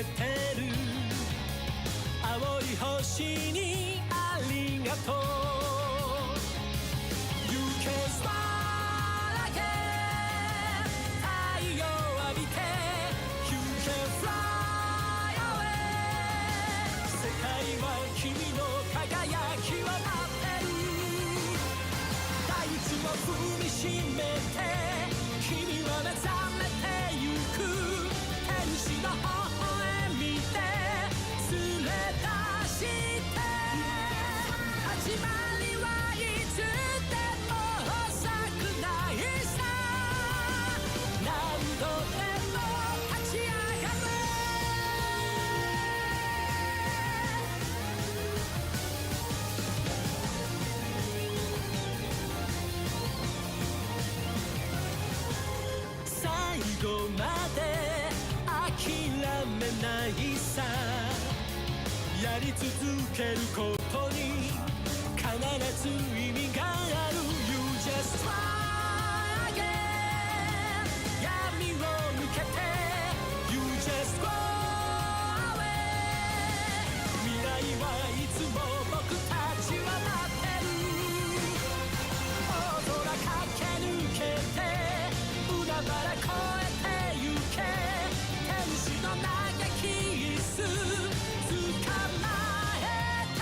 てる青い星にありがとう You can fly again 太陽浴びて You can fly away 世界は君の輝きを待ってる大地を踏みしめて君は目覚めてゆく天使の微笑みで連れ出して始まりはいつでも遅くないさ何度でも立ち上がれ最後まで諦めないさやり続けることに必ず意味がある You just try again 闇を抜けて You just go away 未来はいつも僕たちは待ってる大空駆け抜けて海原越えてゆけ天使の嘆きす捕まえて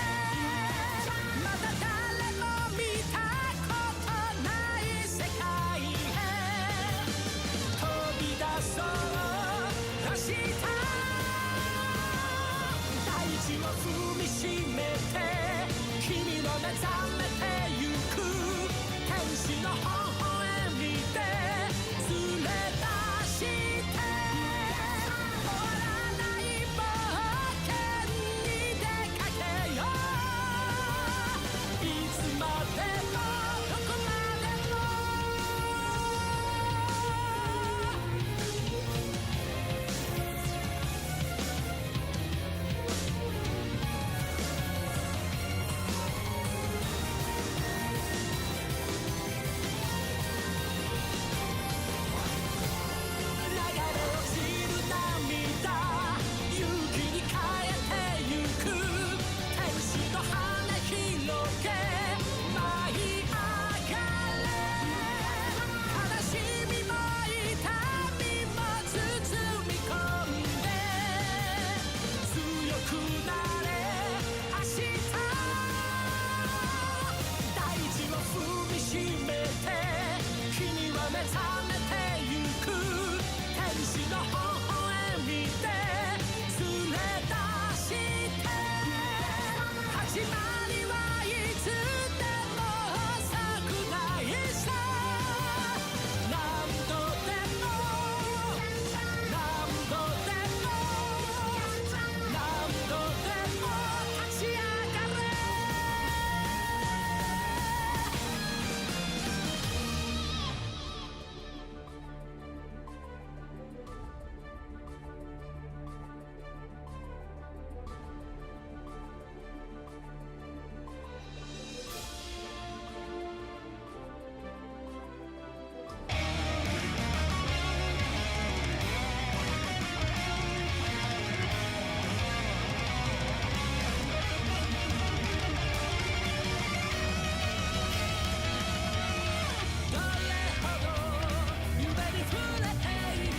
まだ誰も見たことない世界へ飛び出そう明日大地を踏みしめて君は目覚めてゆく天使の微笑みで連れ出して終わらない冒険に出かけよういつまでもどこまでも流れ落ちる涙勇気に変えてゆく天使の羽広げ舞い上がれ悲しみも痛みも包み込んで強くなれ明日大地を踏みしめて君は目覚めてゆく天使の微笑みで連れ出して始まりはいつでも遅くないさ何度でも何度でも何度でも立ち上がれどれほど夢に触れている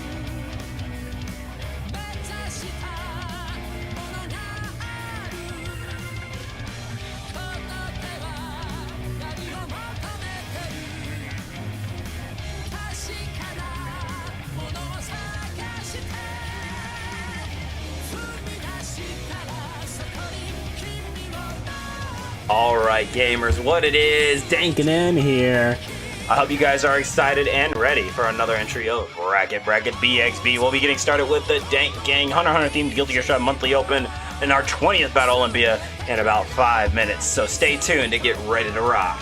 目指したものがあるこの手は何を求めてる確かなものを探して踏み出したらそこに君を Alright, gamers, what it is, Dank and M here. I hope you guys are excited and ready for another entry of Bracket BXB. We'll be getting started with the Dank Gang Hunter x Hunter themed Guilty Gear Strive Monthly Open in our 20th Battle Olympia in about 5 minutes. So stay tuned to get ready to rock.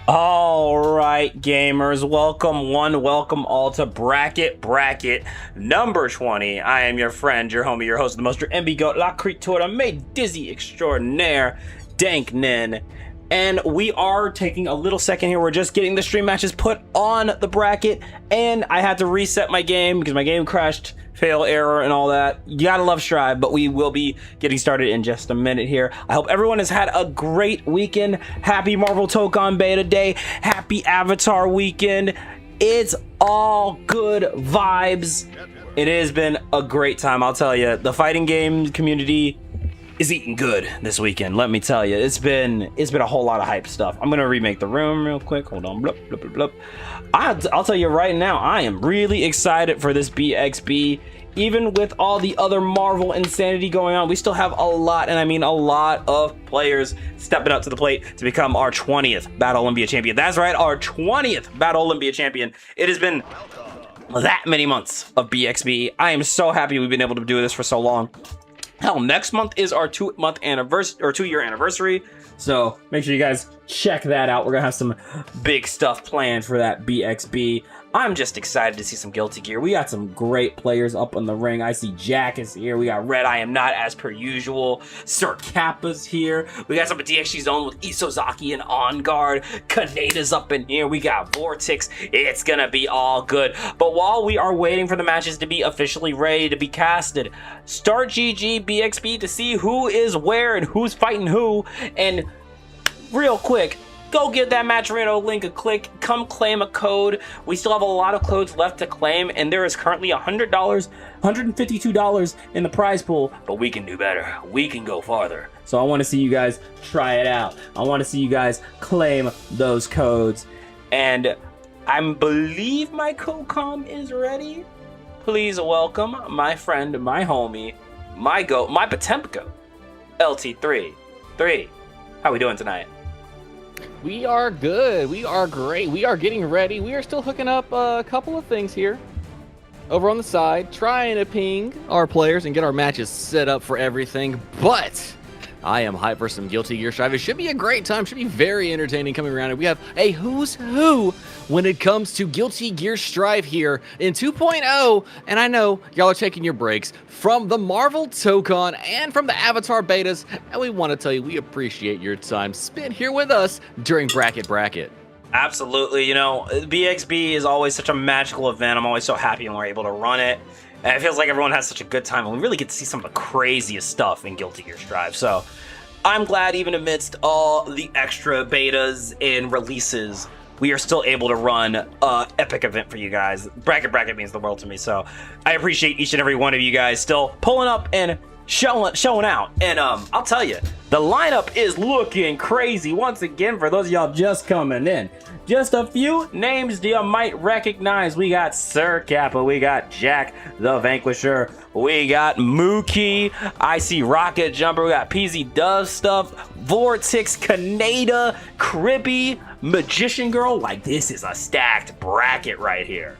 All right, gamers, welcome all to Bracket number 20. I am your friend, your homie, your host, the most MB Goat, La Creatura, made dizzy extraordinaire, Dank Nin. And we are taking a little second here. We're just getting the stream matches put on the bracket, and I had to reset my game because my game crashed, fail, error, and all that. You gotta love Strive, but we will be getting started in just a minute here. I hope everyone has had a great weekend. Happy Marvel Tokon Beta Day. Happy Avatar weekend. It's all good vibes. It has been a great time, I'll tell you. The fighting game community is eating good this weekend, let me tell you. It's been a whole lot of hype stuff. I'm gonna remake the room real quick. Hold on. Blup, blup, blup, blup. I'll tell you right now, I am really excited for this BXB. Even with all the other Marvel insanity going on, we still have a lot, and I mean a lot of players stepping up to the plate to become our 20th Battle Olympia champion. That's right, our 20th Battle Olympia champion. It has been that many months of BXB. I am so happy we've been able to do this for so long. Hell, next month is our 2-month anniversary, or 2-year anniversary. So make sure you guys check that out. We're gonna have some big stuff planned for that BXB. I'm just excited to see some Guilty Gear. We got some great players up in the ring. I see Jack is here. We got Red I Am Not as per usual. Sir Kappa's here. We got some of DxG Zone with Isozaki and On Guard. Kaneda's up in here. We got Vortex. It's gonna be all good. But while we are waiting for the matches to be officially ready to be casted, start GG BXB to see who is where and who's fighting who. And real quick, go give that Matcherino link a click. Come claim a code. We still have a lot of codes left to claim, and there is currently $100, $152 in the prize pool, but we can do better. We can go farther. So I want to see you guys try it out. I want to see you guys claim those codes. And I believe my co-com is ready. Please welcome my friend, my homie, my goat, my Potemkin, LT3. How we doing tonight? We are good. We are great. We are getting ready. We are still hooking up a couple of things here over on the side, trying to ping our players and get our matches set up for everything. But I am hyped for some Guilty Gear Strive. It should be a great time. Should be very entertaining coming around. And we have a who's who when it comes to Guilty Gear Strive here in 2.0. And I know y'all are taking your breaks from the Marvel Tokon and from the Avatar betas. And we want to tell you we appreciate your time spent here with us during Bracket. Absolutely. You know, BXB is always such a magical event. I'm always so happy when we're able to run it. And it feels like everyone has such a good time, and we really get to see some of the craziest stuff in Guilty Gear Strive. So I'm glad even amidst all the extra betas and releases, we are still able to run an epic event for you guys. Bracket means the world to me, so I appreciate each and every one of you guys still pulling up and showing out. And I'll tell you, the lineup is looking crazy once again for those of y'all just coming in. Just a few names you might recognize. We got Sir Kappa, we got Jack the Vanquisher, we got Mookie, I see Rocket Jumper, we got PZ Dove Stuff, Vortex, Kaneda, Crippy, Magician Girl. Like, this is a stacked bracket right here.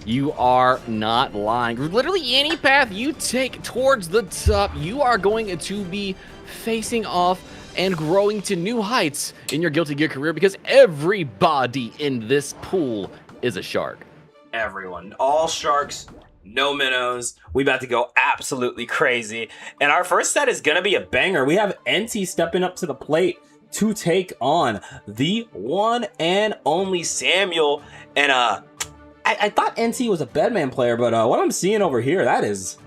You are not lying. Literally any path you take towards the top, you are going to be facing off and growing to new heights in your Guilty Gear career, because everybody in this pool is a shark. Everyone, all sharks, no minnows. We about to go absolutely crazy. And our first set is gonna be a banger. We have NT stepping up to the plate to take on the one and only Samuel. And I thought NT was a Bedman player, but what I'm seeing over here, that is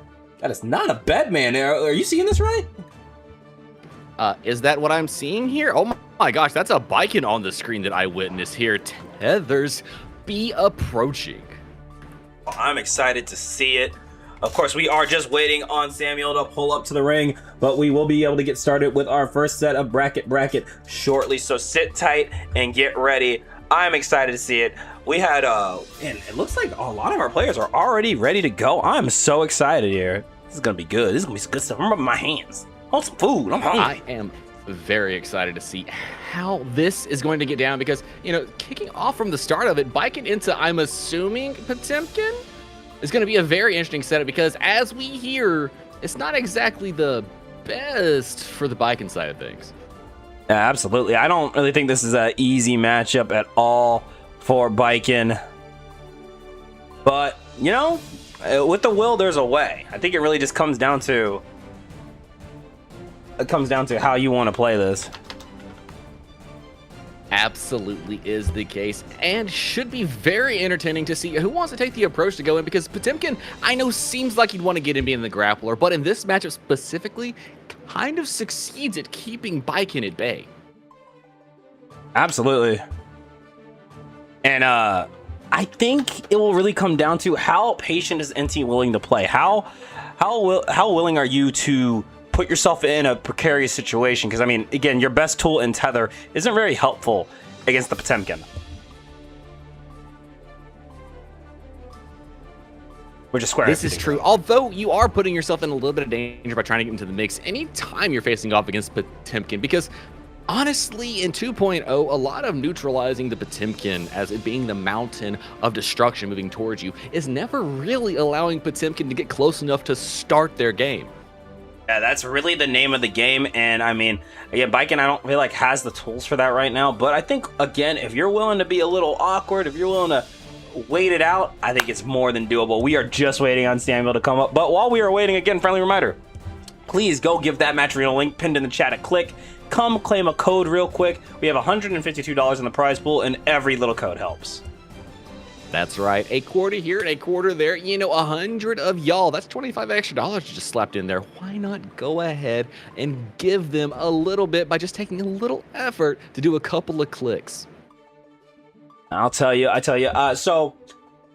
not a Bedman. Are you seeing this right? Is that what I'm seeing here? Oh my gosh, that's a Biken on the screen that I witnessed here. Tethers be approaching. I'm excited to see it. Of course, we are just waiting on Samuel to pull up to the ring, but we will be able to get started with our first set of bracket shortly. So sit tight and get ready. I'm excited to see it. We had, and it looks like a lot of our players are already ready to go. I'm so excited here. This is gonna be good. This is gonna be some good stuff. I'm rubbing my hands. I want some food. I'm hungry. I am very excited to see how this is going to get down, because, you know, kicking off from the start of it, biking into, I'm assuming, Potemkin, is going to be a very interesting setup, because as we hear, it's not exactly the best for the biking side of things. Yeah, absolutely. I don't really think this is an easy matchup at all for Biken. But, you know, with the will, there's a way. I think it really just comes down to... It comes down to how you want to play this. Absolutely is the case, and should be very entertaining to see who wants to take the approach to go in, because Potemkin, I know, seems like he'd want to get in being the grappler, but in this matchup specifically, kind of succeeds at keeping Biken at bay. Absolutely. And I think it will really come down to how patient is NT willing to play. How willing are you to put yourself in a precarious situation? Because I mean, again, your best tool in tether isn't very helpful against the Potemkin. Which is square. This is true. Although you are putting yourself in a little bit of danger by trying to get into the mix anytime you're facing off against Potemkin, because honestly, in 2.0, a lot of neutralizing the Potemkin as it being the mountain of destruction moving towards you is never really allowing Potemkin to get close enough to start their game. Yeah, that's really the name of the game. And I mean, yeah, Biken, I don't feel like has the tools for that right now. But I think, again, if you're willing to be a little awkward, if you're willing to wait it out, I think it's more than doable. We are just waiting on Samuel to come up. But while we are waiting, again, friendly reminder, please go give that match arena link pinned in the chat a click. Come claim a code real quick. We have $152 in the prize pool, and every little code helps. That's right, a quarter here and a quarter there. You know, 100 of y'all, that's $25 extra just slapped in there. Why not go ahead and give them a little bit by just taking a little effort to do a couple of clicks? I tell you. So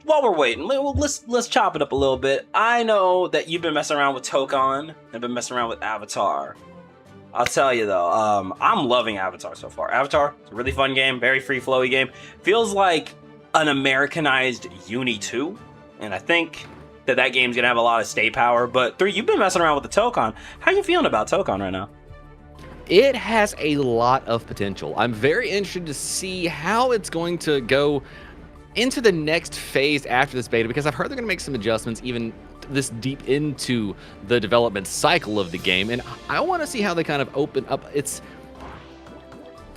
while we're waiting, let's chop it up a little bit. I know that you've been messing around with Tokon and been messing around with Avatar. I'll tell you though, I'm loving Avatar so far. Avatar, it's a really fun game, very free flowy game. Feels like an Americanized Uni 2, and I think that game's gonna have a lot of stay power. But 3, you've been messing around with the Tokon. How you feeling about Tokon right now? It has a lot of potential. I'm very interested to see how it's going to go into the next phase after this beta, because I've heard they're going to make some adjustments even this deep into the development cycle of the game, and I want to see how they kind of open up.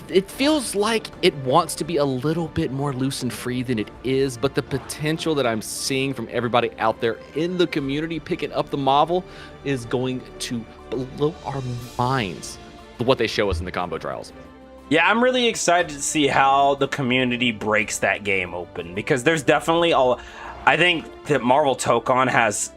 It feels like it wants to be a little bit more loose and free than it is, but the potential that I'm seeing from everybody out there in the community picking up the Marvel is going to blow our minds what they show us in the combo trials. Yeah, I'm really excited to see how the community breaks that game open, because there's definitely I think that Marvel Tokon has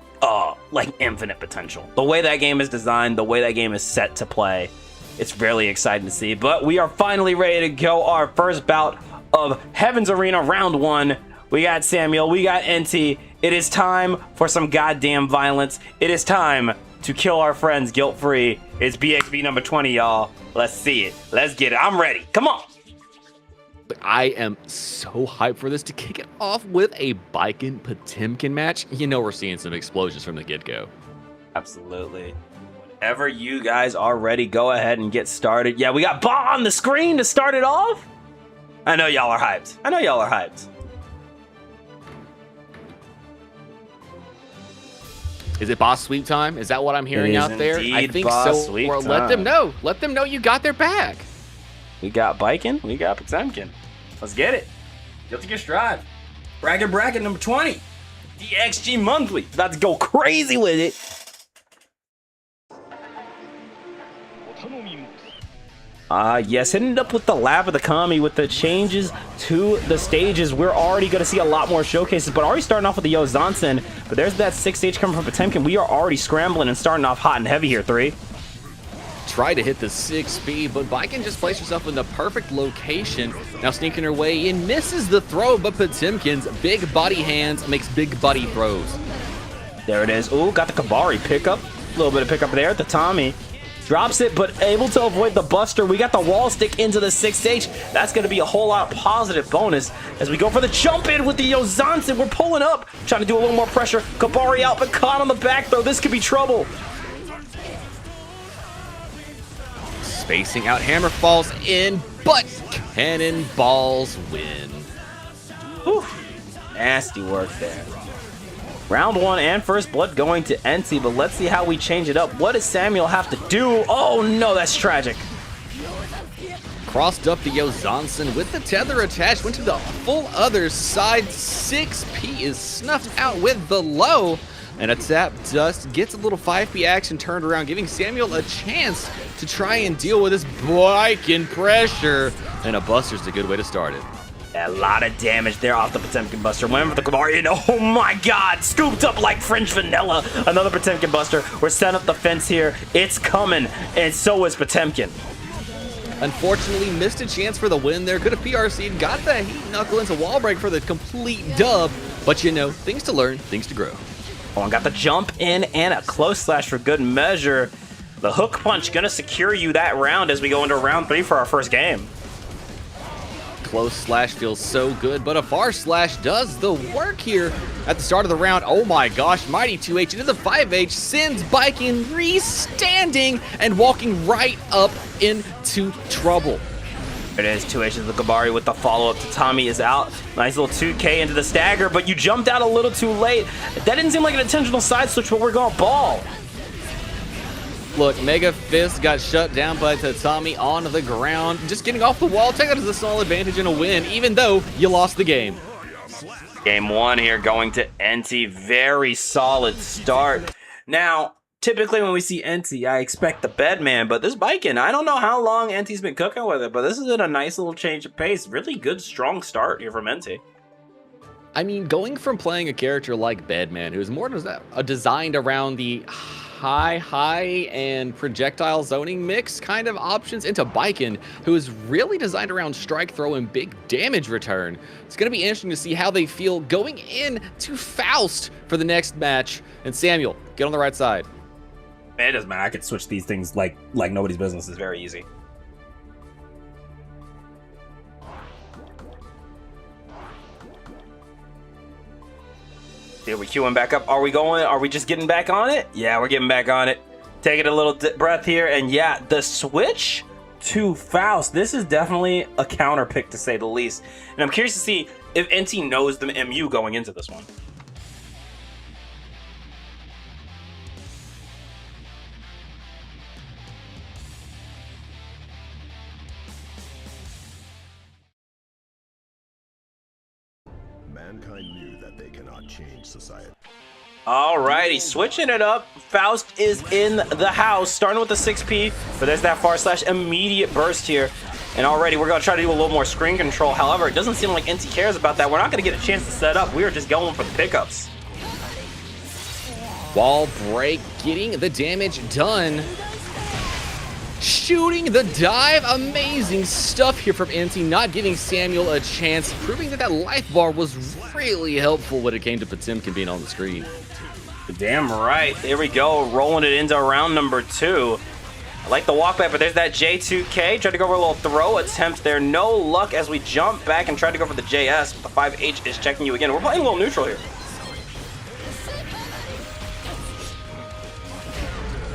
like infinite potential. The way that game is designed, the way that game is set to play, it's really exciting to see. But we are finally ready to go our first bout of Heaven's Arena round 1. We got Samuel, we got NT. It is time for some goddamn violence. It is time to kill our friends guilt-free. It's BXB number 20, y'all. Let's see it. Let's get it. I'm ready. Come on. I am so hyped for this to kick it off with a Biken Potemkin match. You know we're seeing some explosions from the get-go. Absolutely. Whenever you guys are ready, go ahead and get started. Yeah, we got Ba on the screen to start it off. I know y'all are hyped. Is it boss sweep time? Is that what I'm hearing out there? I think boss so. Sweep or time. Let them know you got their back. We got Biken, we got Potemkin. Let's get it. Guilty Gear Strive. Bracket number 20. DxG monthly. About to go crazy with it. Yes, hitting up with the lap of the Kami with the changes to the stages. We're already going to see a lot more showcases, but already starting off with the Yo Zansen. But there's that 6th stage coming from Potemkin. We are already scrambling and starting off hot and heavy here, 3. Try to hit the 6 speed, but Biken just placed herself in the perfect location. Now sneaking her way in, misses the throw, but Potemkin's big body hands makes big buddy throws. There it is. Ooh, got the Kabari pickup. A little bit of pickup there at the Tommy. Drops it, but able to avoid the Buster. We got the wall stick into the 6th stage. That's going to be a whole lot of positive bonus as we go for the jump in with the Yo Zansen. We're pulling up, trying to do a little more pressure. Kabari out, but caught on the back throw. This could be trouble. Spacing out, hammer falls in, but cannonballs win. Whew. Nasty work there. Round 1 and first blood going to NC, but let's see how we change it up. What does Samuel have to do? Oh no, that's tragic. Crossed up the Yozansen with the tether attached, went to the full other side. 6P is snuffed out with the low. And a tap dust gets a little 5P action turned around, giving Samuel a chance to try and deal with this bike and pressure. And a buster's a good way to start it. A lot of damage there off the Potemkin Buster. Went for the Kabari, and oh my god, scooped up like French vanilla. Another Potemkin Buster. We're setting up the fence here. It's coming, and so is Potemkin. Unfortunately, missed a chance for the win there. Could have PRC'd, got the heat knuckle into wall break for the complete dub. But you know, things to learn, things to grow. Oh, and got the jump in and a close slash for good measure. The hook punch gonna secure you that round as we go into round 3 for our first game. Close slash feels so good, but a far slash does the work here at the start of the round. Oh my gosh, mighty 2H into the 5H sends Biking re-standing and walking right up into trouble. There it is, 2H to the Kabari with the follow-up to Tommy is out. Nice little 2K into the stagger, but you jumped out a little too late. That didn't seem like an intentional side switch, but we're going ball. Look, Mega Fist got shut down by Tatami on the ground. Just getting off the wall, take that as a small advantage and a win, even though you lost the game. Game 1 here going to NT. Very solid start. Now, typically when we see NT, I expect the bedman, but this Biking, I don't know how long NT's been cooking with it, but this is a nice little change of pace. Really good, strong start here from NT. I mean, going from playing a character like Bedman, who's more designed around the high and projectile zoning mix kind of options, into Bikin, who is really designed around strike throw and big damage return. It's going to be interesting to see how they feel going in to Faust for the next match. And Samuel, get on the right side. Man, it doesn't matter. I could switch these things like nobody's business. It's very easy. Here we queuing back up. Are we going? Are we just getting back on it? Yeah, we're getting back on it. Taking a little breath here, and yeah, the switch to Faust. This is definitely a counter pick to say the least. And I'm curious to see if NT knows the MU going into this one. Mankind knew that they cannot change society. Alrighty, switching it up. Faust is in the house, starting with the 6P, but there's that far slash immediate burst here. And already we're going to try to do a little more screen control. However, it doesn't seem like NT cares about that. We're not going to get a chance to set up. We are just going for the pickups. Wall break, getting the damage done. Shooting the dive, amazing stuff here from NT, not giving Samuel a chance, proving that that life bar was really helpful when it came to Potemkin being on the screen. Damn right. There we go, rolling it into round number 2. I like the walk back, but there's that J2K. Tried to go for a little throw attempt there. No luck as we jump back and try to go for the JS, but the 5H is checking you again. We're playing a little neutral here.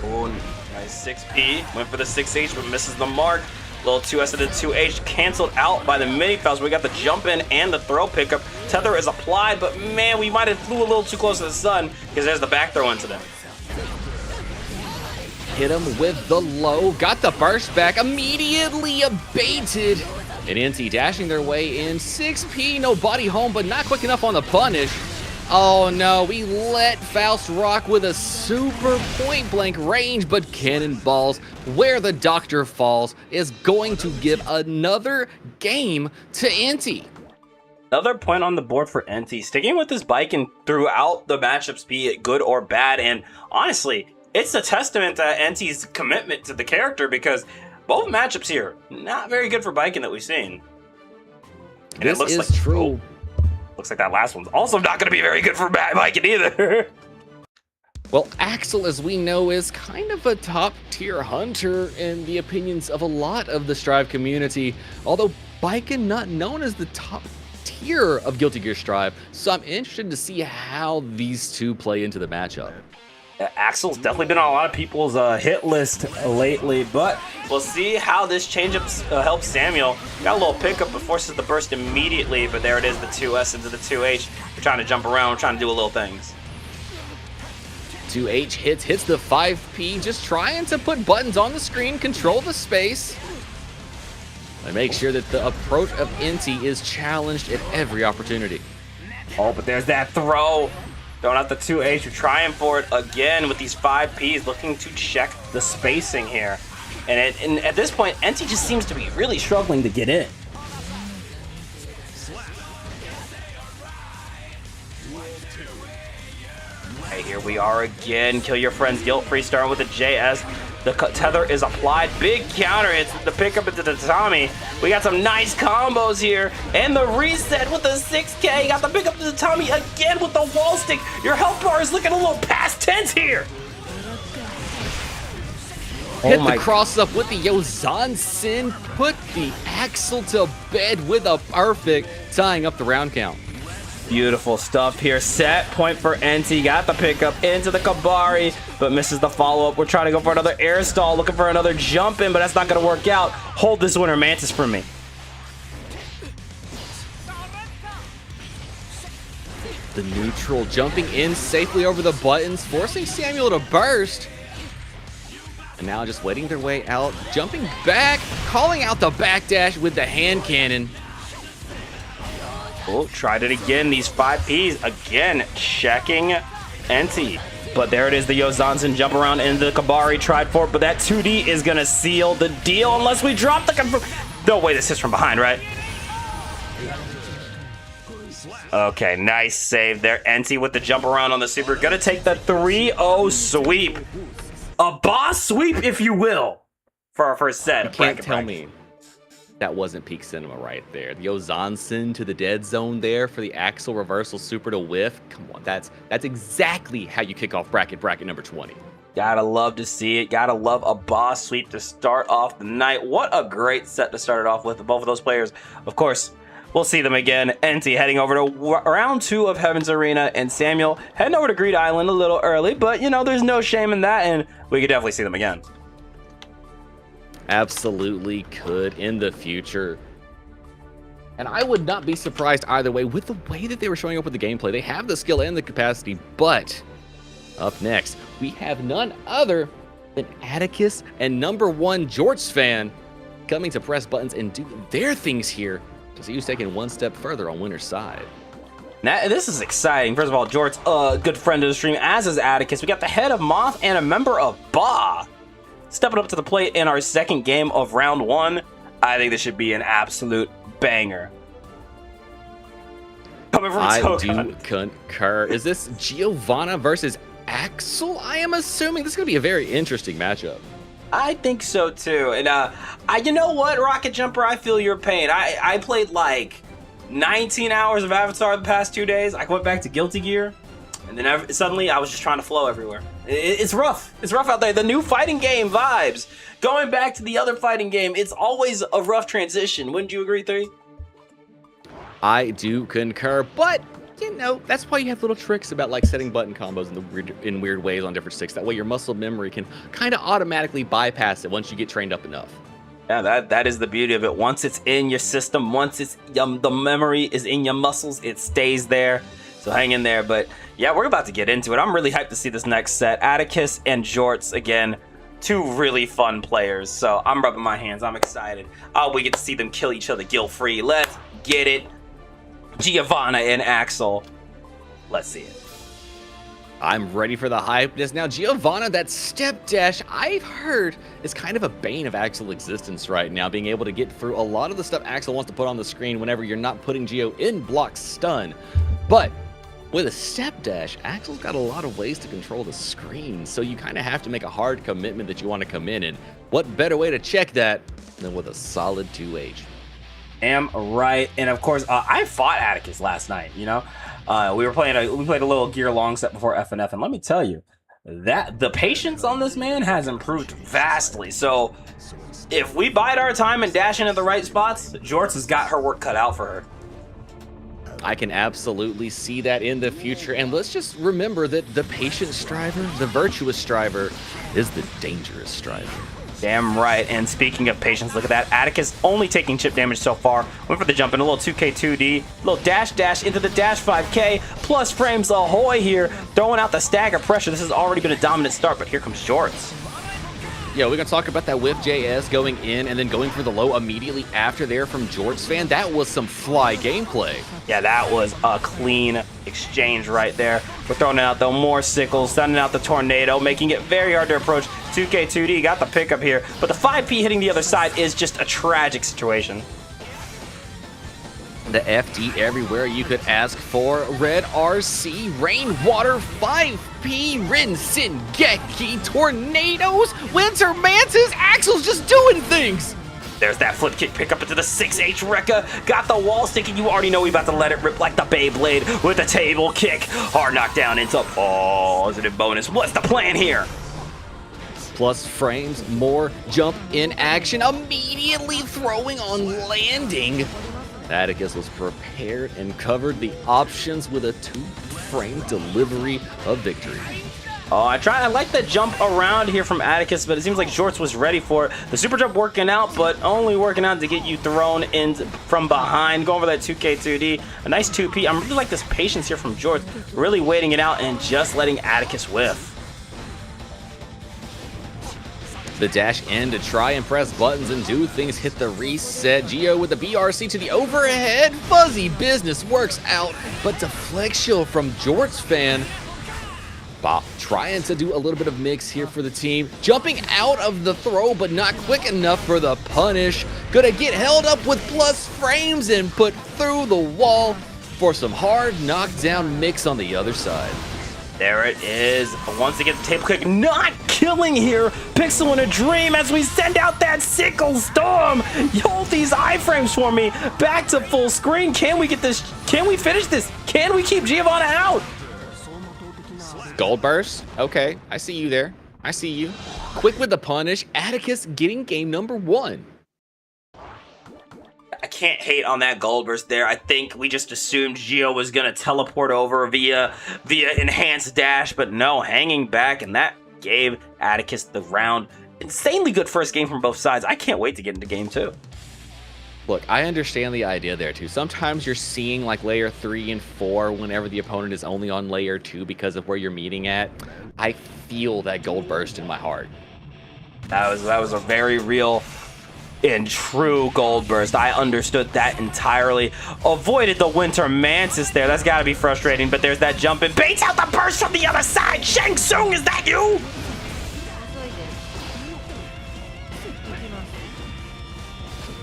Oh, nice 6P. Went for the 6H, but misses the mark. Little 2S to the 2H canceled out by the mini Faust. We got the jump in and the throw pickup. Tether is applied, but man, we might have flew a little too close to the sun because there's the back throw incident. Hit him with the low, got the burst back, immediately abated. And NT dashing their way in. 6P, no body home, but not quick enough on the punish. Oh no, we let Faust rock with a super point blank range, but cannonballs where the doctor falls is going to give another game to NT. Another point on the board for NT, sticking with this bike and throughout the matchups, be it good or bad. And honestly, it's a testament to NT's commitment to the character, because both matchups here, not very good for biking that we've seen. And This it looks is like, true. Looks like that last one's also not going to be very good for biking either. Well, Axel, as we know, is kind of a top-tier hunter in the opinions of a lot of the Strive community, although Biken not known as the top tier of Guilty Gear Strive, so I'm interested to see how these two play into the matchup. Axel's definitely been on a lot of people's hit list lately, but we'll see how this changeup helps Samuel. Got a little pickup, but forces the burst immediately, but there it is, the 2S into the 2H. We're trying to jump around, we're trying to do a little things. 2H hits the 5P, just trying to put buttons on the screen, control the space. And make sure that the approach of NT is challenged at every opportunity. Oh, but there's that throw. Throwing out the 2H. We're trying for it again with these 5Ps, looking to check the spacing here. And at this point, NT just seems to be really struggling to get in. Okay, here we are again. Kill your friends guilt-free, starting with the JS. The tether is applied. Big counter hits the pickup into the Tommy. We got some nice combos here. And the reset with the 6K. Got the pickup to the Tommy again with the wall stick. Your health bar is looking a little past tense here. Hit the cross up with the Yozan Sin. Put the Axel to bed with a perfect, tying up the round count. Beautiful stuff here. Set point for NT. Got the pickup into the Kabari, but misses the follow-up. We're trying to go for another air stall, looking for another jump in, but that's not going to work out. Hold this winner Mantis for me. The neutral jumping in safely over the buttons, forcing Samuel to burst. And now just waiting their way out, jumping back, calling out the backdash with the hand cannon. Oh, tried it again. These 5Ps again checking NT. But there it is, the Yozansen jump around into the Kabari. Tried for it, but that 2D is going to seal the deal unless we drop the confirm. No way, this is from behind, right? Okay, nice save there. NT with the jump around on the super. Going to take the 3-0 sweep. A boss sweep, if you will, for our first set. You can't tell me that wasn't peak cinema right there. The Ozansen to the dead zone there for the Axel reversal super to whiff. Come on, that's exactly how you kick off bracket number 20. Gotta love to see it. Gotta love a boss sweep to start off the night. What a great set to start it off with both of those players. Of course, we'll see them again. NT heading over to round 2 of Heaven's Arena, and Samuel heading over to Greed Island a little early, but you know, there's no shame in that, and we could definitely see them again. Absolutely could in the future. And I would not be surprised either way with the way that they were showing up with the gameplay. They have the skill and the capacity, but up next, we have none other than Atticus and #1 Jorts fan coming to press buttons and do their things here to see who's taking one step further on winner's side. Now, this is exciting. First of all, Jorts, a good friend of the stream, as is Atticus. We got the head of Moth and a member of Ba stepping up to the plate in our second game of round 1. I think this should be an absolute banger. Coming from I Tokan. do concur. Is this Giovanna versus Axel? I am assuming this is going to be a very interesting matchup. I think so too. And you know what, Rocket Jumper, I feel your pain. I played like 19 hours of Avatar the past 2 days. I went back to Guilty Gear, and then suddenly I was just trying to flow everywhere. It's rough. It's rough out there. The new fighting game vibes. Going back to the other fighting game, it's always a rough transition. Wouldn't you agree, 3? I do concur, but you know, that's why you have little tricks about like setting button combos in weird ways on different sticks. That way your muscle memory can kind of automatically bypass it once you get trained up enough. Yeah, that is the beauty of it. Once it's in your system, once it's the memory is in your muscles, it stays there. So hang in there. But yeah, we're about to get into it. I'm really hyped to see this next set. Atticus and Jorts, again, 2 really fun players. So I'm rubbing my hands. I'm excited. Oh, we get to see them kill each other guilt-free. Let's get it. Giovanna and Axel. Let's see it. I'm ready for the hypeness. Now, Giovanna, that step dash, I've heard, is kind of a bane of Axel's existence right now, being able to get through a lot of the stuff Axel wants to put on the screen whenever you're not putting Gio in block stun. But with a step dash, Axel's got a lot of ways to control the screen, so you kind of have to make a hard commitment that you want to come in, and what better way to check that than with a solid 2H? Am right. And of course, I fought Atticus last night, you know? We played a little gear long set before FNF, and let me tell you, that the patience on this man has improved vastly. So if we bide our time and dash in at the right spots, Jorts has got her work cut out for her. I can absolutely see that in the future, and let's just remember that the patient striver, the virtuous striver, is the dangerous striver. Damn right. And speaking of patience, look at that. Atticus only taking chip damage so far. Went for the jump in a little 2K 2D. Little dash into the dash 5K. Plus frames ahoy here. Throwing out the stagger pressure. This has already been a dominant start, but here comes Jorts. Yo, we're going to talk about that whiff JS going in and then going for the low immediately after there from Jorts fan. That was some fly gameplay. Yeah, that was a clean exchange right there. We're throwing out, though, more sickles, sending out the tornado, making it very hard to approach. 2K2D got the pickup here, but the 5P hitting the other side is just a tragic situation. The FD everywhere you could ask for. Red RC, Rainwater, 5P, Rinsin, Geki, Tornadoes, Winter Mantis, Axel's just doing things! There's that flip kick pickup into the 6H Rekka. Got the wall sticking. You already know we about to let it rip like the Beyblade with a table kick. Hard knockdown into positive bonus. What's the plan here? Plus frames, more jump in action, immediately throwing on landing. Atticus was prepared and covered the options with a 2-frame delivery of victory. Oh, I like the jump around here from Atticus, but it seems like Jorts was ready for it. The super jump working out, but only working out to get you thrown in from behind. Going for that 2K2D. A nice 2P. I really like this patience here from Jorts. Really waiting it out and just letting Atticus whiff. The dash in to try and press buttons and do things, hit the reset. Geo with the BRC to the overhead. Fuzzy business works out, but deflection from Jorts fan. Bob trying to do a little bit of mix here for the team. Jumping out of the throw, but not quick enough for the punish. Gonna get held up with plus frames and put through the wall for some hard knockdown mix on the other side. There it is. Once again, the table kick not killing here. Pixel in a dream as we send out that sickle storm. Hold these iframes for me. Back to full screen. Can we get this? Can we finish this? Can we keep Giovanna out? Gold burst. Okay, I see you there. I see you. Quick with the punish. Atticus getting game number 1. I can't hate on that gold burst there. I think we just assumed Geo was gonna teleport over via enhanced dash, but no, hanging back, and that gave Atticus the round. Insanely good first game from both sides. I can't wait to get into game 2. Look, I understand the idea there too. Sometimes you're seeing like layer 3 and 4 whenever the opponent is only on layer 2 because of where you're meeting at. I feel that gold burst in my heart. That was a very real and true gold burst. I understood that entirely. Avoided the Winter Mantis there. That's got to be frustrating, but there's that jump and baits out the burst from the other side. Shang Tsung, is that you?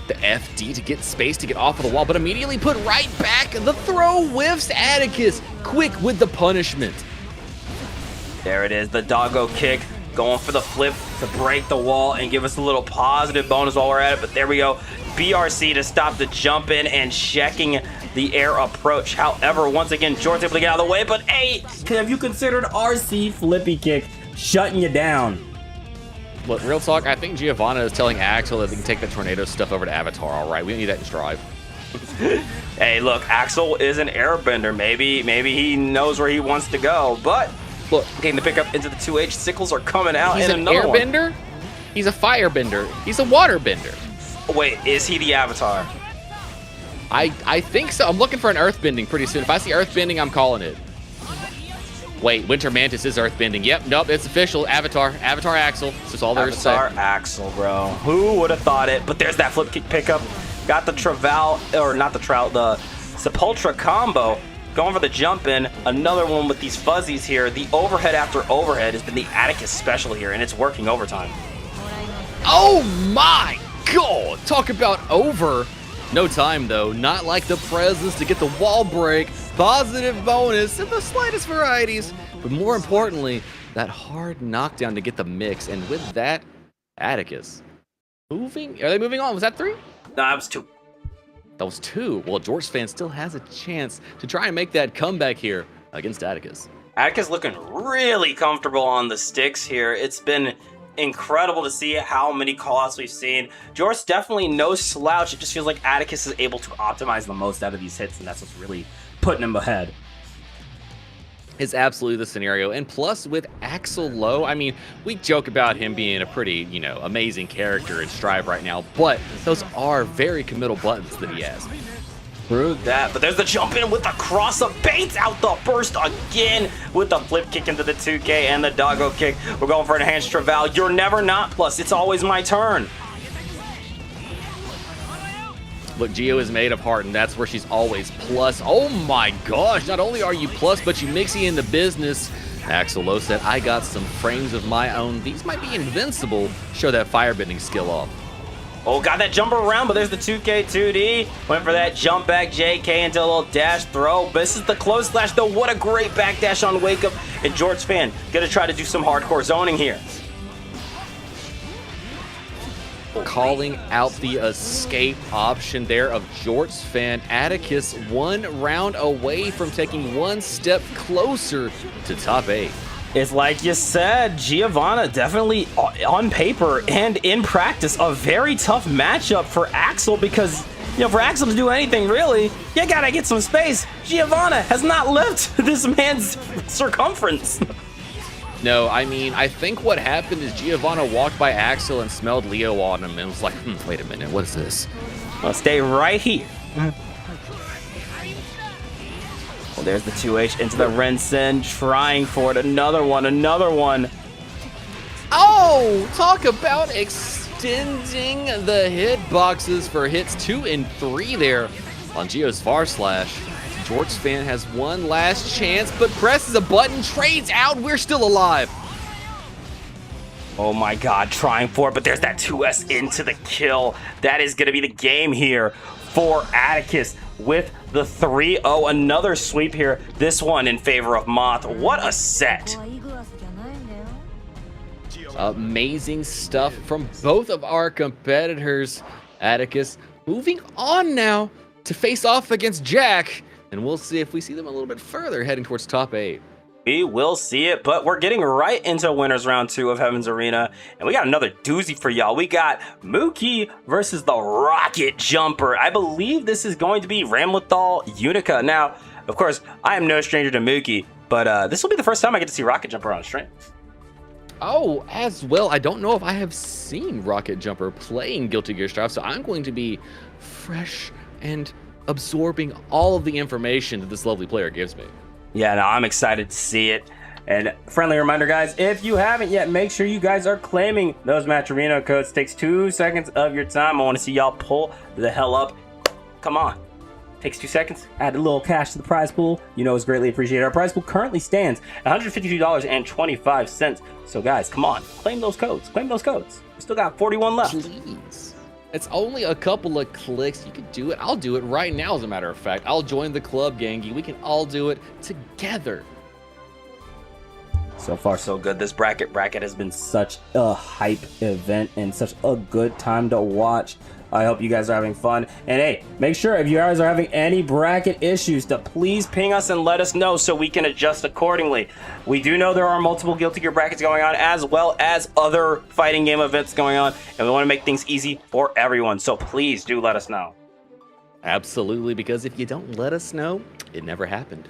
The FD to get space to get off of the wall, but immediately put right back. The throw whiffs Atticus. Quick with the punishment. There it is, the doggo kick. Going for the flip to break the wall and give us a little positive bonus while we're at it. But there we go. BRC to stop the jump in and checking the air approach. However, once again, Jorts able to get out of the way. But hey, have you considered RC flippy kick shutting you down? Look, real talk, I think Giovanna is telling Axel that they can take the tornado stuff over to Avatar. All right, we don't need that in Strive. Hey, look, Axel is an airbender. Maybe he knows where he wants to go. But look, getting the pickup into the 2H. Sickles are coming out. He's and an another airbender? He's a firebender. He's a waterbender. Wait, is he the Avatar? I think so. I'm looking for an earthbending pretty soon. If I see earthbending, I'm calling it. Wait, Winter Mantis is earthbending. Yep, nope, it's official. Avatar Axel. This is all there is to say. Avatar Axel, bro. Who would have thought it? But there's that flip kick pickup. Got the the Sepultra combo. Going for the jump in. Another one with these fuzzies here. The overhead after overhead has been the Atticus special here, and it's working overtime. Oh my god! Talk about over. No time though. Not like the presence to get the wall break. Positive bonus in the slightest varieties. But more importantly, that hard knockdown to get the mix. And with that, Atticus moving. Are they moving on? Was that 3? No, that was 2. That was 2. Well, Jorts fan still has a chance to try and make that comeback here against Atticus. Atticus looking really comfortable on the sticks here. It's been incredible to see how many callouts we've seen. Jorts definitely no slouch. It just feels like Atticus is able to optimize the most out of these hits, and that's what's really putting him ahead. Is absolutely the scenario. And plus with Axel low, I mean, we joke about him being a pretty, amazing character in Strive right now, but those are very committal buttons that he has. Through that, but there's the jump in with the cross up, baits out the burst again with the flip kick into the 2K and the doggo kick. We're going for an enhanced travail. You're never not plus. It's always my turn. Look, Geo is made of heart, and that's where she's always plus. Oh my gosh, not only are you plus, but you mixing in the business. Axel Lowe said, I got some frames of my own. These might be invincible. Show that firebending skill off. Oh, got that jumper around, but there's the 2K 2D. Went for that jump back JK into a little dash throw. But this is the close slash, though. What a great backdash on Wake Up. And George Fan gonna try to do some hardcore zoning here. Calling out the escape option there of George Fan. Atticus 1 round away from taking 1 step closer to top 8. It's like you said, Giovanna definitely on paper and in practice a very tough matchup for Axel because, you know, for Axel to do anything really, you gotta get some space. Giovanna has not left this man's circumference. No, I mean, I think what happened is Giovanna walked by Axel and smelled Leo on him and was like, wait a minute, what is this? I'll stay right here. Well, there's the 2H into the Rensen, trying for it. Another one. Oh, talk about extending the hitboxes for hits 2 and 3 there on Geo's far slash. George Fan has one last chance, but presses a button, trades out. We're still alive. Oh my God, trying for it, but there's that 2S into the kill. That is going to be the game here for Atticus with the 3-0. Another sweep here, this one in favor of Moth. What a set. Amazing stuff from both of our competitors. Atticus moving on now to face off against Jack, and we'll see if we see them a little bit further heading towards top 8. We will see it, but we're getting right into winners round 2 of Heaven's Arena, and we got another doozy for y'all. We got Mookie versus the Rocket Jumper. I believe this is going to be Ramlethal Unica. Now, of course, I am no stranger to Mookie, but this will be the first time I get to see Rocket Jumper on stream. Oh, as well, I don't know if I have seen Rocket Jumper playing Guilty Gear Strive, so I'm going to be fresh and absorbing all of the information that this lovely player gives me. Yeah, no, I'm excited to see it. And friendly reminder, guys, if you haven't yet, make sure you guys are claiming those Match Arena codes. Takes 2 seconds of your time. I want to see y'all pull the hell up. Come on. Takes 2 seconds. Add a little cash to the prize pool. You know it's greatly appreciated. Our prize pool currently stands at $152.25. So guys, come on. Claim those codes. Claim those codes. We still got 41 left. Please. It's only a couple of clicks. You can do it. I'll do it right now, as a matter of fact. I'll join the club, Gangi. We can all do it together. So far, so good. This bracket has been such a hype event and such a good time to watch. I hope you guys are having fun. And hey, make sure if you guys are having any bracket issues to please ping us and let us know so we can adjust accordingly. We do know there are multiple Guilty Gear brackets going on as well as other fighting game events going on. And we want to make things easy for everyone. So please do let us know. Absolutely, because if you don't let us know, it never happened.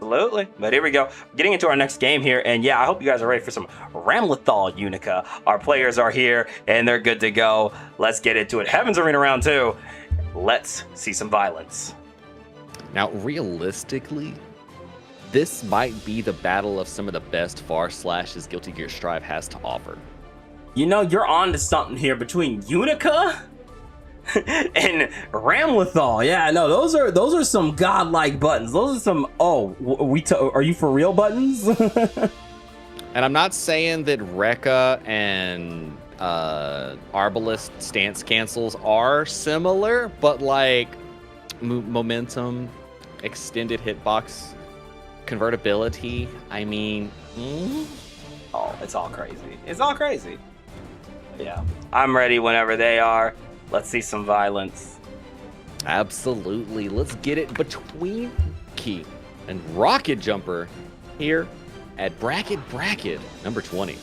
Absolutely. But here we go. Getting into our next game here. And yeah, I hope you guys are ready for some Ramlethal Unica. Our players are here and they're good to go. Let's get into it. Heaven's Arena round 2. Let's see some violence. Now, realistically, this might be the battle of some of the best far slashes Guilty Gear Strive has to offer. You know, you're on to something here between Unica and Ramlethal. Yeah, no, those are some godlike buttons. Those are some, are you for real buttons? And I'm not saying that Rekka and Arbalest stance cancels are similar, but like momentum, extended hitbox, convertibility, I mean, oh, it's all crazy. It's all crazy. Yeah, I'm ready whenever they are. Let's see some violence. Absolutely. Let's get it between Key and Rocket Jumper here at Bracket number 20.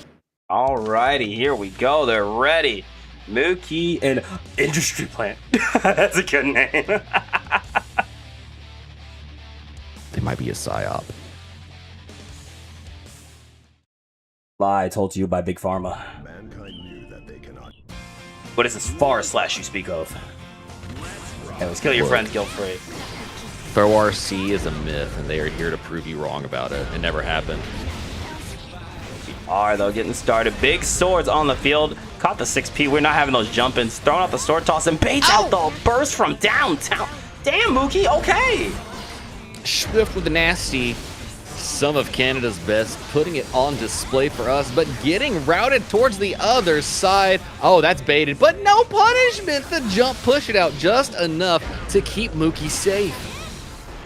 Alrighty, here we go. They're ready. Mookie and Industry Plant. That's a good name. They might be a psyop. Lie told to you by Big Pharma. Mankind knew that they cannot. What is this far slash you speak of? Hey, let's kill your friends guilt-free. Throw RC is a myth, and they are here to prove you wrong about it. It never happened. All right, though, getting started. Big swords on the field. Caught the 6P. We're not having those jump-ins. Throwing out the sword toss and baits out the burst from downtown. Damn, Mookie. Okay. Swift with the nasty. Some of Canada's best, putting it on display for us, but getting routed towards the other side. Oh, that's baited, but no punishment. The jump push it out just enough to keep Mookie safe.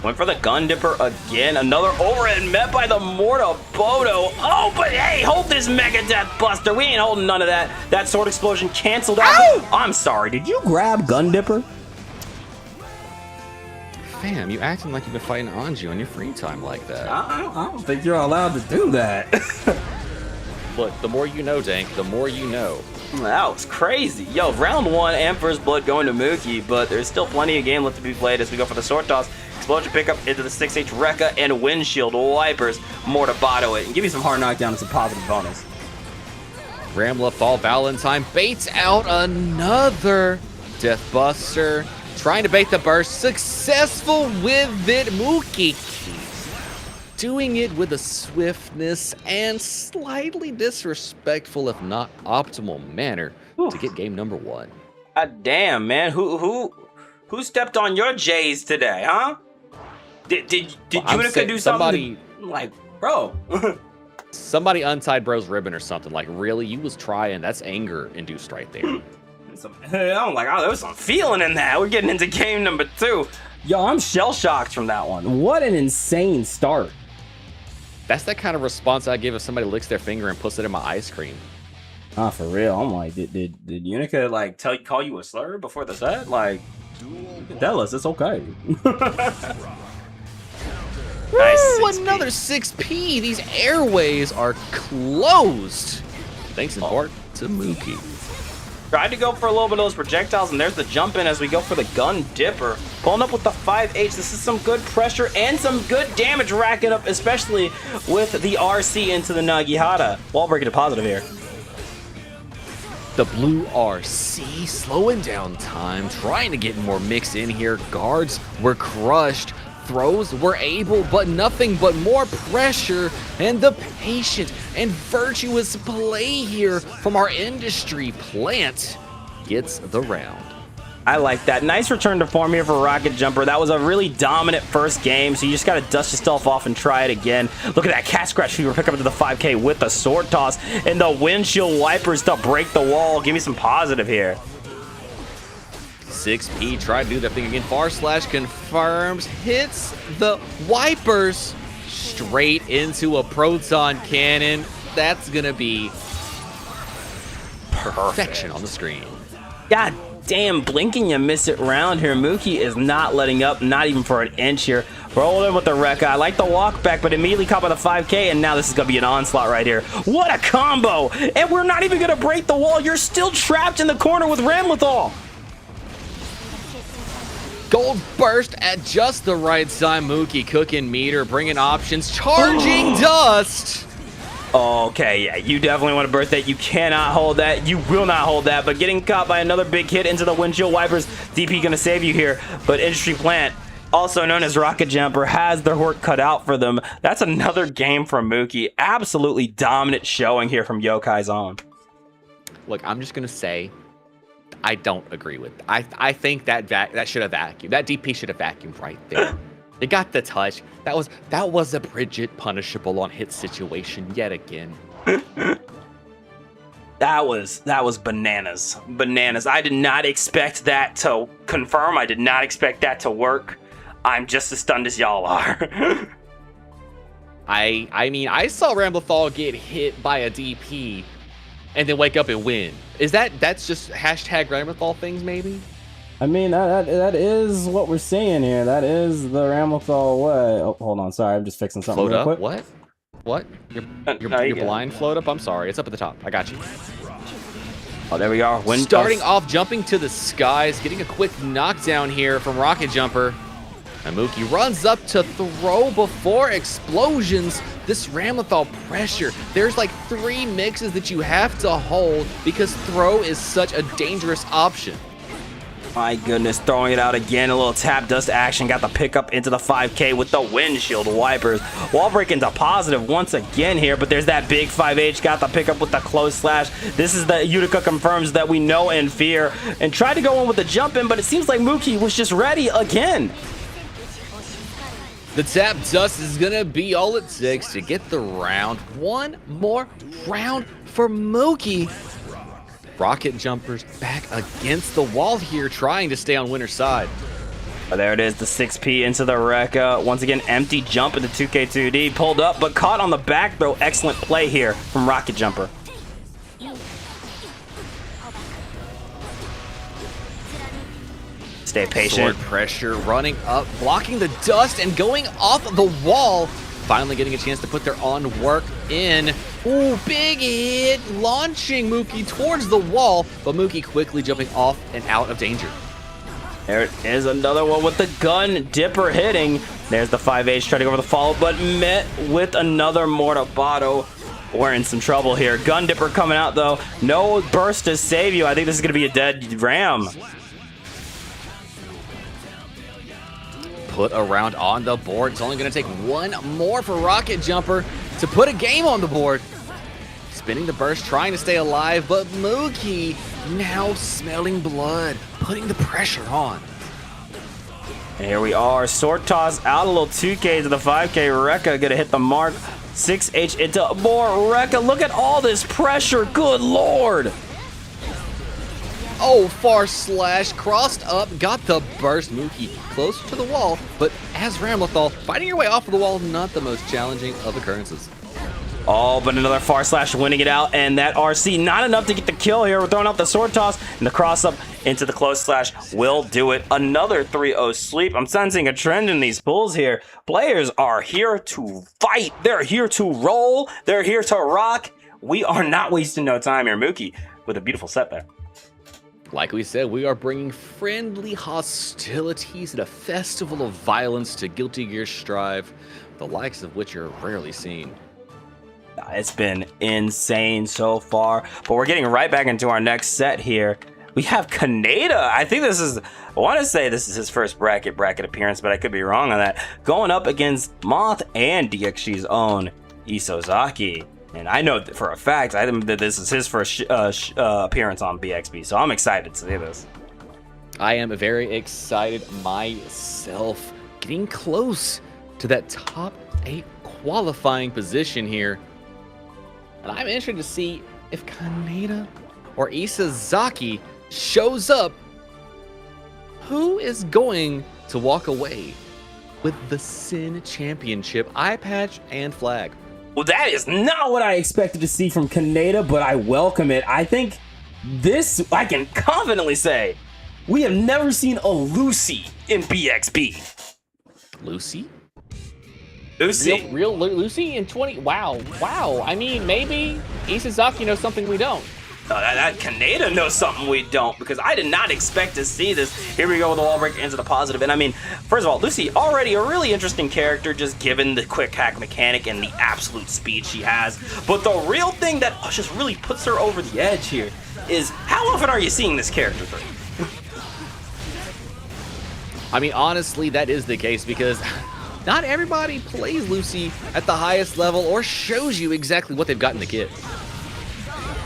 Went for the gun dipper again. Another overhead met by the Mortaboto. Oh, but hey, hold this Mega Death Buster. We ain't holding none of that. That sword explosion canceled out. Ow! I'm sorry. Did you grab gun dipper? Fam, you acting like you've been fighting Anju on your free time like that. I don't think you're allowed to do that. Look, the more you know, Dank, the more you know. That was crazy. Yo, round 1 and first blood going to Mookie, but there's still plenty of game left to be played as we go for the sword toss. Explosion pickup into the 6H Rekka and windshield wipers. Mortaboto it and give me some hard knockdown and some positive bonus. Ramla Fall Valentine baits out another Death Buster. Trying to bait the burst. Successful with it. Mookie doing it with a swiftness and slightly disrespectful, if not optimal manner to get game number 1. God damn, man. Who stepped on your J's today, huh? Did Unica do something? Like, bro. Somebody untied bro's ribbon or something. Like, really? You was trying. That's anger induced right there. I'm like, oh, there was some feeling in that. We're getting into game number 2. Yo, I'm shell-shocked from that one. What an insane start. That's that kind of response I give if somebody licks their finger and puts it in my ice cream. Ah, for real. I'm like, did Unica like call you a slur before the set? Like, tell us, it's okay. Nice. Ooh, another 6P. These airways are closed. Thanks in part to Mookie. Tried to go for a little bit of those projectiles, and there's the jump in as we go for the gun dipper. Pulling up with the 5H. This is some good pressure and some good damage racking up, especially with the RC into the Nagihara. Wall breaking to positive here. The blue RC slowing down time, trying to get more mix in here. Guards were crushed. Throws were able, but nothing but more pressure, and the patient and virtuous play here from our industry plant gets the round. I like that. Nice return to form here for Rocket Jumper. That was a really dominant first game, so you just got to dust yourself off and try it again. Look at that cat scratch fever pick up into the 5K with the sword toss and the windshield wipers to break the wall. Give me some positive here. 6P tried to do that thing again. Far slash confirms, hits the wipers straight into a proton cannon. That's gonna be perfection on the screen. God damn, blinking you miss it round here. Mookie is not letting up, not even for an inch here. Rolling with the Rekka. I like the walk back, but immediately caught by the 5K, and now this is gonna be an onslaught right here. What a combo! And we're not even gonna break the wall. You're still trapped in the corner with Ramlethal. Gold burst at just the right time. Mookie cooking meter, bringing options, charging dust. Okay, yeah, you definitely want to burst that. You cannot hold that. You will not hold that. But getting caught by another big hit into the windshield wipers, DP going to save you here. But Industry Plant, also known as Rocket Jumper, has their work cut out for them. That's another game from Mookie. Absolutely dominant showing here from Yokai's on. Look, I'm just going to say, I don't agree with that. I think that should have vacuumed. That DP should have vacuumed right there. It got the touch. That was a Bridget punishable on hit situation yet again. That was bananas. Bananas. I did not expect that to confirm. I did not expect that to work. I'm just as stunned as y'all are. I mean, I saw Ramblethal get hit by a DP and then wake up and win. That's just hashtag Ramblethal things maybe? I mean, that is what we're seeing here. That is the Ramlethal what? Oh, hold on. Sorry, I'm just fixing something Float real up? quick. What? What? Your you blind float up? I'm sorry. It's up at the top. I got you. Oh, there we are. Starting off, jumping to the skies, getting a quick knockdown here from Rocket Jumper. And Mookie runs up to throw before explosions. This Ramlethal pressure. There's like 3 mixes that you have to hold because throw is such a dangerous option. My goodness, throwing it out again. A little tap dust action. Got the pickup into the 5K with the windshield wipers. Wall break into positive once again here, but there's that big 5H. Got the pickup with the close slash. This is the Utica confirms that we know and fear. And tried to go in with the jump in, but it seems like Mookie was just ready again. The tap dust is going to be all it takes to get the round. One more round for Mookie. Rocket jumpers back against the wall here, trying to stay on winner's side. Oh, there it is, the 6P into the Rekka. Once again, empty jump into 2K2D. Pulled up, but caught on the back throw. Excellent play here from Rocket Jumper. Stay patient. Sword pressure running up, blocking the dust and going off the wall. Finally getting a chance to put their on work in. Ooh, big hit, launching Mookie towards the wall, but Mookie quickly jumping off and out of danger. There it is, another one with the gun dipper hitting. There's the 5H trying to go over the follow, but met with another Mortabato. We're in some trouble here. Gun dipper coming out though. No burst to save you. I think this is gonna be a dead ram. Put a round on the board. It's only going to take one more for Rocket Jumper to put a game on the board. Spinning the burst, trying to stay alive, but Mookie now smelling blood, putting the pressure on. And here we are. Sword toss out a little 2K to the 5K. Rekka gonna hit the mark. 6H into more Rekka. Look at all this pressure. Good lord. Oh, far slash, crossed up, got the burst. Mookie closer to the wall, but as Ramlethal, fighting your way off of the wall, not the most challenging of occurrences. Oh, but another far slash winning it out, and that RC not enough to get the kill here. We're throwing out the sword toss, and the cross up into the close slash will do it. Another 3-0 sweep. I'm sensing a trend in these pulls here. Players are here to fight. They're here to roll. They're here to rock. We are not wasting no time here. Mookie with a beautiful set there. Like we said, we are bringing friendly hostilities and a festival of violence to Guilty Gear Strive, the likes of which are rarely seen. It's been insane so far, but we're getting right back into our next set here. We have Kaneda. I think this is, I want to say this is his first bracket appearance, but I could be wrong on that. Going up against Moth and DxG's own Isozaki. And I know for a fact, I think that this is his first appearance on BXB, so I'm excited to see this. I am very excited myself, getting close to that top 8 qualifying position here. And I'm interested to see if Kaneda or Isozaki shows up. Who is going to walk away with the Sin Championship eye patch and flag? Well, that is not what I expected to see from Kaneda, but I welcome it. I think this, I can confidently say, we have never seen a Lucy in BXB. Lucy? Lucy. Real Lucy in 20? Wow. I mean, maybe Isozaki knows something we don't. That Kaneda knows something we don't, because I did not expect to see this. Here we go with the wall break into the positive. And I mean, first of all, Lucy already a really interesting character, just given the quick hack mechanic and the absolute speed she has. But the real thing that just really puts her over the edge here is how often are you seeing this character through? I mean, honestly, that is the case, because not everybody plays Lucy at the highest level or shows you exactly what they've got in the kit.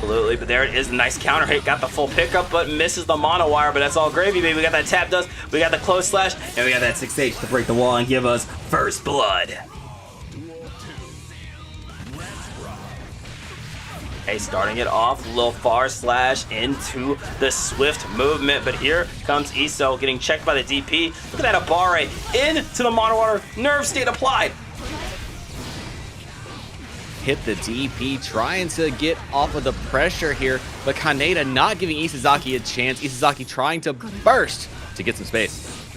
Absolutely, but there it is, a nice counter hit, got the full pickup, but misses the mono wire, but that's all gravy, baby. We got that tap dust, we got the close slash, and we got that 6H to break the wall and give us first blood. Hey, starting it off, little far slash into the swift movement, but here comes Iso getting checked by the DP. Look at that Abare into the mono water, nerve state applied. Hit the DP, trying to get off of the pressure here, but Kaneda not giving Isozaki a chance. Isozaki trying to burst to get some space.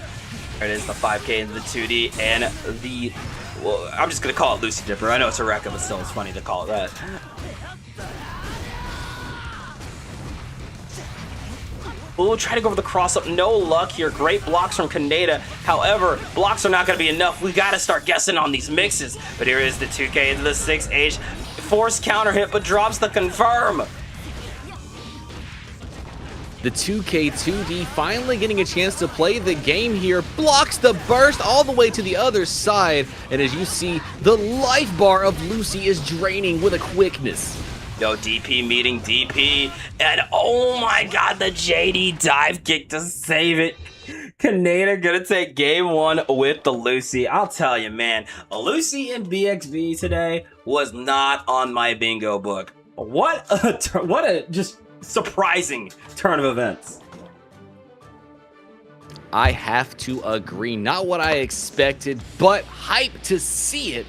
There it is, the 5K into the 2D, and the, well, I'm just going to call it Lucy Dipper. I know it's a Rekka, but still it's funny to call it that. Ooh, try to go over the cross-up. No luck here. Great blocks from Kaneda. However, blocks are not going to be enough. We got to start guessing on these mixes. But here is the 2K into the 6H. Forced counter hit, but drops the confirm. The 2K2D finally getting a chance to play the game here, blocks the burst all the way to the other side, and as you see, the life bar of Lucy is draining with a quickness. Yo, DP meeting DP, and oh my god, the JD dive kick to save it. Kaneda gonna take game one with the Lucy. I'll tell you, man, a Lucy in BXB today was not on my bingo book. What a just surprising turn of events. I have to agree, not what I expected, but hype to see it.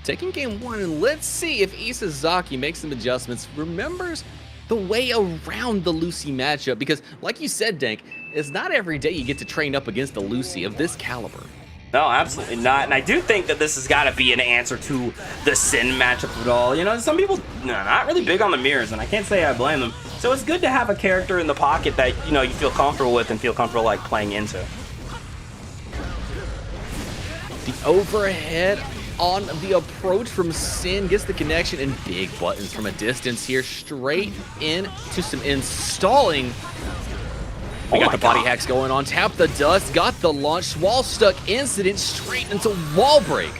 Taking game one, and let's see if Isazaki makes some adjustments, remembers the way around the Lucy matchup, because like you said, Dank, it's not every day you get to train up against a Lucy of this caliber. No, absolutely not. And I do think that this has got to be an answer to the Sin matchup at all. You know, some people not really big on the mirrors, and I can't say I blame them. So it's good to have a character in the pocket that, you know, you feel comfortable with and feel comfortable like playing into. The overhead on the approach from Sin gets the connection, and big buttons from a distance here, straight into some installing. We got the body hacks going on. Tap the dust, got the launch, wall stuck incident straight into wall break.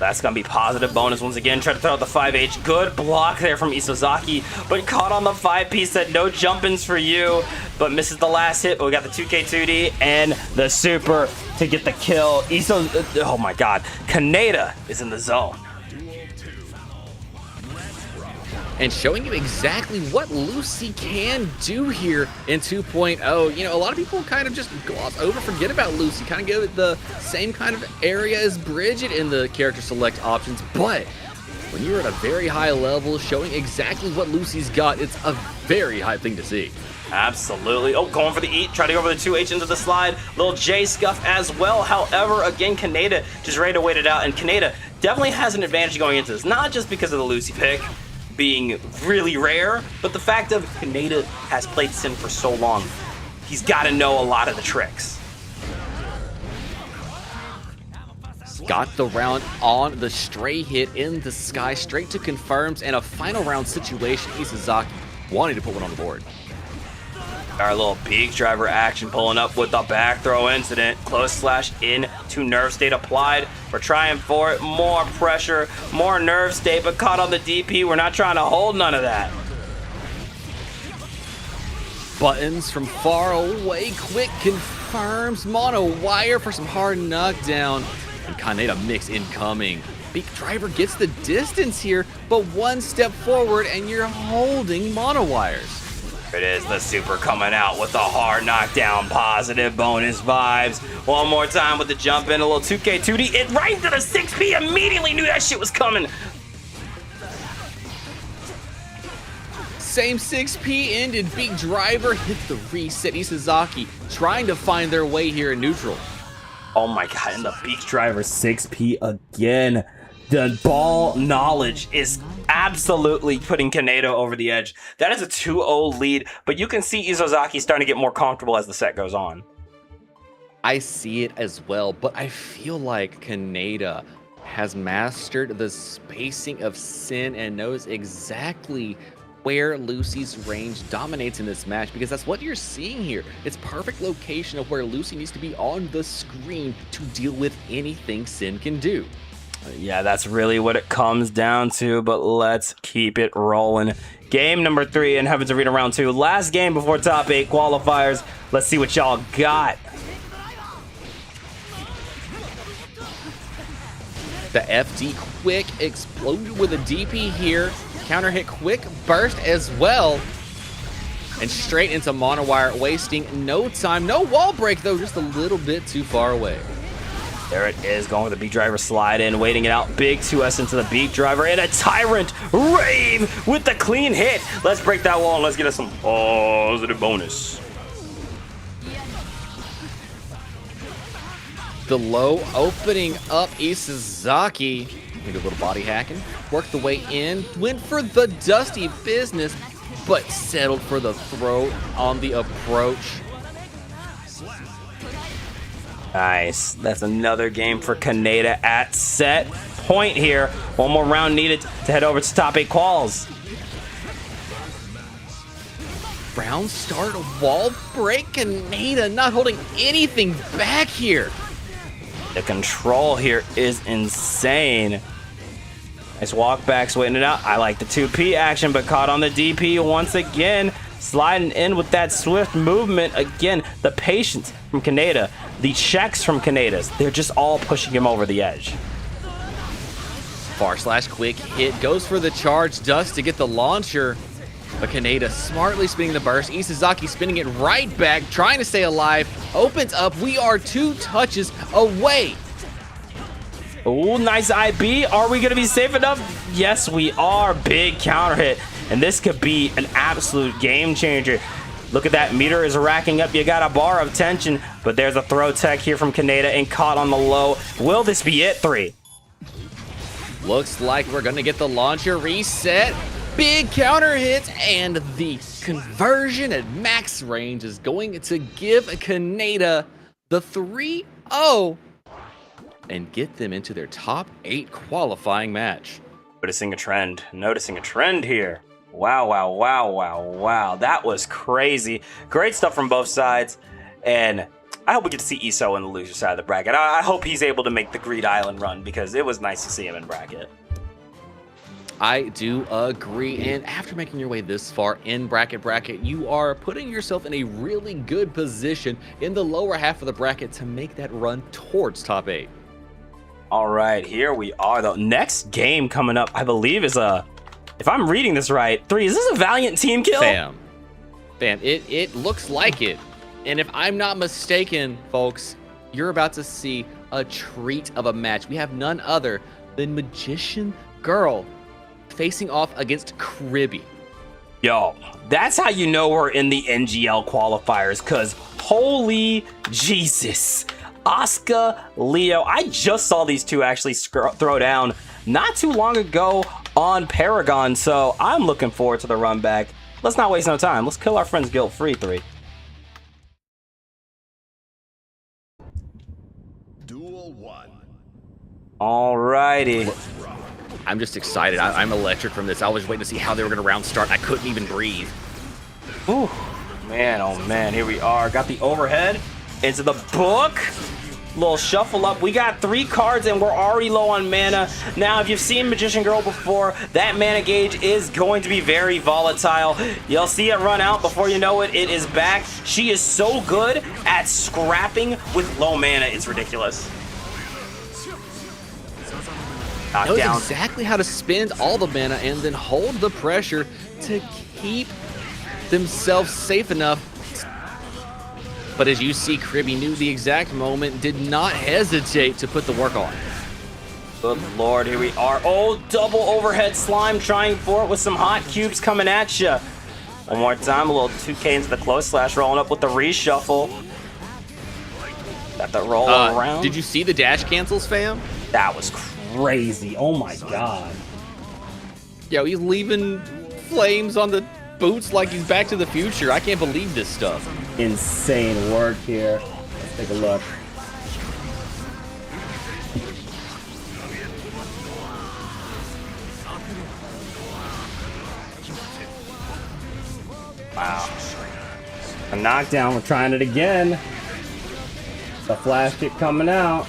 That's going to be positive bonus once again. Try to throw out the 5H. Good block there from Isozaki, but caught on the 5-piece. Said no jump-ins for you, but misses the last hit. But we got the 2K2D and the super to get the kill. Oh my god. Kaneda is in the zone. And showing you exactly what Lucy can do here in 2.0. You know, a lot of people kind of just gloss over, forget about Lucy, kind of go with the same kind of area as Bridget in the character select options. But when you're at a very high level, showing exactly what Lucy's got, it's a very high thing to see. Absolutely. Oh, going for the eat. Try to go for the 2H into the slide. Little J scuff as well. However, again, Kaneda just ready to wait it out. And Kaneda definitely has an advantage going into this. Not just because of the Lucy pick being really rare, but the fact of Kaneda has played Sin for so long. He's got to know a lot of the tricks. Got the round on the stray hit in the sky, straight to confirms, and a final round situation. Isazaki wanting to put one on the board. Our little beak driver action pulling up with the back throw incident. Close slash in to nerve state applied. We're trying for it. More pressure, more nerve state, but caught on the DP. We're not trying to hold none of that. Buttons from far away. Quick confirms. Mono wire for some hard knockdown. And Kaneda mix incoming. Beak driver gets the distance here, but one step forward and you're holding mono wires. It is the super coming out with the hard knockdown, positive bonus vibes. One more time with the jump in, a little 2K2D. It right into the 6P, immediately knew that shit was coming. Same 6P ended, Beak driver hit the reset. Isazaki trying to find their way here in neutral. Oh my god, and the Beak driver 6P again. The ball knowledge is absolutely putting Kaneda over the edge. That is a 2-0 lead, but you can see Isozaki starting to get more comfortable as the set goes on. I see it as well, but I feel like Kaneda has mastered the spacing of Sin and knows exactly where Lucy's range dominates in this match, because that's what you're seeing here. It's perfect location of where Lucy needs to be on the screen to deal with anything Sin can do. Yeah, that's really what it comes down to, but let's keep it rolling. Game number 3 in Heavens Arena Round 2. Last game before top 8 qualifiers. Let's see what y'all got. The FD quick exploded with a DP here. Counter hit quick burst as well. And straight into monowire, wasting no time. No wall break though, just a little bit too far away. There it is, going with the Beak driver slide in, waiting it out. Big 2S into the Beak driver, and a Tyrant Rave with the clean hit. Let's break that wall and let's get us some positive bonus. The low opening up Isazaki. Maybe a little body hacking. Worked the way in, went for the dusty business, but settled for the throw on the approach. Nice. That's another game for Kaneda at set point here. One more round needed to head over to top 8 quals. round start, wall break, Kaneda not holding anything back here. The control here is insane. Nice walkbacks waiting it out. I like the 2P action, but caught on the DP once again. Sliding in with that swift movement. Again, the patience from Kaneda, the checks from Kaneda's. They're just all pushing him over the edge. Far slash quick hit, goes for the charge, Dust to get the launcher. But Kaneda smartly spinning the burst. Isazaki spinning it right back, trying to stay alive. Opens up. We are 2 touches away. Oh, nice IB. Are we going to be safe enough? Yes, we are. Big counter hit. And this could be an absolute game changer. Look at that. Meter is racking up. You got a bar of tension. But there's a throw tech here from Kaneda and caught on the low. Will this be it? 3. Looks like we're going to get the launcher reset. Big counter hits. And the conversion at max range is going to give Kaneda the 3-0. And get them into their top 8 qualifying match. Noticing a trend here. Wow, wow, wow, wow, wow. That was crazy. Great stuff from both sides. And I hope we get to see Iso in the loser side of the bracket. I hope he's able to make the Greed Island run because it was nice to see him in bracket. I do agree. And after making your way this far in bracket, you are putting yourself in a really good position in the lower half of the bracket to make that run towards top 8. All right, here we are. The next game coming up, I believe, is if I'm reading this right, 3. Is this a Valiant team kill? Fam, it looks like it. And if I'm not mistaken, folks, you're about to see a treat of a match. We have none other than Magician Girl facing off against Kribby. Yo, that's how you know we're in the NGL qualifiers, because holy Jesus. Asuka, Leo. I just saw these two actually throw down not too long ago on Paragon, so I'm looking forward to the run back. Let's not waste no time. Let's kill our friends guilt-free. 3. Duel 1. Alrighty. I'm just excited. I'm electric from this. I was waiting to see how they were going to round start. I couldn't even breathe. Ooh, man, oh man, here we are. Got the overhead into the book. Little shuffle up. We got 3 cards and we're already low on mana. Now, if you've seen Magician Girl before, that mana gauge is going to be very volatile. You'll see it run out before you know it. It is back. She is so good at scrapping with low mana. It's ridiculous. Knows exactly how to spend all the mana and then hold the pressure to keep themselves safe enough. But as you see, Kribby knew the exact moment, did not hesitate to put the work on. Good lord, here we are. Oh, double overhead slime, trying for it with some hot cubes coming at you. One more time, a little 2K into the close slash, rolling up with the reshuffle. Got the roll around. Did you see the dash cancels, fam? That was crazy. Oh my god. Yo, he's leaving flames on the boots like he's Back to the Future. I can't believe this stuff. Insane work here. Let's take a look. Wow. A knockdown. We're trying it again. The flash kick coming out.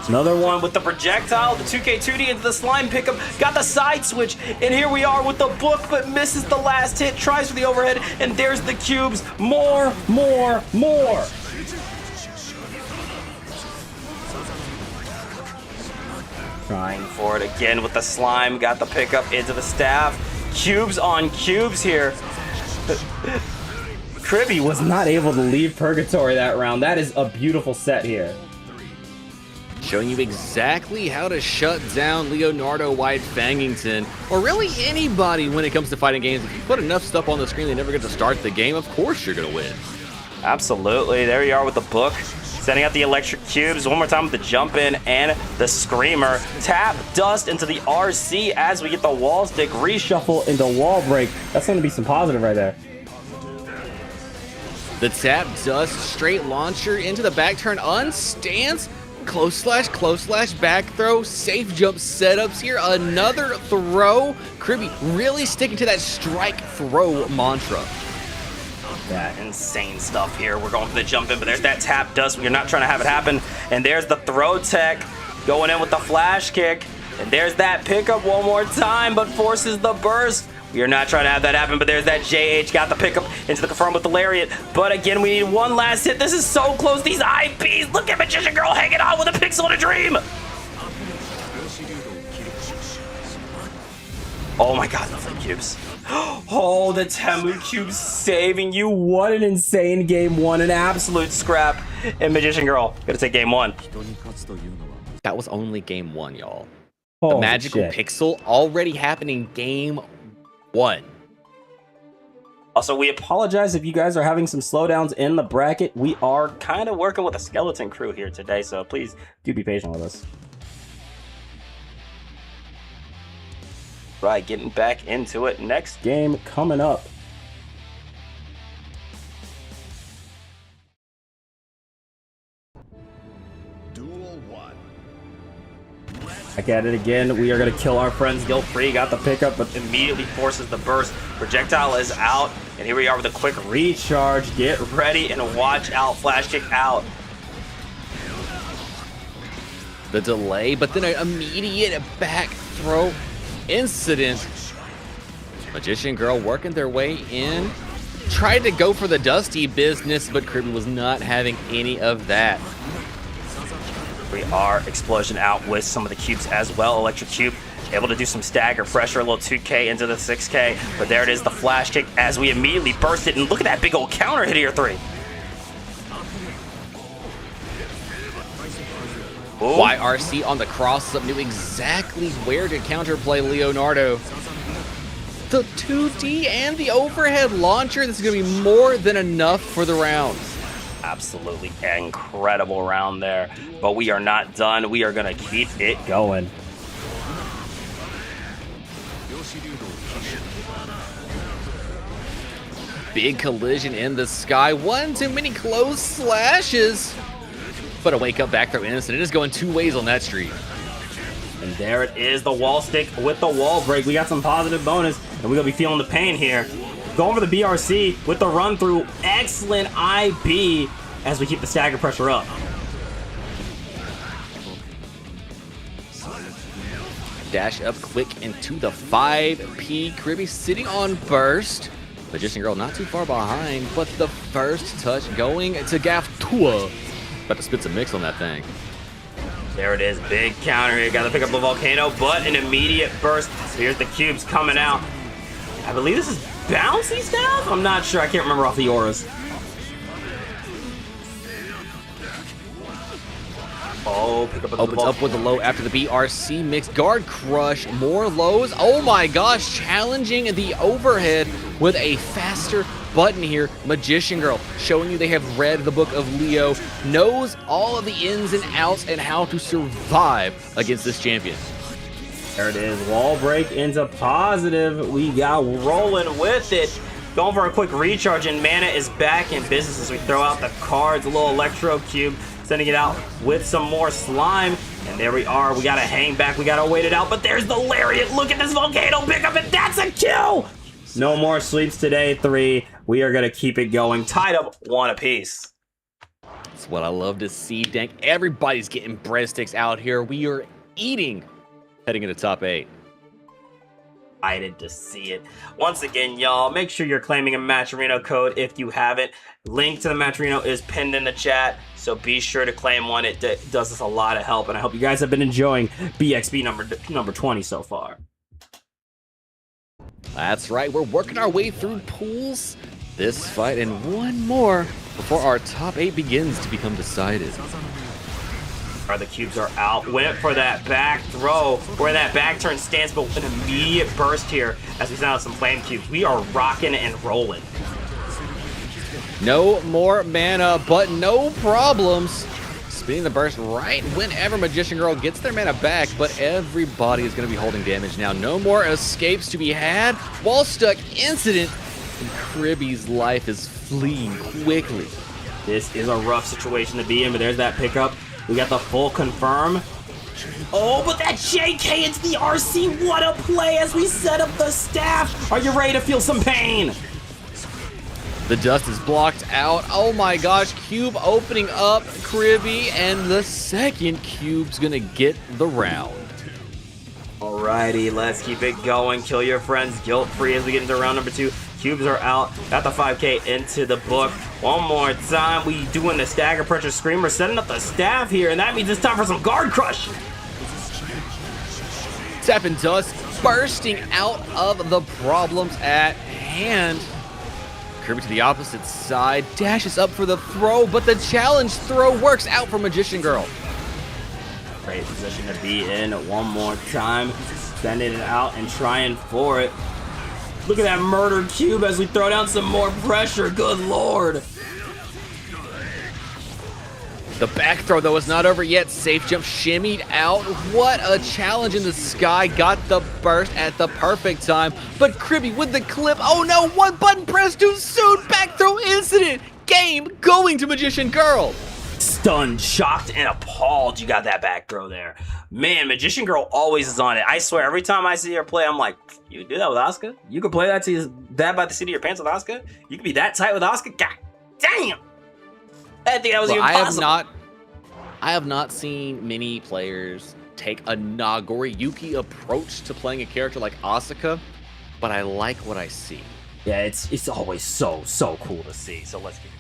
Another one with the projectile, the 2K2D into the slime pickup, got the side switch, and here we are with the book, but misses the last hit, tries for the overhead, and there's the cubes. More. Trying for it again with the slime, got the pickup into the staff. Cubes on cubes here. Kribby was not able to leave Purgatory that round. That is a beautiful set here. Showing you exactly how to shut down Leonardo White Fangington, or really anybody when it comes to fighting games. If you put enough stuff on the screen, they never get to start the game. Of course you're going to win. Absolutely. There you are with the book. Setting out the electric cubes. One more time with the jump in and the screamer. Tap Dust into the RC as we get the wall stick. Reshuffle into wall break. That's going to be some positive right there. The tap Dust straight launcher into the back turn unstance. close slash, back throw, safe jump setups here. Another throw. Kribby really sticking to that strike throw mantra. Yeah, insane stuff here. We're going for the jump in, but there's that tap dust. We're not trying to have it happen. And there's the throw tech going in with the flash kick. And there's that pickup one more time, but forces the burst. We are not trying to have that happen, but there's that JH. Got the pickup into the confirm with the lariat. But again, we need one last hit. This is so close. These IPs. Look at Magician Girl hanging on with a pixel and a dream. Oh my god, the flip cubes. Oh, the Temu cube saving you. What an insane game one. An absolute scrap. And Magician Girl gonna take game one. That was only game one, y'all. Holy The magical shit. pixel already happening game one. Also, we apologize if you guys are having some slowdowns in the bracket. We are kind of working with a skeleton crew here today, so please do be patient with us. Right, getting back into it. Next game coming up. Duel 1. Back at it again. We are going to kill our friends. Guilt-free got the pickup, but immediately forces the burst. Projectile is out, and here we are with a quick recharge. Get ready and watch out. Flash kick out. The delay, but then an immediate back throw incident. Magician Girl working their way in. Tried to go for the Dusty business, but Kribby was not having any of that. We are explosion out with some of the cubes as well. Electric cube able to do some stagger pressure, a little 2K into the 6K, but there it is, the flash kick as we immediately burst it, and look at that big old counter hit here, 3. Ooh. YRC on the cross-up knew exactly where to counterplay Leonardo. The 2D and the overhead launcher, this is going to be more than enough for the round. Absolutely incredible round there, but we are not done. We are going to keep it going. Big collision in the sky. One too many close slashes. But a wake up back throw innocent. It is going two ways on that street. And there it is, the wall stick with the wall break. We got some positive bonus, and we're going to be feeling the pain here. Going for the BRC with the run through. Excellent IB as we keep the stagger pressure up. Dash up quick into the 5P. Kribby sitting on burst. Magician Girl not too far behind, but the first touch going to Gaff Tua. About to spit some mix on that thing. There it is, big counter here. Got to pick up the volcano, but an immediate burst. So here's the cubes coming out. I believe this is bouncy staff? I'm not sure. I can't remember off the auras. Oh, pick up with Opens up with the low after the BRC mix. Guard crush, more lows. Oh my gosh, challenging the overhead with a faster button here. Magician Girl showing you they have read the book of Leo, knows all of the ins and outs and how to survive against this champion. There it is, wall break into positive. We got rolling with it. Going for a quick recharge, and Mana is back in business as we throw out the cards. A little electro cube, sending it out with some more slime. And there we are. We got to hang back. We got to wait it out. But there's the lariat. Look at this volcano pickup, and that's a kill. No more sleeps today, 3. We are going to keep it going. Tied up 1 apiece. That's what I love to see, Dank. Everybody's getting breadsticks out here. We are eating heading into top 8. Excited to see it. Once again, y'all, make sure you're claiming a Matcherino code if you haven't. Link to the Matcherino is pinned in the chat, so be sure to claim one. It does us a lot of help, and I hope you guys have been enjoying BXB number 20 so far. That's right, we're working our way through pools, this fight, and one more before our top 8 begins to become decided. The cubes are out. Went for that back throw, where that back turn stance, but an immediate burst here as we send out some flame cubes. We are rocking and rolling. No more mana, but no problems. Spinning the burst right whenever Magician Girl gets their mana back, but everybody is going to be holding damage now. No more escapes to be had. Wall stuck incident, and Kribby's life is fleeing quickly. This is a rough situation to be in, but there's that pickup. We got the full confirm. Oh, but that JK into the RC. What a play as we set up the staff. Are you ready to feel some pain? The dust is blocked out. Oh my gosh, Cube opening up Kribby, and the second Cube's gonna get the round. Alrighty, let's keep it going. Kill your friends guilt-free as we get into round number 2. Cubes are out. Got the 5K into the book. One more time. We doing the stagger pressure screamer, setting up the staff here, and that means it's time for some guard crush. Tap and dust bursting out of the problems at hand. Kirby to the opposite side, dashes up for the throw, but the challenge throw works out for Magician Girl. Great position to be in. One more time. Sending it out and trying for it. Look at that murder cube as we throw down some more pressure. Good lord. The back throw, though, is not over yet. Safe jump shimmied out. What a challenge in the sky. Got the burst at the perfect time. But Kribby with the clip. Oh no, one button press too soon. Back throw incident. Game going to Magician Girl. Stunned, shocked, and appalled you got that back throw there. Man, Magician Girl always is on it. I swear, every time I see her play, I'm like, you can do that with Asuka? You can play that to that by the seat of your pants with Asuka? You can be that tight with Asuka? God damn! I didn't think that was even possible. I have not seen many players take a Nagoriyuki approach to playing a character like Asuka, but I like what I see. Yeah, it's always so cool to see. So let's keep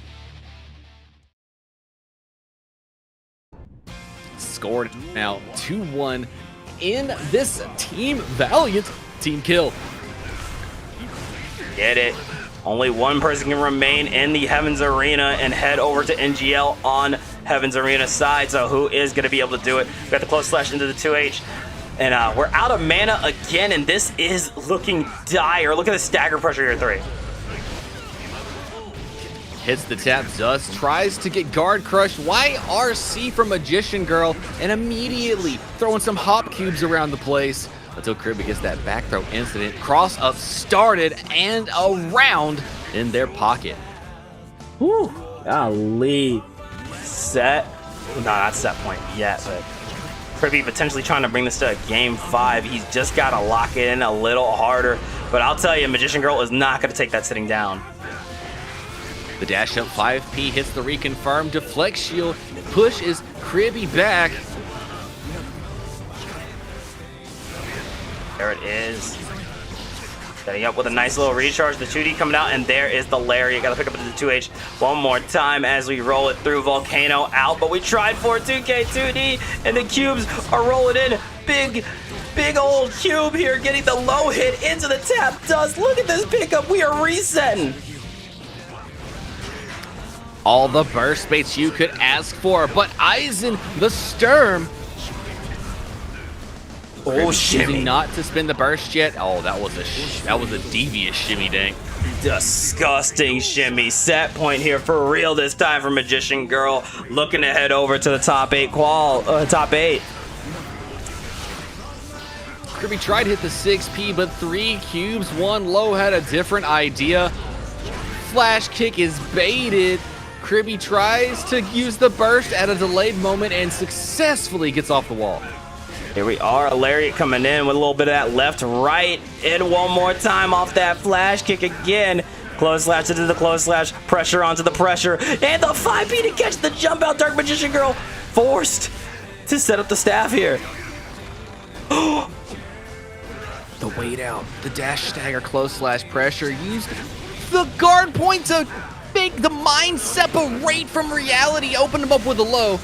scored now 2-1 in this Team Valiant team kill. Get it. Only one person can remain in the Heavens Arena and head over to NGL on Heavens Arena side. So who is going to be able to do it? We got the close slash into the 2H. And we're out of mana again, and this is looking dire. Look at the stagger pressure here, 3. Hits the tap dust, tries to get guard crushed. YRC from Magician Girl, and immediately throwing some hop cubes around the place until Kribby gets that back throw incident. Cross up started and around in their pocket. Whew, golly. Set. No, not set point yet, but Kribby potentially trying to bring this to a game 5. He's just got to lock it in a little harder. But I'll tell you, Magician Girl is not going to take that sitting down. The dash up 5P hits the reconfirm. Deflect shield pushes Kribby back. There it is. Setting up with a nice little recharge. The 2D coming out, and there is the Lariat. Got to pick up into the 2H one more time as we roll it through. Volcano out, but we tried for 2K 2D, and the cubes are rolling in. Big old cube here getting the low hit into the tap dust. Look at this pickup. We are resetting. All the burst baits you could ask for, but Eisen the Sturm. Oh, shimmy. Not to spin the burst yet. Oh, that was a devious shimmy dang. Disgusting shimmy. Set point here for real this time for Magician Girl. Looking to head over to the top 8 top 8. Kribby tried to hit the 6P, but 3 cubes, 1 low had a different idea. Flash kick is baited. Kribby tries to use the burst at a delayed moment and successfully gets off the wall. Here we are, a Lariat coming in with a little bit of that left, right, and one more time off that flash kick again. Close slash into the close slash, pressure onto the pressure, and the 5P to catch the jump out. Dark Magician Girl forced to set up the staff here. The wait out, the dash stagger close slash pressure, used the guard point to make the mind separate from reality, open him up with a low,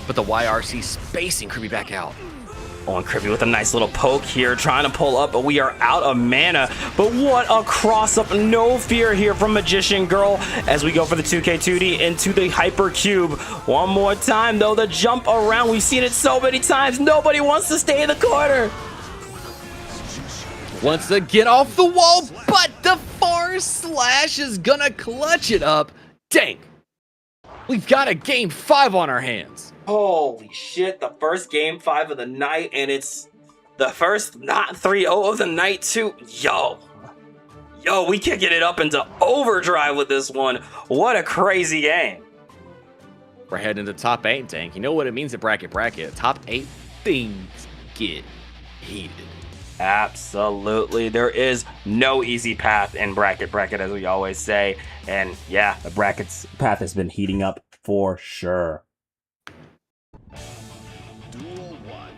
but the YRC spacing Kribby back out. Oh, and Kribby with a nice little poke here, trying to pull up, but we are out of mana. But what a cross-up, no fear here from Magician Girl as we go for the 2K2D into the Hyper Cube. One more time, though, the jump around. We've seen it so many times. Nobody wants to stay in the corner. Wants to get off the wall, but the far slash is gonna clutch it up. Dang, we've got a game 5 on our hands. Holy shit, the first game 5 of the night, and it's the first not 3-0 of the night too. Yo, we kicking it up into overdrive with this one. What a crazy game. We're heading to top 8, Dank. You know what it means at Bracket. Top 8 things get heated. Absolutely. There is no easy path in bracket, as we always say. And yeah, the bracket's path has been heating up for sure. Duel 1.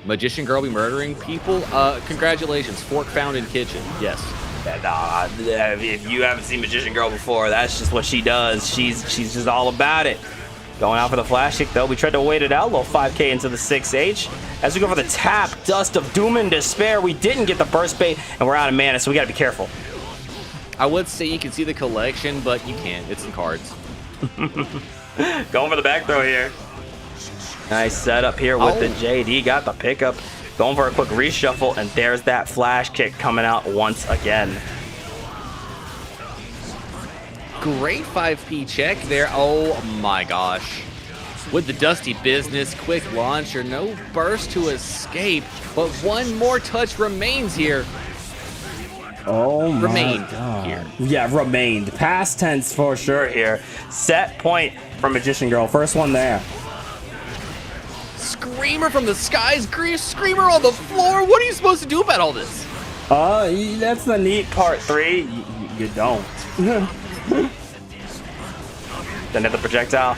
Magician Girl be murdering people? Congratulations. Fork found in kitchen. Yes. Nah, if you haven't seen Magician Girl before, that's just what she does. She's just all about it. Going out for the flash kick, though. We tried to wait it out. A little 5K into the 6H. As we go for the tap, Dust of Doom and Despair. We didn't get the burst bait, and we're out of mana, so we got to be careful. I would say you can see the collection, but you can't. It's in cards. Going for the back throw here. Nice setup here with the JD. Got the pickup. Going for a quick reshuffle, and there's that flash kick coming out once again. Great 5P check there. Oh my gosh. With the Dusty business, quick launcher, no burst to escape, but one more touch remains here. Oh my Remained God. here. Yeah, remained. Past tense for sure here. Set point from Magician Girl. First one there. Screamer from the skies, Screamer on the floor. What are you supposed to do about all this? That's the neat part 3. You don't. Then at the projectile.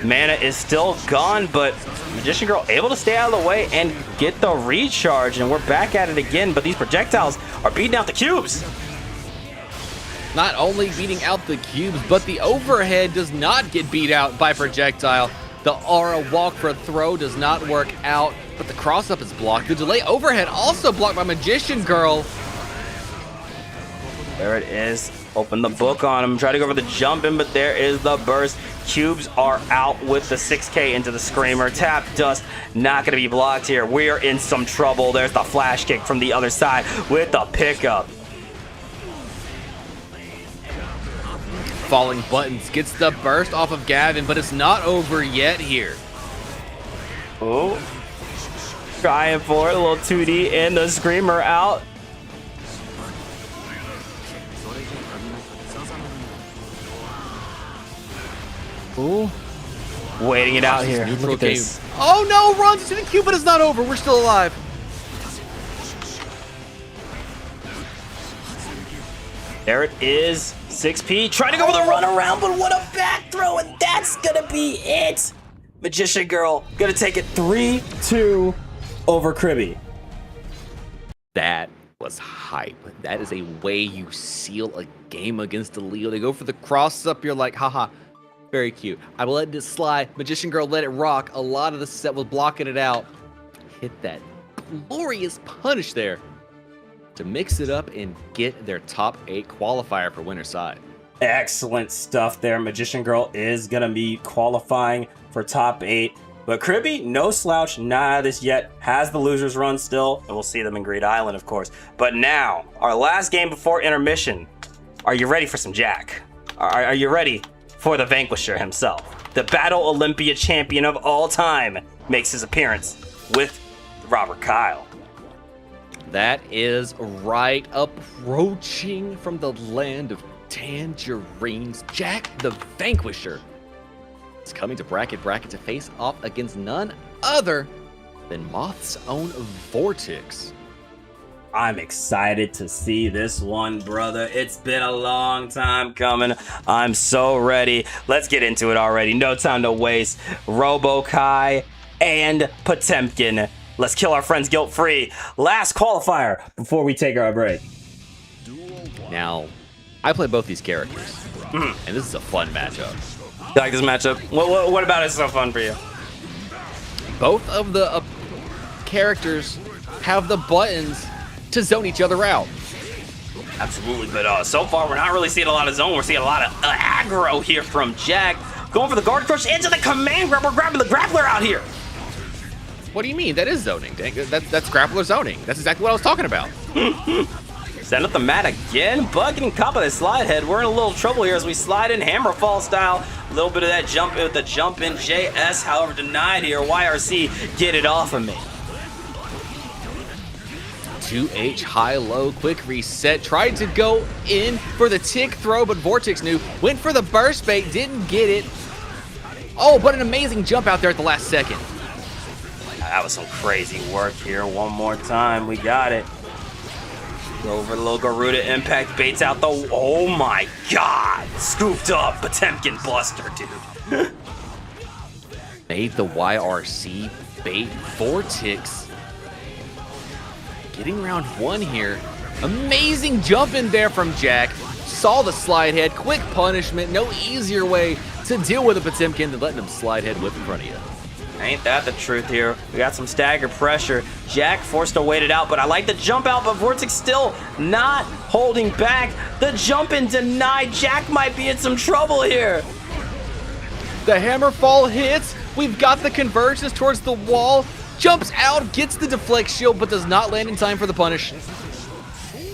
Mana is still gone, but Magician Girl able to stay out of the way and get the recharge, and we're back at it again, but these projectiles are beating out the cubes. Not only beating out the cubes, but the overhead does not get beat out by projectile. The aura walk for a throw does not work out, but the cross-up is blocked. The delay overhead also blocked by Magician Girl. There it is. Open the book on him. Try to go for the jump in, but there is the burst. Cubes are out with the 6K into the Screamer. Tap Dust not going to be blocked here. We are in some trouble. There's the flash kick from the other side with the pickup. Falling Buttons gets the burst off of Gavin, but it's not over yet here. Oh. Trying for it. A little 2D and the Screamer out. Ooh. Waiting it out here. Look at this. Oh no, runs to the cube, but it's not over. We're still alive. There it is. 6P. Trying to go with a run around, but what a back throw, and that's gonna be it. Magician Girl gonna take it 3-2 over Kribby. That was hype. That is a way you seal a game against the Leo. They go for the cross up. You're like, haha. Very cute. I will let it slide. Magician Girl let it rock. A lot of the set was blocking it out. Hit that glorious punish there to mix it up and get their top 8 qualifier for winner side. Excellent stuff there. Magician Girl is going to be qualifying for top 8. But Kribby, no slouch, not out of this yet. Has the losers run still, and we'll see them in Greed Island, of course. But now, our last game before intermission. Are you ready for some Jack? Are you ready for the Vanquisher himself? The Battle Olympia champion of all time makes his appearance with Robert Kyle. That is right. Approaching from the land of tangerines, Jack the Vanquisher is coming to Bracket to face off against none other than Moth's own Vortex. I'm excited to see this one, brother. It's been a long time coming. I'm so ready. Let's get into it already. No time to waste. Robo-Kai and Potemkin. Let's kill our friends guilt-free. Last qualifier before we take our break. Now, I play both these characters, and this is a fun matchup. You like this matchup? What about it so fun for you? Both of the characters have the buttons to zone each other out. Absolutely, but so far we're not really seeing a lot of zone. We're seeing a lot of aggro here from Jack. Going for the guard crush into the command grab. We're grabbing the grappler out here. What do you mean? That is zoning. That's grappler zoning. That's exactly what I was talking about. Send up the mat again. Bug getting caught by the slide head. We're in a little trouble here as we slide in Hammerfall style. A little bit of that jump in with the jump in. JS, however, denied here. YRC, get it off of me. 2H high-low, quick reset. Tried to go in for the tick throw, but Vortex knew. Went for the burst bait, didn't get it. Oh, but an amazing jump out there at the last second. That was some crazy work here. One more time. We got it. Go for the little Garuda impact. Baits out the... Oh my god. Scooped up. Potemkin Buster, dude. Made the YRC bait Vortex. Getting round one here. Amazing jump in there from Jack. Saw the slide head. Quick punishment. No easier way to deal with a Potemkin than letting him slide head whip in front of you. Ain't that the truth here? We got some stagger pressure. Jack forced to wait it out, but I like the jump out, but Vortex still not holding back. The jump in denied. Jack might be in some trouble here. The hammer fall hits. We've got the conversions towards the wall. Jumps out, gets the deflect shield, but does not land in time for the punish.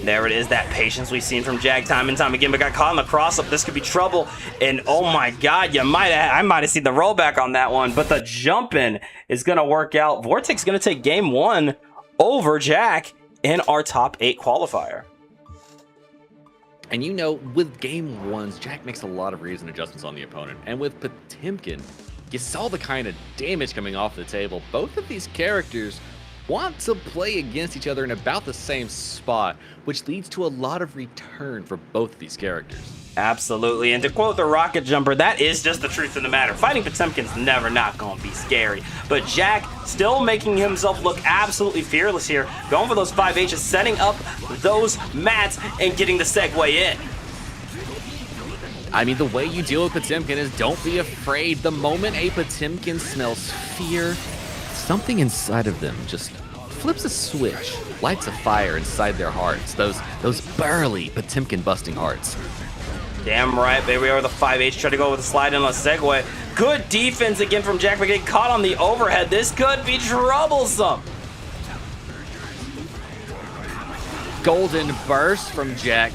There it is, that patience we've seen from Jack time and time again, but got caught in the cross-up. This could be trouble. And oh my god, I might have seen the rollback on that one, but the jump-in is going to work out. Vortex going to take game one over Jack in our top 8 qualifier. And you know, with game ones, Jack makes a lot of reason adjustments on the opponent. And with Potemkin, you saw the kind of damage coming off the table. Both of these characters want to play against each other in about the same spot, which leads to a lot of return for both of these characters. Absolutely, and to quote the Rocket Jumper, that is just the truth of the matter. Fighting Potemkin's never not gonna be scary, but Jack still making himself look absolutely fearless here, going for those 5Hs, setting up those mats, and getting the segue in. I mean, the way you deal with Potemkin is don't be afraid. The moment a Potemkin smells fear, something inside of them just flips a switch, lights a fire inside their hearts. Those burly Potemkin busting hearts. Damn right, baby. Over the 5H, try to go with a slide and a segue. Good defense again from Jack, but getting caught on the overhead. This could be troublesome. Golden burst from Jack.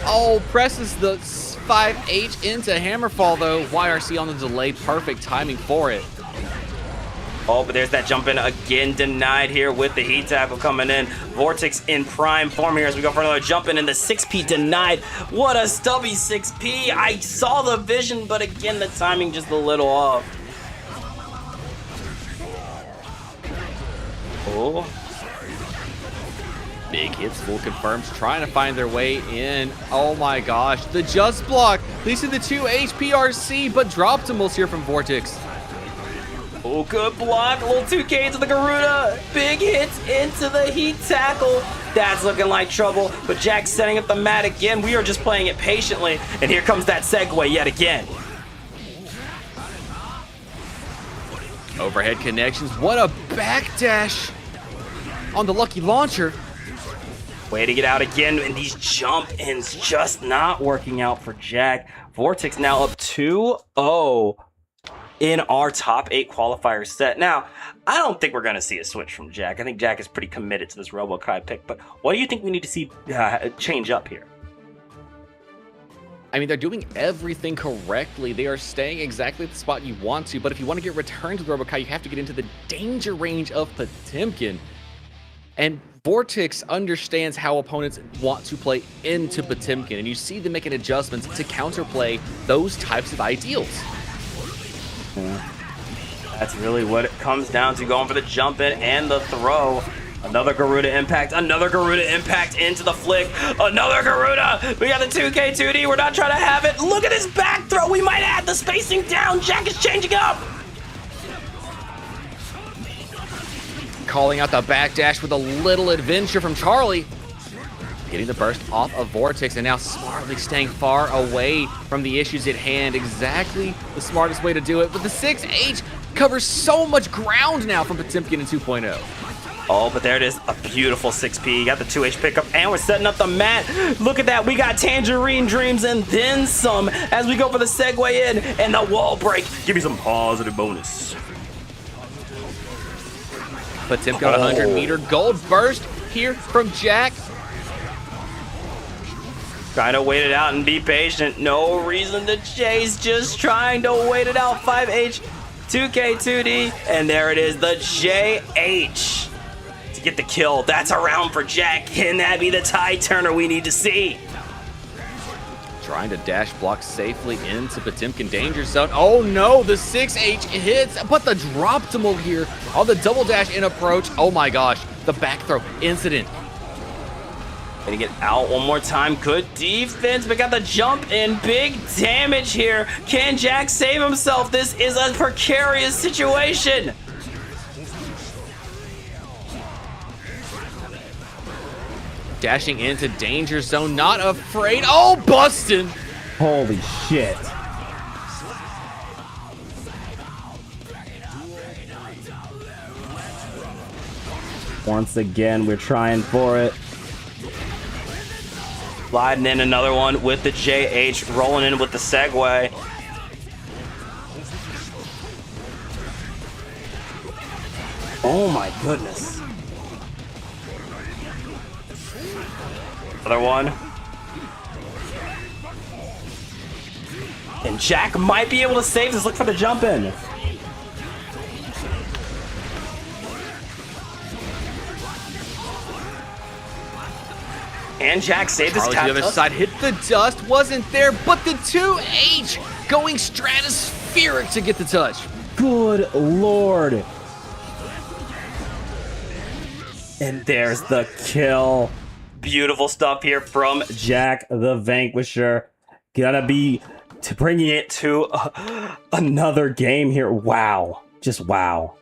Oh, presses the 5H into Hammerfall though. YRC on the delay, perfect timing for it. Oh, but there's that jump in again, denied here with the heat tackle coming in. Vortex in prime form here as we go for another jump in, and the 6P denied. What a stubby 6P. I saw the vision, but again, the timing just a little off. Oh. Big hits, full confirms, trying to find their way in. Oh my gosh, the just block leads to the 2 HPRC, but dropped tumbles here from Vortex. Oh, good block. A little 2K to the Garuda. Big hits into the heat tackle. That's looking like trouble, but Jack's setting up the mat again. We are just playing it patiently, and here comes that segue yet again. Overhead connections. What a backdash on the lucky launcher. Way to get out again, and these jump-ins just not working out for Jack. Vortex now up 2-0 in our top 8 qualifier set. Now, I don't think we're going to see a switch from Jack. I think Jack is pretty committed to this RoboKai pick, but what do you think we need to see change up here? I mean, they're doing everything correctly. They are staying exactly at the spot you want to, but if you want to get returns with RoboKai, you have to get into the danger range of Potemkin. And Vortex understands how opponents want to play into Potemkin, and you see them making adjustments to counterplay those types of ideals. That's really what it comes down to, going for the jump in and the throw. Another Garuda impact into the flick. Another Garuda. We got the 2K 2D. We're not trying to have it. Look at his back throw. We might add the spacing down. Jack is changing up. Calling out the backdash with a little adventure from Charlie. Getting the burst off of Vortex and now smartly staying far away from the issues at hand. Exactly the smartest way to do it. But the 6H covers so much ground now from Potemkin in 2.0. Oh, but there it is. A beautiful 6P. Got the 2H pickup, and we're setting up the mat. Look at that. We got Tangerine Dreams and then some as we go for the segue in and the wall break. Give me some positive bonus. Potemkin 100-meter gold burst here from Jack. Trying to wait it out and be patient. No reason to chase. Just trying to wait it out. 5H, 2K, 2D, and there it is, the JH to get the kill. That's a round for Jack. Can that be the tide turner we need to see? Trying to dash block safely into Potemkin danger zone. Oh no, the 6H hits, but the drop optimal here on the double dash in approach. Oh my gosh, the back throw incident. Gonna get out one more time. Good defense, but got the jump in. Big damage here. Can Jack save himself? This is a precarious situation. Dashing into danger zone, not afraid. Oh, busting. Holy shit. Once again, we're trying for it. Sliding in another one with the JH, rolling in with the segue. Oh my goodness. Another one. And Jack might be able to save this. Look for the jump in. And Jack saved his Charlie tap. to the other side, hit the dust, wasn't there, but the 2H going stratospheric to get the touch. Good lord. And there's the kill. Beautiful stuff here from Jack the Vanquisher. Gonna be bringing it to another game here. Wow. Just wow.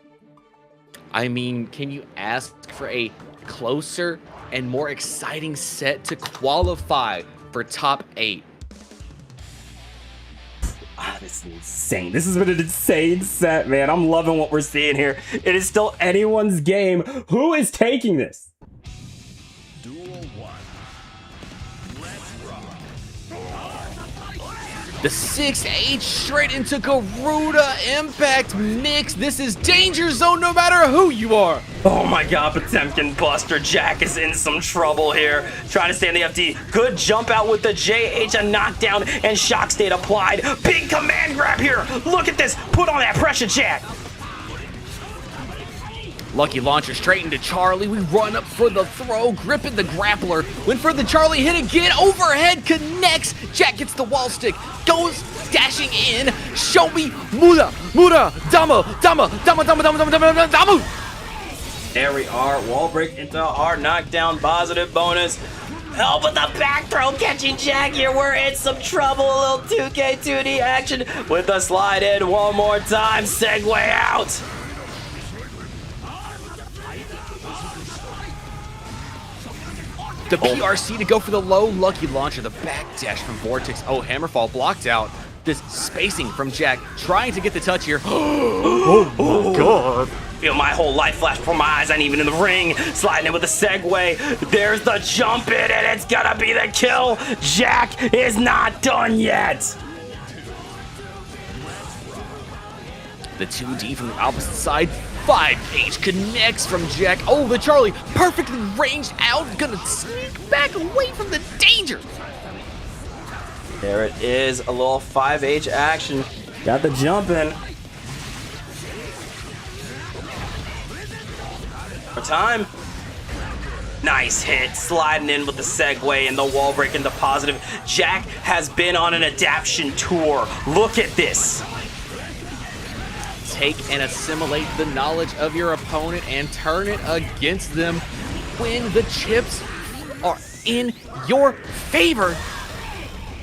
I mean, can you ask for a closer and more exciting set to qualify for top 8? This is insane. This has been an insane set, man. I'm loving what we're seeing here. It is still anyone's game. Who is taking this? Duel 1. Let's rock. The 6H straight into Garuda Impact mix. This is danger zone no matter who you are. Oh my god, Potemkin Buster. Jack is in some trouble here. Trying to stay in the FD. Good jump out with the JH, a knockdown, and shock state applied. Big command grab here. Look at this. Put on that pressure, Jack. Lucky launcher straight into Charlie. We run up for the throw, gripping the grappler. Went for the Charlie, hit again, overhead, connects. Jack gets the wall stick, goes dashing in. Show me Muda, Dama. There we are. Wall break into our knockdown positive bonus. Oh, but the back throw catching Jack here. We're in some trouble. A little 2K2D action with the slide in one more time. Segue out. The PRC to go for the low lucky launcher. The back dash from Vortex. Oh, Hammerfall blocked out. This spacing from Jack, trying to get the touch here. Oh my god. Feel my whole life flash before my eyes. I ain't even in the ring. Sliding in with the segue. There's the jump in, and it's gonna be the kill. Jack is not done yet. The 2D from the opposite side. 5H connects from Jack. Oh, the Charlie perfectly ranged out. Gonna sneak back away from the danger. There it is. A little 5H action. Got the jump in. For time. Nice hit. Sliding in with the segue and the wall break into positive. Jack has been on an adaptation tour. Look at this. Take and assimilate the knowledge of your opponent and turn it against them when the chips are in your favor.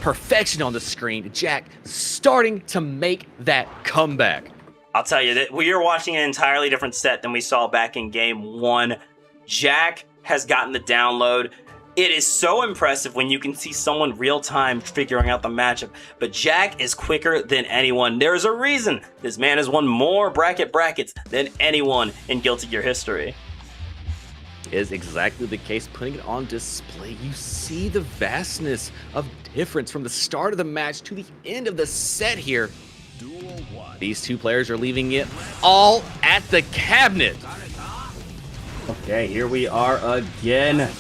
Perfection on the screen. Jack starting to make that comeback. I'll tell you that we are watching an entirely different set than we saw back in game 1. Jack has gotten the download. It is so impressive when you can see someone real time figuring out the matchup, but Jack is quicker than anyone. There's a reason this man has won more brackets than anyone in Guilty Gear history. Is exactly the case. Putting it on display, you see the vastness of difference from the start of the match to the end of the set here. Duel 1. These two players are leaving it all at the cabinet. Okay, here we are again.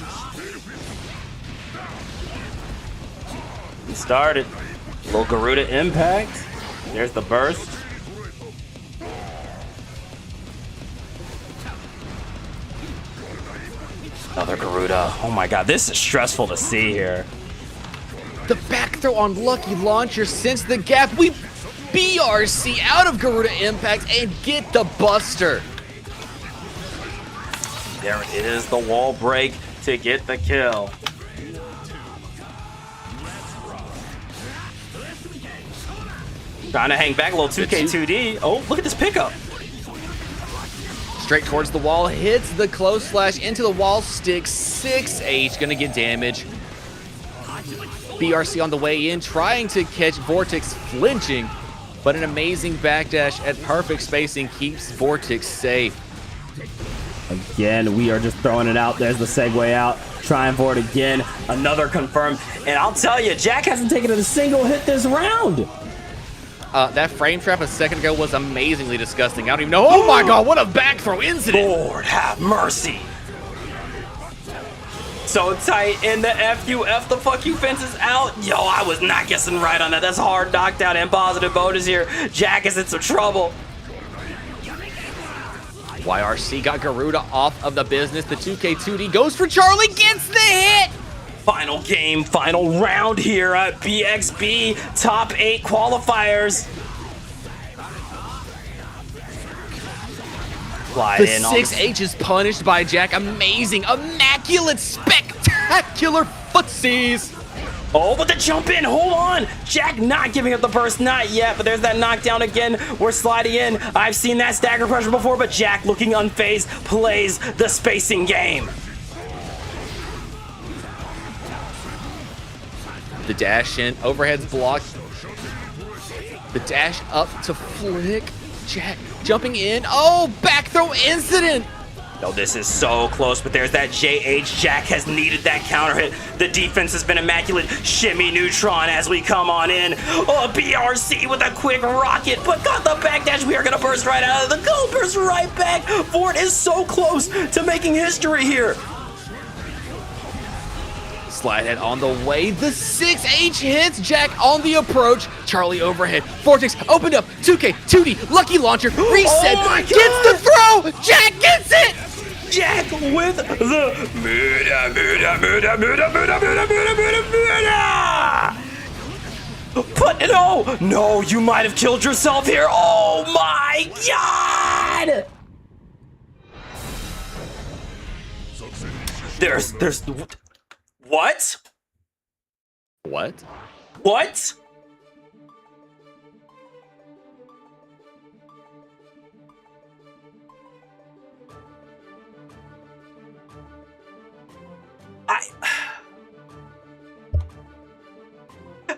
He started. Little Garuda impact. There's the burst. Another Garuda. Oh my god, this is stressful to see here. The back throw on Lucky Launcher since the gap. We BRC out of Garuda Impact and get the Buster. There it is, the wall break to get the kill. Trying to hang back a little 2K2D. Oh, look at this pickup. Straight towards the wall, hits the close slash into the wall stick. 6H gonna get damage. BRC on the way in, trying to catch Vortex flinching, but an amazing backdash at perfect spacing keeps Vortex safe. Again, we are just throwing it out. There's the segue out. Trying for it again. Another confirmed. And I'll tell you, Jack hasn't taken a single hit this round. That frame trap a second ago was amazingly disgusting. I don't even know. Oh my god, what a back throw incident! Lord have mercy. So tight in the FUF, the fuck you fence is out. Yo, I was not guessing right on that. That's hard knockdown and positive bonus here. Jack is in some trouble. YRC got Garuda off of the business. The 2K2D goes for Charlie, gets the hit! Final game, final round here at BXB top 8 qualifiers. Slide The in 6H is punished by Jack. Amazing, immaculate, spectacular footsies. Oh, but the jump in, hold on. Jack not giving up the burst, not yet, but there's that knockdown again. We're sliding in. I've seen that stagger pressure before, but Jack looking unfazed plays the spacing game. The dash in, overhead's blocked. The dash up to flick. Jack jumping in. Oh, back throw incident. Oh, this is so close, but there's that JH. Jack has needed that counter hit. The defense has been immaculate. Shimmy neutron as we come on in. Oh, BRC with a quick rocket, but got the backdash. We are gonna burst right out of the goal, burst right back. Fort is so close to making history here. Slide head on the way. The 6H hits Jack on the approach. Charlie overhead. Vortex opened up. 2K, 2D, Lucky Launcher, reset. Oh my gets God. the throw. Jack gets it. Jack with the muda. But no, you might have killed yourself here. Oh my God! There's what? What? What?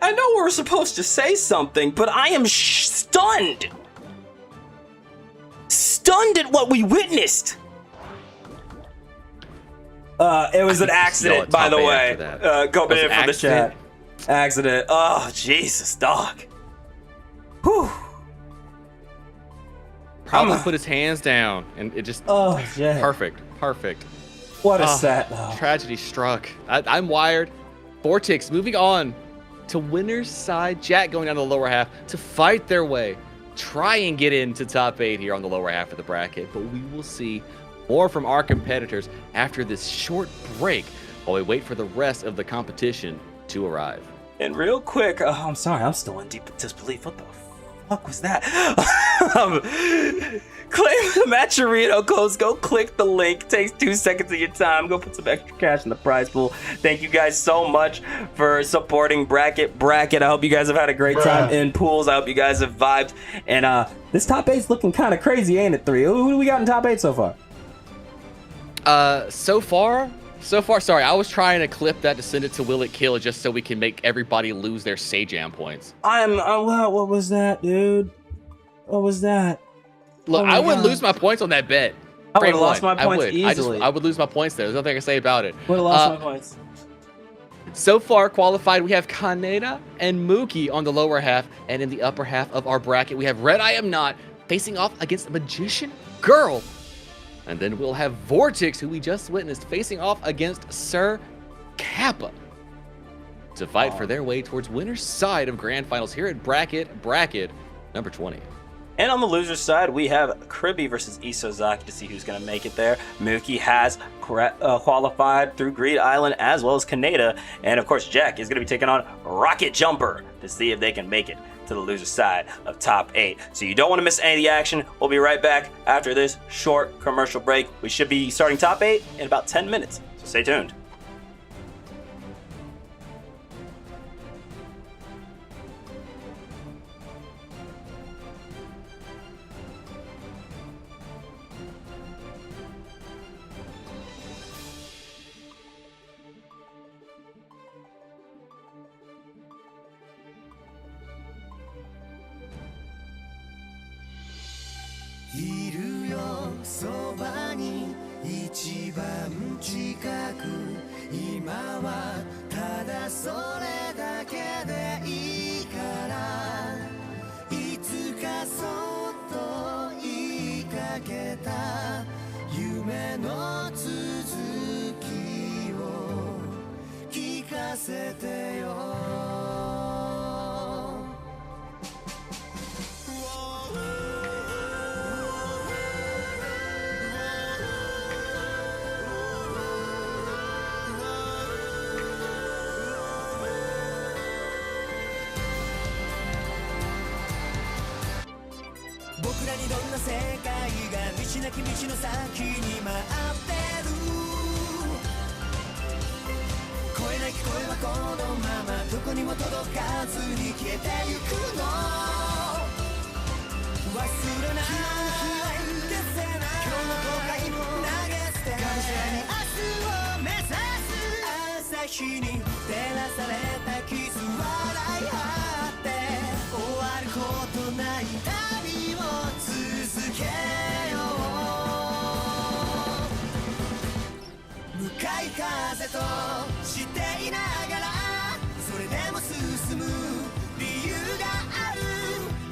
I know we're supposed to say something, but I am stunned. Stunned at what we witnessed. It was an accident, by the way. Go in for the chat. Accident. Oh, Jesus, dog. Whew. Probably put his hands down, and it just perfect. What a set, though. Tragedy struck. I'm wired. Vortex moving on to winner's side. Jack going down to the lower half to fight their way. Try and get into top 8 here on the lower half of the bracket, but we will see more from our competitors after this short break while we wait for the rest of the competition to arrive. And real quick, I'm sorry, I'm still in deep disbelief. What the fuck was that? Claim the Matcherino codes. Go click the link. Takes 2 seconds of your time. Go put some extra cash in the prize pool. Thank you guys so much for supporting Bracket. I hope you guys have had a great time in pools. I hope you guys have vibed. And this top 8's looking kind of crazy, ain't it, 3? Who do we got in top 8 so far? So far, sorry, I was trying to clip that to send it to Will It Kill just so we can make everybody lose their Sajam points. What was that, dude? What was that? Look, I would lose my points on that bet. I would have lost my points easily. I would lose my points there. There's nothing I can say about it. Would have lost my points. So far qualified, we have Kaneda and Mookie on the lower half, and in the upper half of our bracket, we have Red I Am Not facing off against Magician Girl. And then we'll have Vortex, who we just witnessed, facing off against Sir Kappa to fight for their way towards winner's side of grand finals here at Bracket number 20. And on the loser's side, we have Kribby versus Isozaki to see who's going to make it there. Mookie has qualified through Greed Island, as well as Kaneda. And of course, Jack is going to be taking on Rocket Jumper to see if they can make it to the loser side of top 8. So you don't want to miss any of the action. We'll be right back after this short commercial break. We should be starting top 8 in about 10 minutes, so stay tuned.僕らにどんな世界が道なき道の先に待ってる声なき声はこのままどこにも届かずに消えてゆくの忘れない消せない今日の後悔も投げ捨てがむしゃらに明日を目指す朝日に照らされた傷笑い合って終わることない旅を続けよう向かい風としていながらそれでも進む理由がある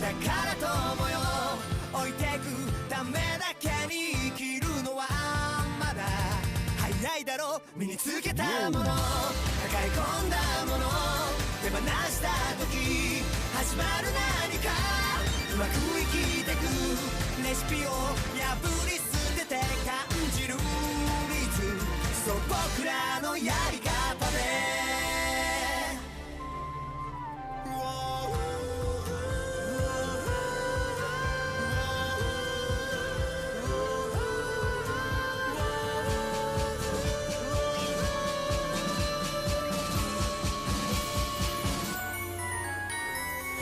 だから友よ置いてくためだけに生きるのはまだ早いだろう身につけたもの抱え込んだもの手放した時始まる何かうまく生きてくレシピを破り捨てて感じるリズムそう僕らのやり方で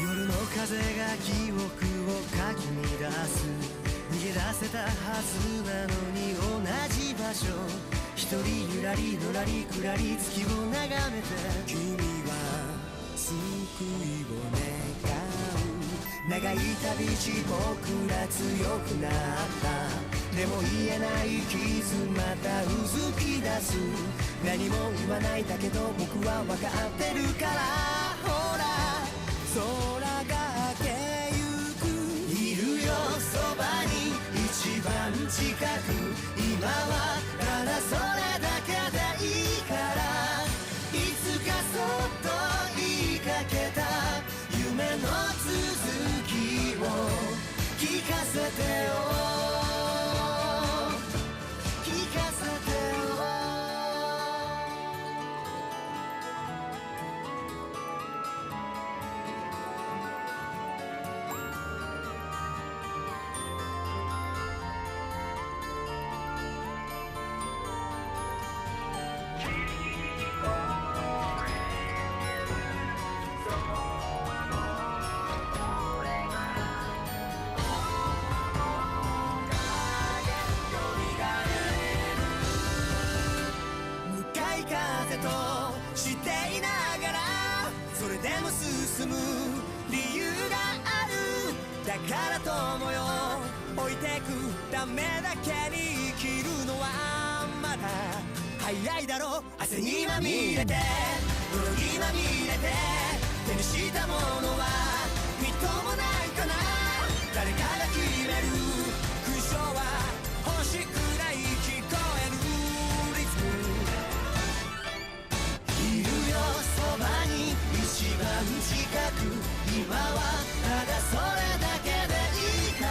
夜の風が記憶をかき乱す逃げ出せたはずなのに同じ場所一人ゆらりのらりくらり月を眺めて君は救いを願う長い旅路僕ら強くなったでも言えない傷またうずき出す何も言わないだけど僕は分かってるからほら空が明けゆくいるよそばに一番近く今はただそれだけでいいからいつかそっと言いかけた夢の続きを聞かせてよ聞かせてよ風としていながらそれでも進む理由があるだから友よ置いてくためだけに生きるのはまだ早いだろう汗にまみれて泥にまみれて手にしたものはみっともないかな誰かが決める勲章は星くらい聞こえるリズムいるよそばに一番近く今はただそれだけでいいか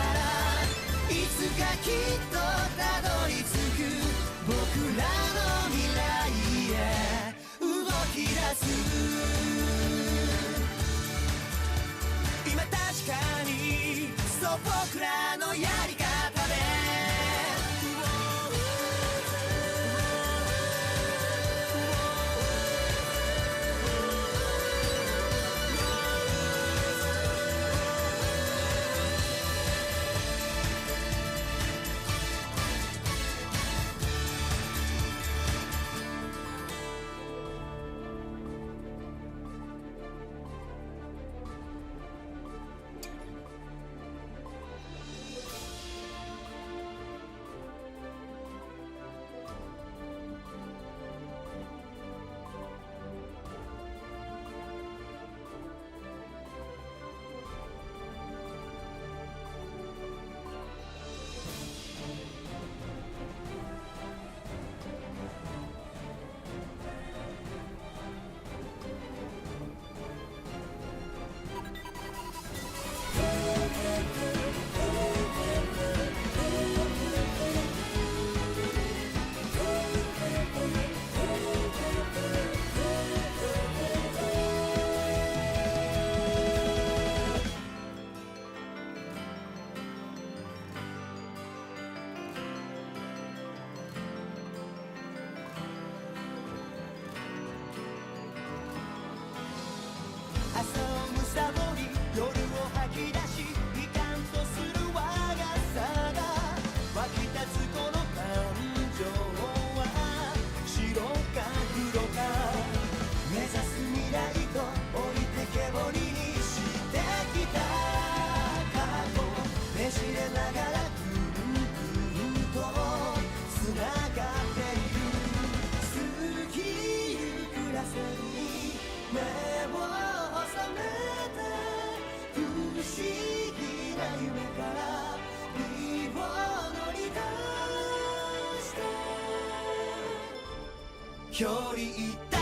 距離一体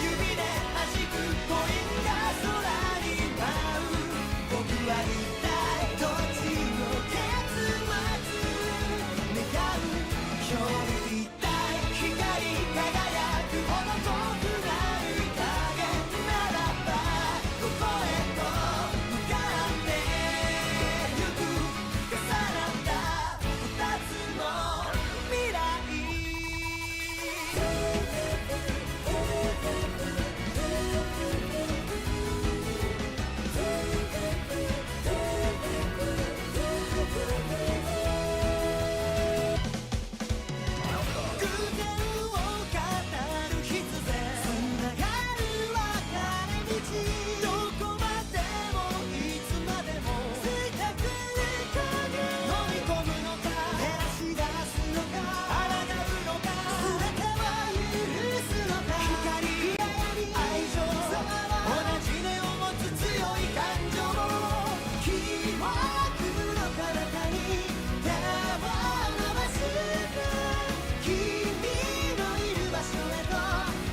指で弾くコインが空に舞う僕は一体どっちの結末願う距離一体光り輝くほど遠くない影ならばここへと向かってゆく重なった二つの未来偶然を語る必然つながる分かれ道どこまでもいつまでも正確に影飲み込むのか照らし出すのか抗うのか全ては許すのか光愛情同じ根を持つ強い感情記憶の彼方に手を伸ばして君のいる場所へと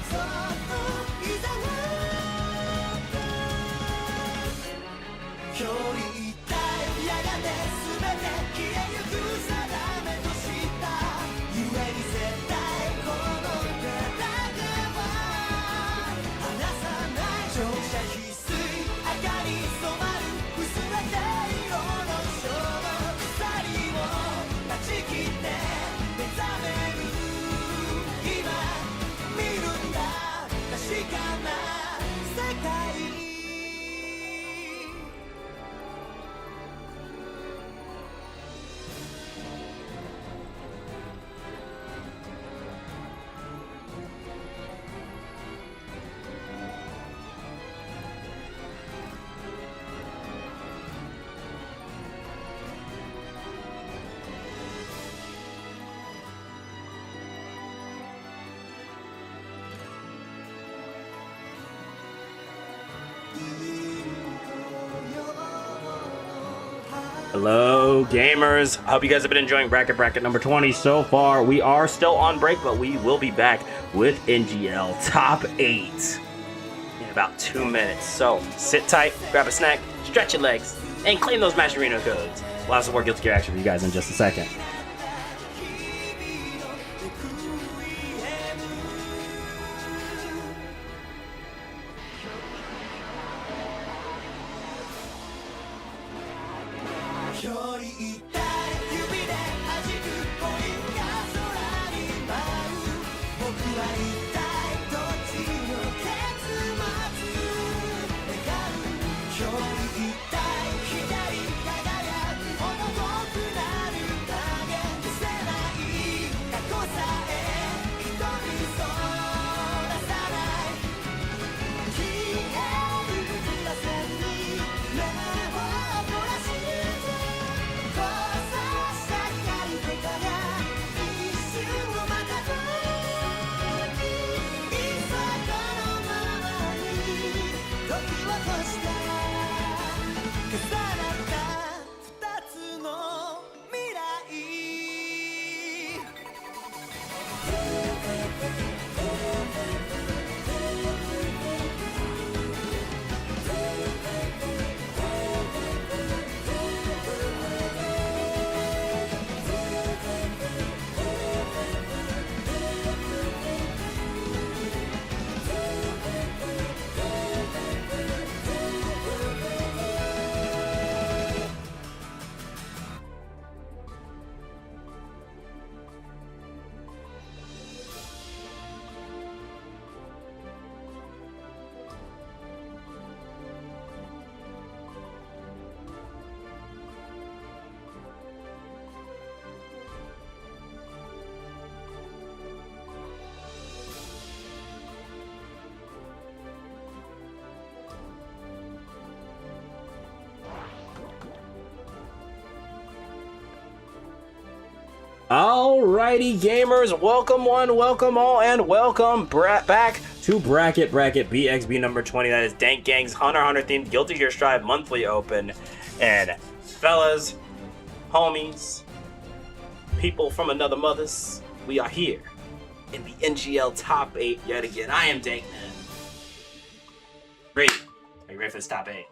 そっと誘って距離一体やがて全て消えゆく定めとしたゆえに絶対この手だけは離さない照射必須明かり染まる薄れて色の衝動鎖を断ち切って目覚める今見るんだ確かな世界Hello, gamers. I hope you guys have been enjoying Bracket number 20 so far. We are still on break, but we will be back with NGL Top 8 in about 2 minutes. So sit tight, grab a snack, stretch your legs, and claim those Mascherino codes. We'll have some more Guilty Gear action for you guys in just a second. Alrighty, gamers, welcome one, welcome all, and welcome back to Bracket BXB number 20. That is Dank Gang's Hunter x Hunter themed Guilty Gear Strive monthly open. And fellas, homies, people from another mothers, we are here in the NGL top 8 yet again. I am Dankman. Ready? Are you ready for this top 8?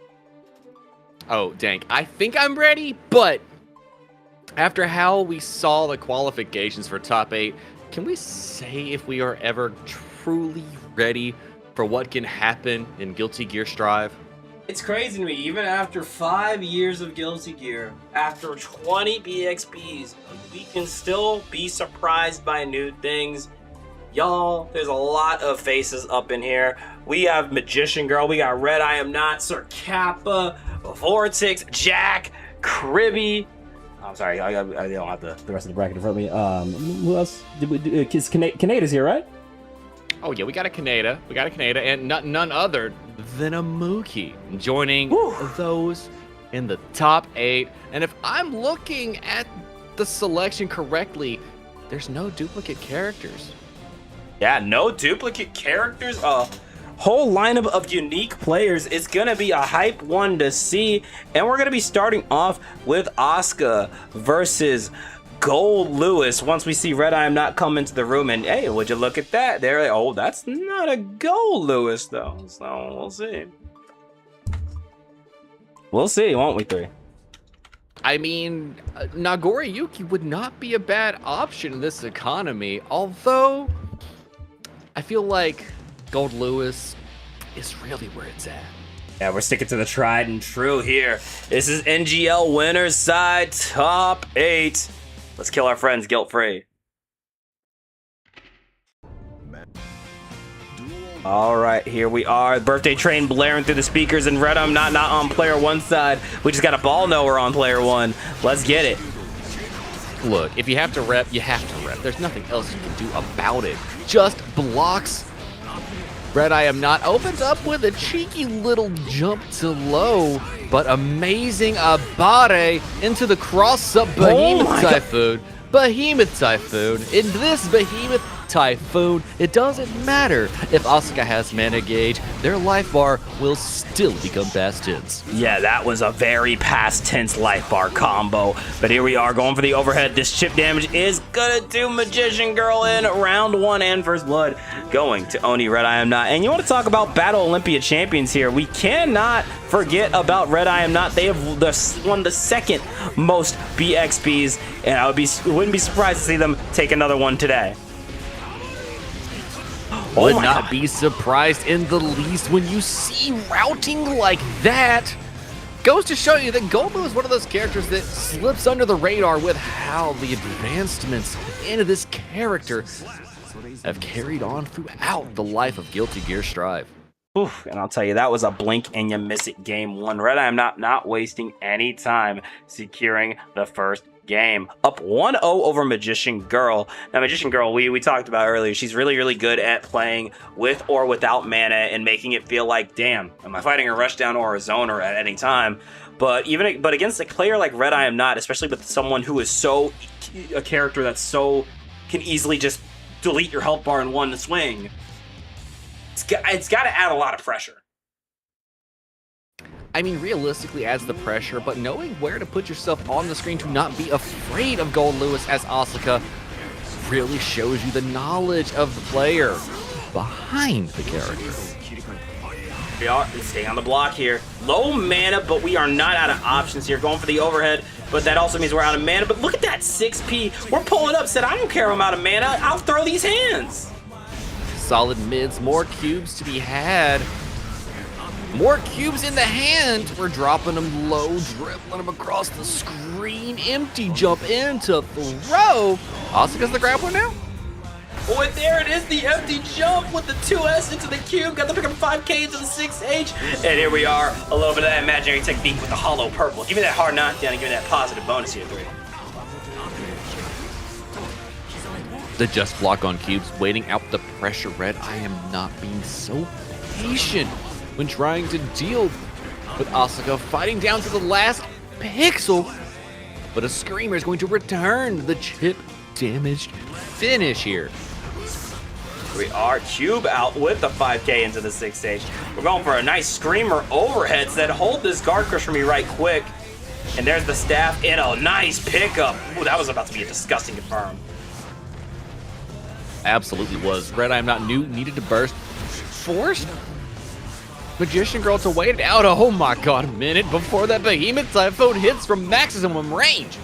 Oh, Dank, I think I'm ready, but after how we saw the qualifications for top 8, can we say if we are ever truly ready for what can happen in Guilty Gear Strive? It's crazy to me, even after 5 years of Guilty Gear, after 20 BXBs, we can still be surprised by new things. Y'all, there's a lot of faces up in here. We have Magician Girl, we got Red I Am Not, Sir Kappa, Vortex, Jack, Kribby. I'm sorry, I don't have the rest of the bracket in front of me. Who else did we do? Kanada's here, right? Oh yeah, we got a Kaneda, and none other than a Mookie joining those in the top 8. And if I'm looking at the selection correctly, there's no duplicate characters. Yeah, no duplicate characters. Whole lineup of unique players. It's gonna be a hype one to see, and we're gonna be starting off with Asuka versus Gold Lewis. Once we see Red I Am Not come into the room, and hey, would you look at that? They're like, oh, that's not a Gold Lewis though. So we'll see. We'll see, won't we, 3? I mean, Nagori Yuki would not be a bad option in this economy, although I feel like Gold Lewis is really where it's at. Yeah, we're sticking to the tried and true here. This is NGL winners side top 8. Let's kill our friends guilt-free. All right, here we are. Birthday train blaring through the speakers, and Red I'm not on player 1 side. We just got a ball knower on player 1. Let's get it. Look, if you have to rep, you have to rep. There's nothing else you can do about it. Just blocks. Red I Am Not opens up with a cheeky little jump to low, but amazing Abare into the cross-up Behemoth Typhoon. Behemoth Typhoon. In this Behemoth Typhoon, it doesn't matter if Asuka has mana gauge, their life bar will still become past tense. Yeah, that was a very past tense life bar combo. But here we are going for the overhead. This chip damage is gonna do Magician Girl in round 1 and first blood going to Oni Red I Am Not. And you want to talk about Battle Olympia champions here. We cannot forget about Red I Am Not. They have won the 2nd most BXBs, and I wouldn't be surprised to see them take another one today. Would not be surprised in the least when you see routing like that. Goes to show you that Goldblum is one of those characters that slips under the radar with how the advancements into this character have carried on throughout the life of Guilty Gear Strive. Oof, and I'll tell you, that was a blink and you miss it game 1. Red I Am not wasting any time securing the first game. Up 1-0 over Magician Girl. Now, Magician Girl, we talked about earlier, she's really good at playing with or without mana and making it feel like, damn, am I fighting a rushdown or a zoner at any time? But against a player like Red I Am Not, especially with someone who is a character that's can easily just delete your health bar in one swing, it's got to add a lot of pressure. I mean, realistically adds the pressure, but knowing where to put yourself on the screen to not be afraid of Gold Lewis as Asuka really shows you the knowledge of the player behind the character. We are staying on the block here. Low mana, but we are not out of options here. Going for the overhead, but that also means we're out of mana. But look at that 6P. We're pulling up, said, I don't care if I'm out of mana. I'll throw these hands. Solid mids, more cubes to be had. More cubes in the hand. We're dropping them low, dribbling them across the screen. Empty jump into throw. Asuka's the grappler now. Oh, and there it is, the empty jump with the 2S into the cube. Got to pick up 5K into the 6H. And here we are, a little bit of that imaginary technique with the hollow purple. Give me that hard knockdown and give me that positive bonus here, 3. The just block on cubes, waiting out the pressure. Red, I am not being so patient when trying to deal with Asuka, fighting down to the last pixel. But a Screamer is going to return the chip damaged finish here. We are cube out with the 5K into the 6H. We're going for a nice Screamer overhead. Said, hold this guard crush for me right quick. And there's the staff in a nice pickup. Ooh, that was about to be a disgusting confirm. Absolutely was. Red Eye not new, needed to burst. Forced Magician Girl to wait it out. Oh my god, a minute before that Behemoth Typhoon hits from maximum range.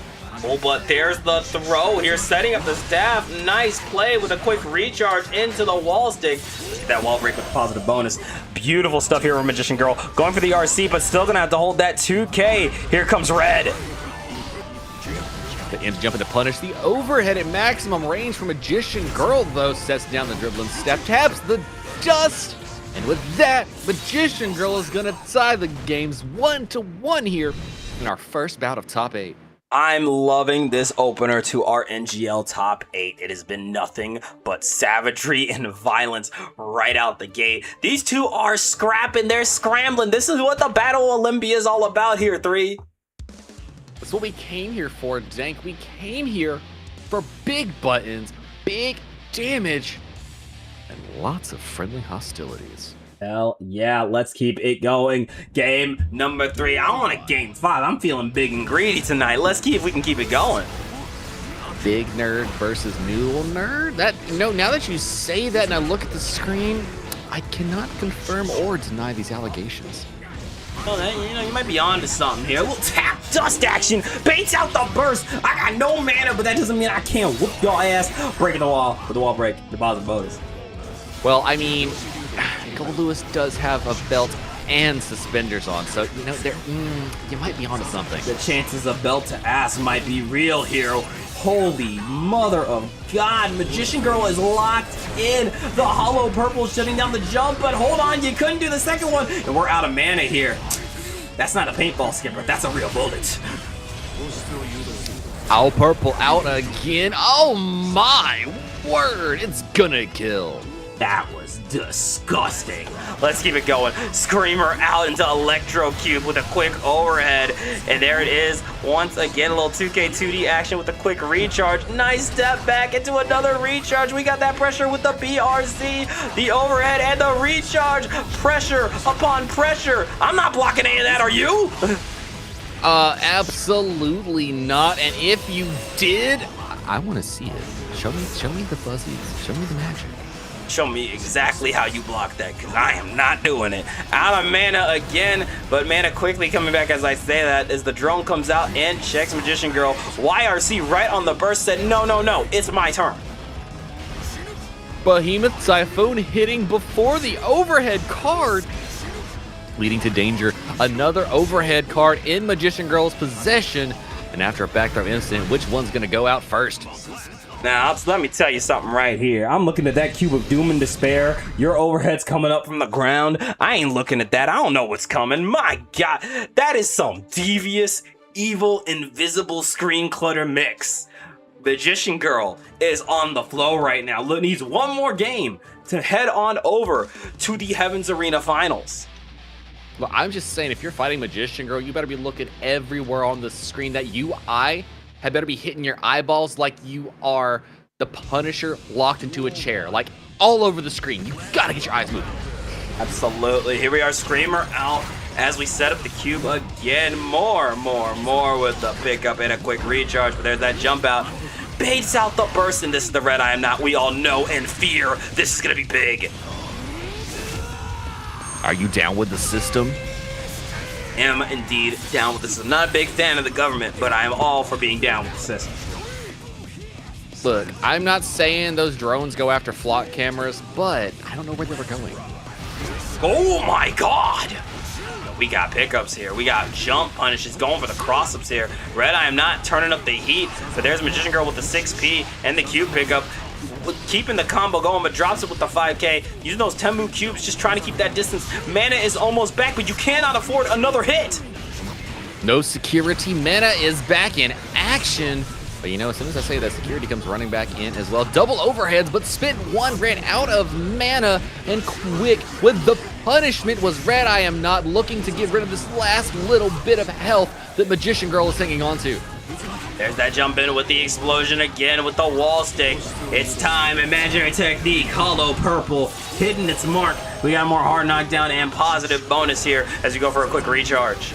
Oh, but there's the throw here, setting up the staff. Nice play with a quick recharge into the wall stick. Get that wall break with a positive bonus. Beautiful stuff here from Magician Girl. Going for the RC, but still gonna have to hold that 2K. Here comes Red. The ends jumping to punish the overhead at maximum range from Magician Girl, though, sets down the dribbling step, taps the dust. And with that, Magician Girl is gonna tie the games 1-1 here in our first bout of top 8. I'm loving this opener to our NGL top 8. It has been nothing but savagery and violence right out the gate. These two are scrapping, they're scrambling. This is what the Battle Olympia is all about here, 3. That's what we came here for, Dank. We came here for big buttons, big damage, and lots of friendly hostilities. Hell yeah, let's keep it going. Game number 3. I want a game 5. I'm feeling big and Greedy tonight. Let's see if we can keep it going. Big nerd versus noodle nerd? Now that you say that and I look at the screen, I cannot confirm or deny these allegations. Well, you might be onto something here. A little tap dust action, baits out the burst. I got no mana, but that doesn't mean I can't whoop your ass. Breaking the wall with the wall break, deposit bonus. Well, I mean, Gold Lewis does have a belt and suspenders on, so you might be onto something. The chances of belt to ass might be real here. Holy mother of God, Magician Girl is locked in. The hollow purple shutting down the jump, but hold on, you couldn't do the second one, and we're out of mana here. That's not a paintball, Skipper, that's a real bullet. Owl purple out again. Oh my word, it's gonna kill. That was disgusting. Let's keep it going. Screamer out into Electro Cube with a quick overhead. And there it is. Once again, a little 2K 2D action with a quick recharge. Nice step back into another recharge. We got that pressure with the BRC, the overhead, and the recharge. Pressure upon pressure. I'm not blocking any of that, are you? Absolutely not. And if you did, I want to see it. Show me the fuzzies. Show me the magic. Show me exactly how you block that, because I am not doing it. Out of mana again, but mana quickly coming back as I say that, as the drone comes out and checks Magician Girl. YRC right on the burst said, no, it's my turn. Behemoth Typhoon hitting before the overhead card, leading to danger. Another overhead card in Magician Girl's possession, and after a back throw incident, which one's going to go out first? Now, let me tell you something right here. I'm looking at that cube of doom and despair. Your overhead's coming up from the ground. I ain't looking at that. I don't know what's coming. My God, that is some devious, evil, invisible screen clutter mix. Magician Girl is on the flow right now. Needs one more game to head on over to the Heavens Arena Finals. Well, I'm just saying, if you're fighting Magician Girl, you better be looking everywhere on the screen. That UI had better be hitting your eyeballs like you are the Punisher locked into a chair, like all over the screen. You gotta get your eyes moving. Absolutely. Here we are, Screamer out as we set up the cube again. More with the pickup and a quick recharge, but there's that jump out. Baits out the burst, and this is the red I am not. We all know and fear this is gonna be big. Are you down with the system? Am indeed down with this. I'm not a big fan of the government, but I am all for being down with the system. Look, I'm not saying those drones go after flock cameras, but I don't know where they were going. Oh my God! We got pickups here. We got jump punishes going for the cross-ups here. Red I am not turning up the heat, but there's Magician Girl with the 6P and the cube pickup. Keeping the combo going, but drops it with the 5K. Using those Temu cubes, just trying to keep that distance. Mana is almost back, but you cannot afford another hit. No security. Mana is back in action. But as soon as I say that, security comes running back in as well. Double overheads, but spent one, ran out of mana, and quick with the punishment was Red. I am not looking to get rid of this last little bit of health that Magician Girl is hanging on to. There's that jump in with the explosion again with the wall stick. It's time. Imaginary technique. Hollow purple hitting its mark. We got more hard knockdown and positive bonus here as we go for a quick recharge.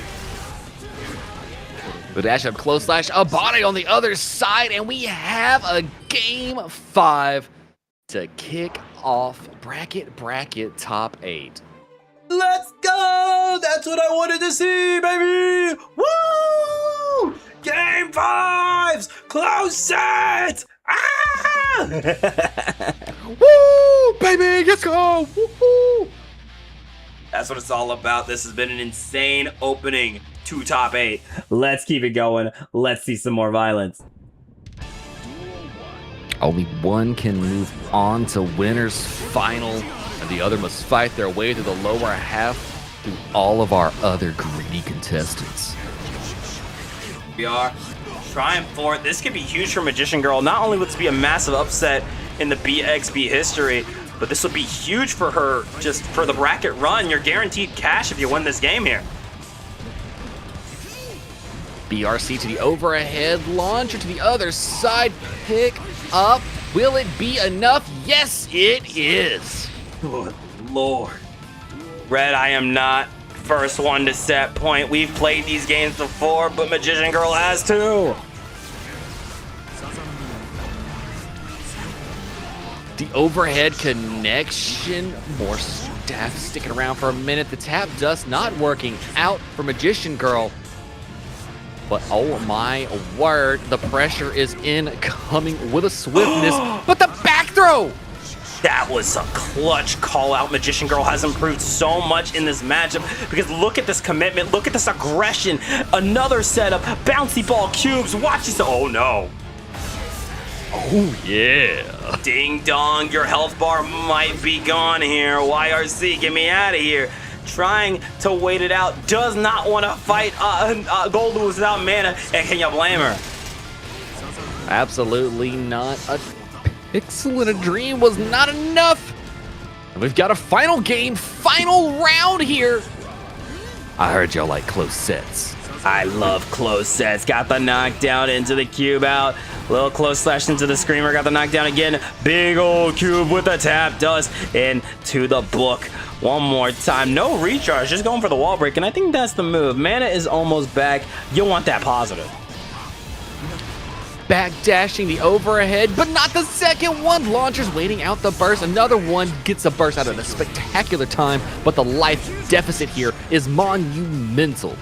The dash up close slash, a body on the other side, and we have a game 5 to kick off bracket top 8. Let's go! That's what I wanted to see, baby! Woo! Game 5s! Close sets! Ah! Woo! Baby, let's go! Woo-hoo! That's what it's all about. This has been an insane opening to top 8. Let's keep it going. Let's see some more violence. Only one can move on to winner's final, and the other must fight their way to the lower half through all of our other greedy contestants. We are trying for it. This could be huge for Magician Girl. Not only would this be a massive upset in the BXB history, but this would be huge for her just for the bracket run. You're guaranteed cash if you win this game here. BRC to the overhead launcher to the other side. Pick up. Will it be enough? Yes, it is. Good Lord. Red, I am not first one to set point. We've played these games before, but Magician Girl has too. The overhead connection. More staff sticking around for a minute. The tap dust not working out for Magician Girl. But oh my word, the pressure is incoming with a swiftness. But the back throw! That was a clutch call out. Magician Girl has improved so much in this matchup because look at this commitment, look at this aggression. Another setup, bouncy ball cubes, watch this. Oh no. Oh yeah. Ding dong, your health bar might be gone here. YRC, get me out of here. Trying to wait it out, does not want to fight Gold without mana, and can you blame her? Absolutely not. A pixel in a dream was not enough. And we've got a final game, final round here. I heard y'all like close sets. I love close sets. Got the knockdown into the cube out. Little close slash into the screamer. Got the knockdown again. Big old cube with the tap dust into the book. One more time. No recharge. Just going for the wall break. And I think that's the move. Mana is almost back. You'll want that positive. Back dashing the overhead, but not the second one. Launcher's waiting out the burst. Another one gets a burst out at a spectacular time, but the life deficit here is monumental.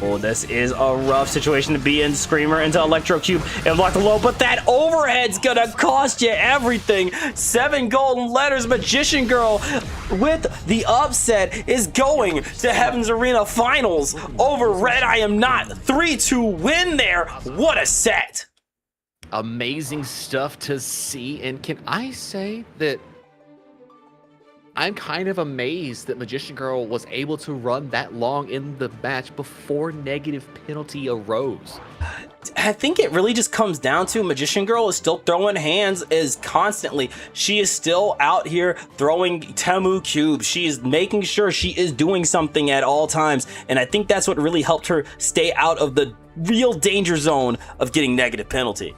Oh, this is a rough situation to be in. Screamer into Electro Cube and block the low, but that overhead's gonna cost you everything. 7 golden letters. Magician Girl with the upset is going to Heaven's Arena Finals over Red I Am Not. 3-2 win there. What a set. Amazing stuff to see, and can I say that I'm kind of amazed that Magician Girl was able to run that long in the match before negative penalty arose. I think it really just comes down to Magician Girl is still throwing hands constantly. She is still out here throwing Temu cubes. She is making sure she is doing something at all times. And I think that's what really helped her stay out of the real danger zone of getting negative penalty.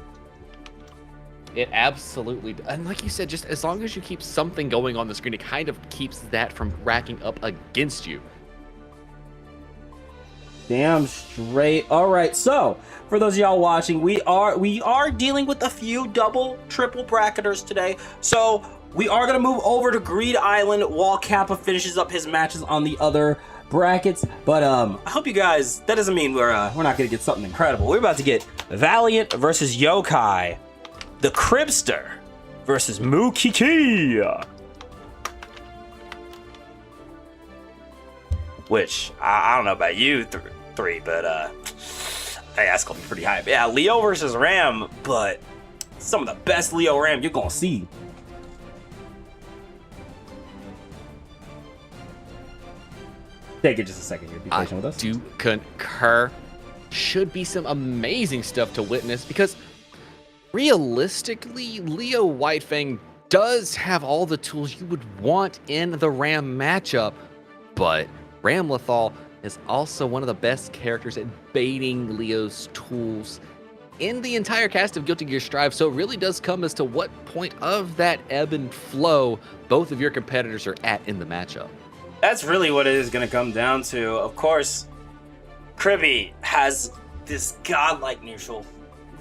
It absolutely, and like you said, just as long as you keep something going on the screen, it kind of keeps that from racking up against you. Damn straight. All right, so for those of y'all watching, we are dealing with a few double, triple bracketers today. So we are gonna move over to Greed Island while Kappa finishes up his matches on the other brackets. But I hope you guys. That doesn't mean we're not gonna get something incredible. We're about to get Valiant versus Yokai. The Cribster versus Mukiki. Which, I don't know about you three, but hey, that's gonna be pretty high. Yeah, Leo versus Ram, but some of the best Leo Ram you're gonna see. Take it just a second here. Be patient with us. I do concur. Should be some amazing stuff to witness because realistically, Leo Whitefang does have all the tools you would want in the Ram matchup, but Ram Lethal is also one of the best characters at baiting Leo's tools in the entire cast of Guilty Gear Strive, so it really does come as to what point of that ebb and flow both of your competitors are at in the matchup. That's really what it is going to come down to. Of course, Kribby has this godlike neutral,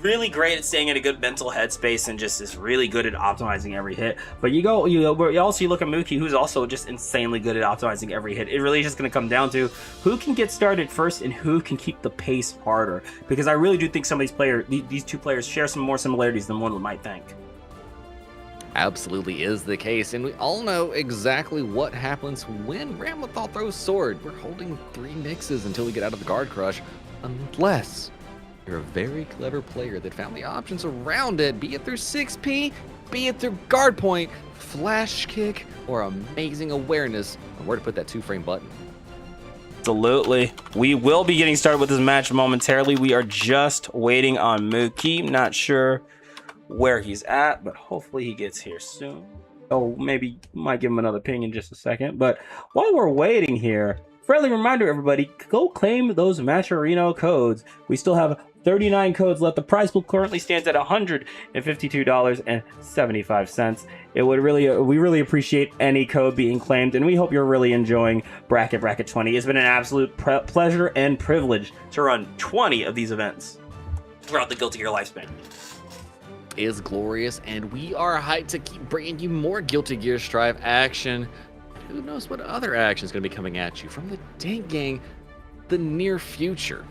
really great at staying in a good mental headspace and just is really good at optimizing every hit. But you look at Mookie, who's also just insanely good at optimizing every hit. It really is just going to come down to who can get started first and who can keep the pace harder. Because I really do think some of these two players share some more similarities than one might think. Absolutely is the case, and we all know exactly what happens when Ramlethal throws sword. We're holding 3 mixes until we get out of the guard crush, unless you're a very clever player that found the options around it, be it through 6P, be it through guard point, flash kick, or amazing awareness on where to put that 2-frame button. Absolutely. We will be getting started with this match momentarily. We are just waiting on Mookie. Not sure where he's at, but hopefully he gets here soon. Oh, maybe might give him another ping in just a second. But while we're waiting here, friendly reminder, everybody, go claim those Matcherino codes. We still have 39 codes left. The prize pool currently stands at $152.75. We really appreciate any code being claimed, and we hope you're really enjoying Bracket 20. It's been an absolute pleasure and privilege to run 20 of these events throughout the Guilty Gear lifespan. Is glorious, and we are hyped to keep bringing you more Guilty Gear Strive action. Who knows what other action is going to be coming at you from the Dank Gang the near future.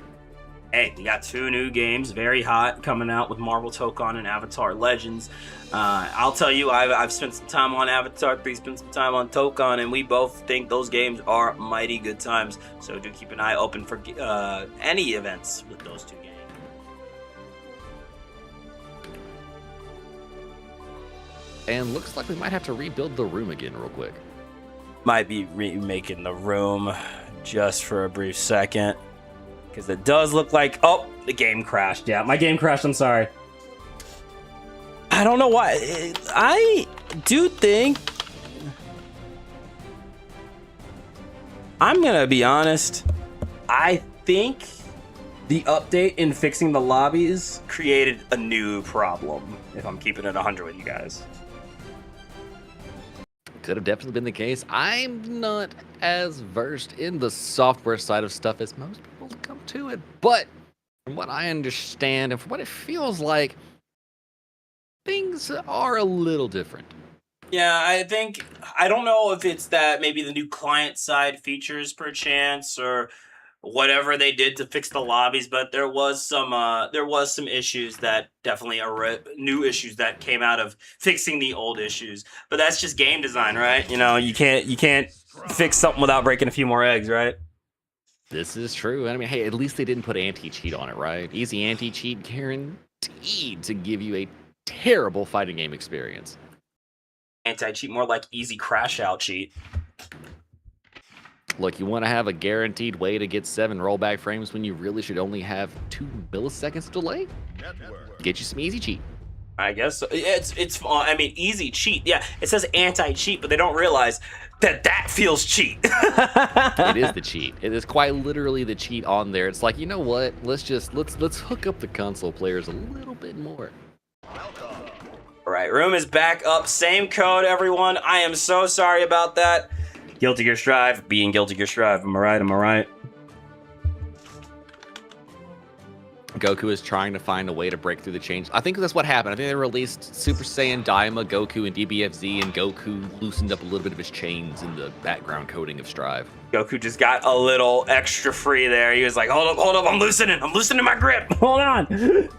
Hey, we got 2 new games, very hot, coming out with Marvel Tokon and Avatar Legends. I'll tell you, I've spent some time on Avatar 3, spent some time on Tokon, and we both think those games are mighty good times. So do keep an eye open for any events with those 2 games. And looks like we might have to rebuild the room again real quick. Might be remaking the room just for a brief second, because it does look like, oh, the game crashed. Yeah, my game crashed. I'm sorry. I don't know why. I do think, I'm gonna be honest, I think the update in fixing the lobbies created a new problem, if I'm keeping it 100 with you guys. Could have definitely been the case. I'm not as versed in the software side of stuff as most people come to it, but from what I understand and from what it feels like, things are a little different. Yeah, I don't know if it's that maybe the new client side features perchance or whatever they did to fix the lobbies, but there was some issues that definitely are new issues that came out of fixing the old issues. But that's just game design, right? You know, you can't fix something without breaking a few more eggs, right? This is true. I mean, hey, at least they didn't put anti-cheat on it, right? Easy anti-cheat guaranteed to give you a terrible fighting game experience. Anti-cheat, more like easy crash out cheat. Look, you want to have a guaranteed way to get 7 rollback frames when you really should only have 2 milliseconds delay? Get you some easy cheat. I guess so. It's I mean, easy cheat. Yeah, it says anti-cheat, but they don't realize that feels cheat. It is the cheat. It is quite literally the cheat on there. It's like, you know what? Let's hook up the console players a little bit more. All right, room is back up. Same code, everyone. I am so sorry about that. Guilty Gear Strive, being Guilty Gear Strive. Am I right? Goku is trying to find a way to break through the chains. I think that's what happened. I think they released Super Saiyan Daima, Goku, and DBFZ, and Goku loosened up a little bit of his chains in the background coding of Strive. Goku just got a little extra free there. He was like, hold up, I'm loosening my grip. Hold on.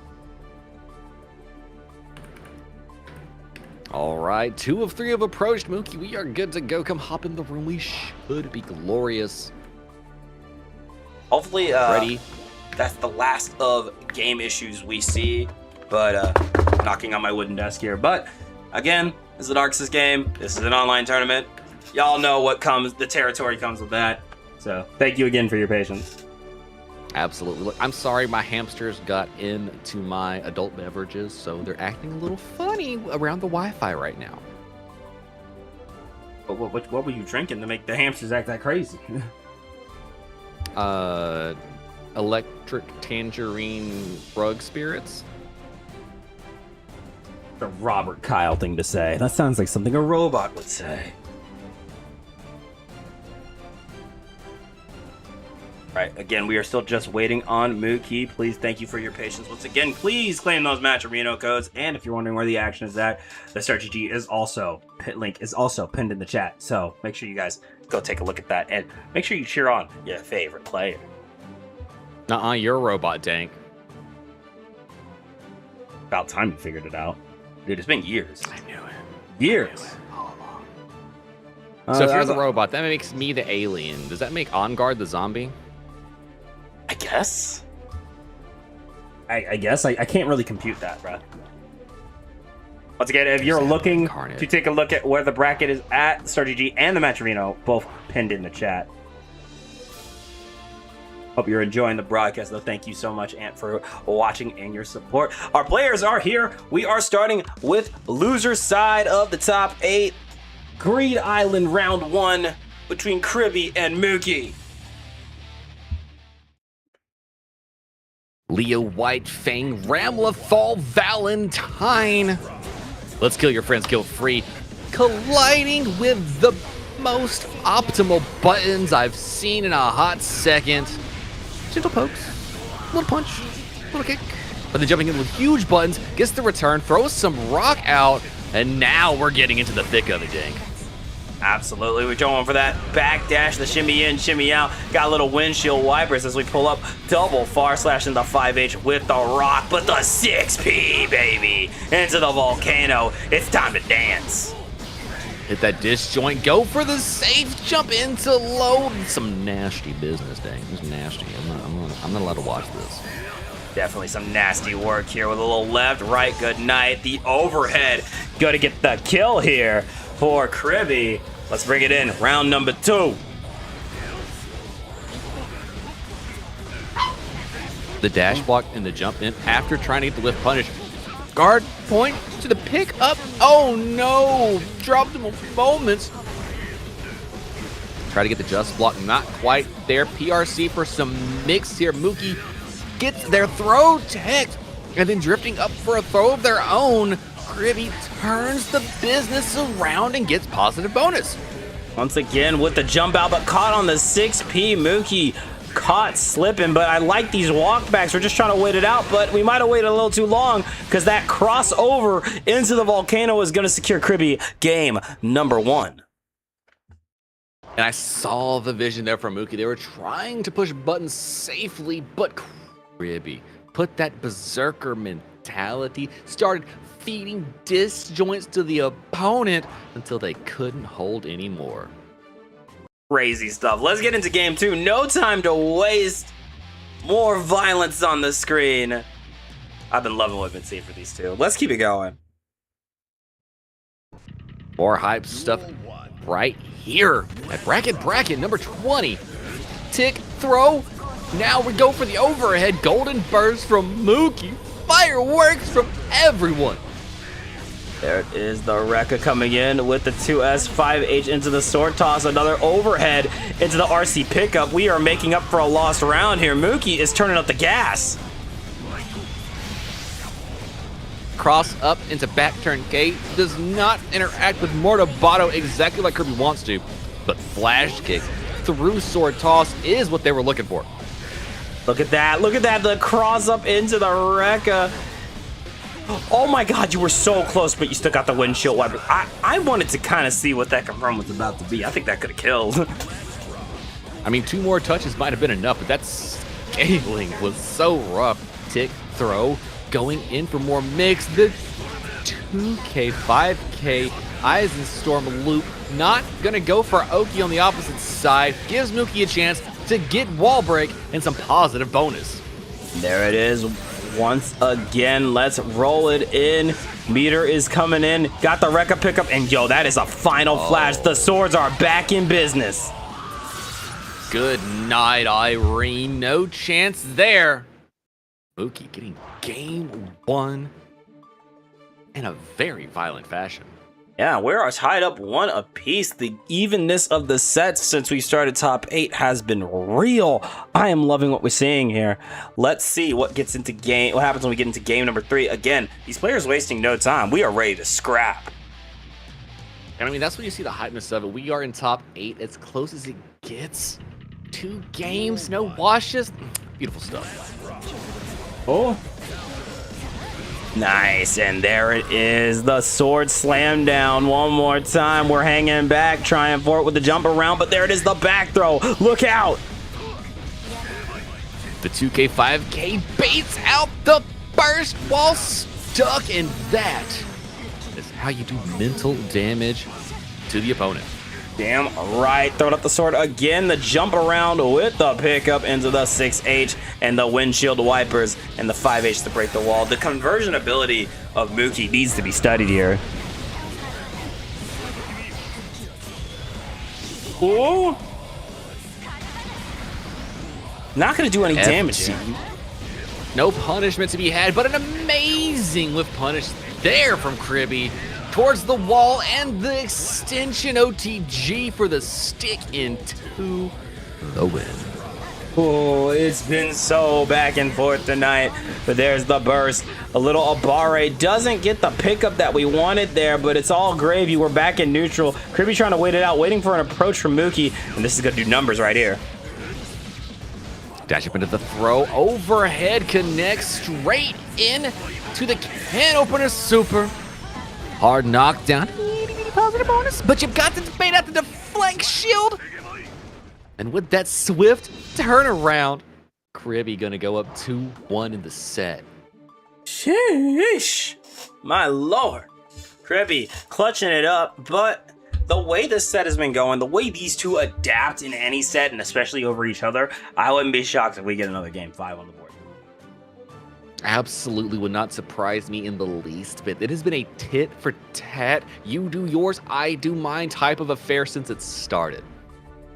All right, 2 of 3 have approached. Mookie, we are good to go. Come hop in the room. We should be glorious. Hopefully, ready. That's the last of game issues we see. But knocking on my wooden desk here. But again, this is a Darksis game. This is an online tournament. Y'all know what comes. The territory comes with that. So thank you again for your patience. Absolutely. Look, I'm sorry my hamsters got into my adult beverages, so they're acting a little funny around the Wi-Fi right now. What were you drinking to make the hamsters act that crazy? Electric tangerine rug spirits. The Robert Kyle thing to say. That sounds like something a robot would say. Right, again, we are still just waiting on Mookie. Please, thank you for your patience. Once again, please claim those Matcherino codes. And if you're wondering where the action is at, the GGST is also, link is also pinned in the chat. So make sure you guys go take a look at that. And make sure you cheer on your favorite player. Nuh-uh, you're a robot, Dank. About time you figured it out. Dude, it's been years. I knew it. Years. So if you're the robot, that makes me the alien. Does that make On Guard the zombie? I guess. I guess. I can't really compute that, bro. Once again, if you're looking to take a look at where the bracket is at, GGST and the Matcherino, both pinned in the chat. Hope you're enjoying the broadcast, though. Thank you so much, Ant, for watching and your support. Our players are here. We are starting with loser side of the top 8. Greed Island round 1 between Kribby and Mookie. Leo White, Fang, Ramla, Fall, Valentine. Let's kill your friends guilt-free. Colliding with the most optimal buttons I've seen in a hot second. Gentle pokes, little punch, little kick. But then jumping in with huge buttons, gets the return, throws some rock out, and now we're getting into the thick of it, Dank. Absolutely, we're going for that back dash, the shimmy in, shimmy out. Got little windshield wipers as we pull up, double far slash into 5H with the rock, but the 6P, baby, into the volcano. It's time to dance. Hit that disjoint, go for the safe, jump into low. Some nasty business, Dank. It's nasty. I'm not allowed to watch this. Definitely some nasty work here with a little left, right, good night. The overhead, got to get the kill here for Kribby. Let's bring it in, round number 2. The dash block and the jump in after trying to get the lift punish. Guard point to the pick up. Oh no, dropped him moments. Try to get the just block, not quite there. PRC for some mix here. Mookie gets their throw tech and then drifting up for a throw of their own. Kribby turns the business around and gets positive bonus. Once again with the jump out, but caught on the 6P. Mookie caught slipping, but I like these walkbacks. We're just trying to wait it out, but we might have waited a little too long because that crossover into the volcano is going to secure Kribby game number 1. And I saw the vision there from Mookie. They were trying to push buttons safely, but Kribby put that berserker mentality, started feeding disjoints to the opponent until they couldn't hold anymore. Crazy stuff. Let's get into game 2. No time to waste. More violence on the screen. I've been loving what I've been seeing for these two. Let's keep it going. More hype stuff right here at Bracket number 20. Tick, throw. Now we go for the overhead. Golden burst from Mookie. Fireworks from everyone. There it is, the Rekka coming in with the 2S, 5H into the sword toss, another overhead into the RC pickup. We are making up for a lost round here. Mookie is turning up the gas. Cross up into back turn K. Does not interact with Mortabato exactly like Kribby wants to, but flash kick through sword toss is what they were looking for. Look at that, the cross up into the Rekka. Oh my god, you were so close, but you still got the windshield wiper. I wanted to kind of see what that confirm was about to be. I think that could have killed. I mean, 2 more touches might have been enough, but that scaling was so rough. Tick, throw, going in for more mix. The 2K, 5K, Eisenstorm loop, not gonna go for Oki on the opposite side. Gives Mookie a chance to get wall break and some positive bonus. There it is. Once again, let's roll it in. Meter is coming in. Got the Rekka pickup, and yo, that is a final flash. The swords are back in business. Good night, Irene. No chance there. Mookie getting game 1 in a very violent fashion. Yeah, we are tied up 1 apiece. The evenness of the sets since we started top 8 has been real. I am loving what we're seeing here. Let's see what happens when we get into game number 3. Again, these players wasting no time. We are ready to scrap. And I mean, that's when you see the hypeness of it. We are in top 8, as close as it gets 2 games, no washes. Beautiful stuff. Oh. Nice, and there it is. The sword slam down one more time. We're hanging back, trying for it with the jump around, but there it is, the back throw. Look out. The 2K5K baits out the burst while stuck, and that is how you do mental damage to the opponent. Damn right. Throwing up the sword again. The jump around with the pickup into the 6H and the windshield wipers and the 5H to break the wall. The conversion ability of Mookie needs to be studied here. Ooh. Not going to do any damage here. No punishment to be had, but an amazing whiff punish there from Kribby towards the wall, and the extension OTG for the stick into the win. Oh, it's been so back and forth tonight, but there's the burst. A little Abare doesn't get the pickup that we wanted there, but it's all gravy. We're back in neutral. Kribby trying to wait it out, waiting for an approach from Mookie, and this is going to do numbers right here. Dash up into the throw, overhead, connects straight in to the can opener. Super hard knockdown, positive bonus, but you've got to bait out the deflect shield. And with that swift turnaround, Kribby gonna go up 2-1 in the set. Sheesh, my lord. Kribby clutching it up, but the way this set has been going, the way these two adapt in any set, and especially over each other, I wouldn't be shocked if we get another game 5 on the board. Absolutely would not surprise me in the least bit. It has been a tit for tat, you do yours, I do mine type of affair since it started.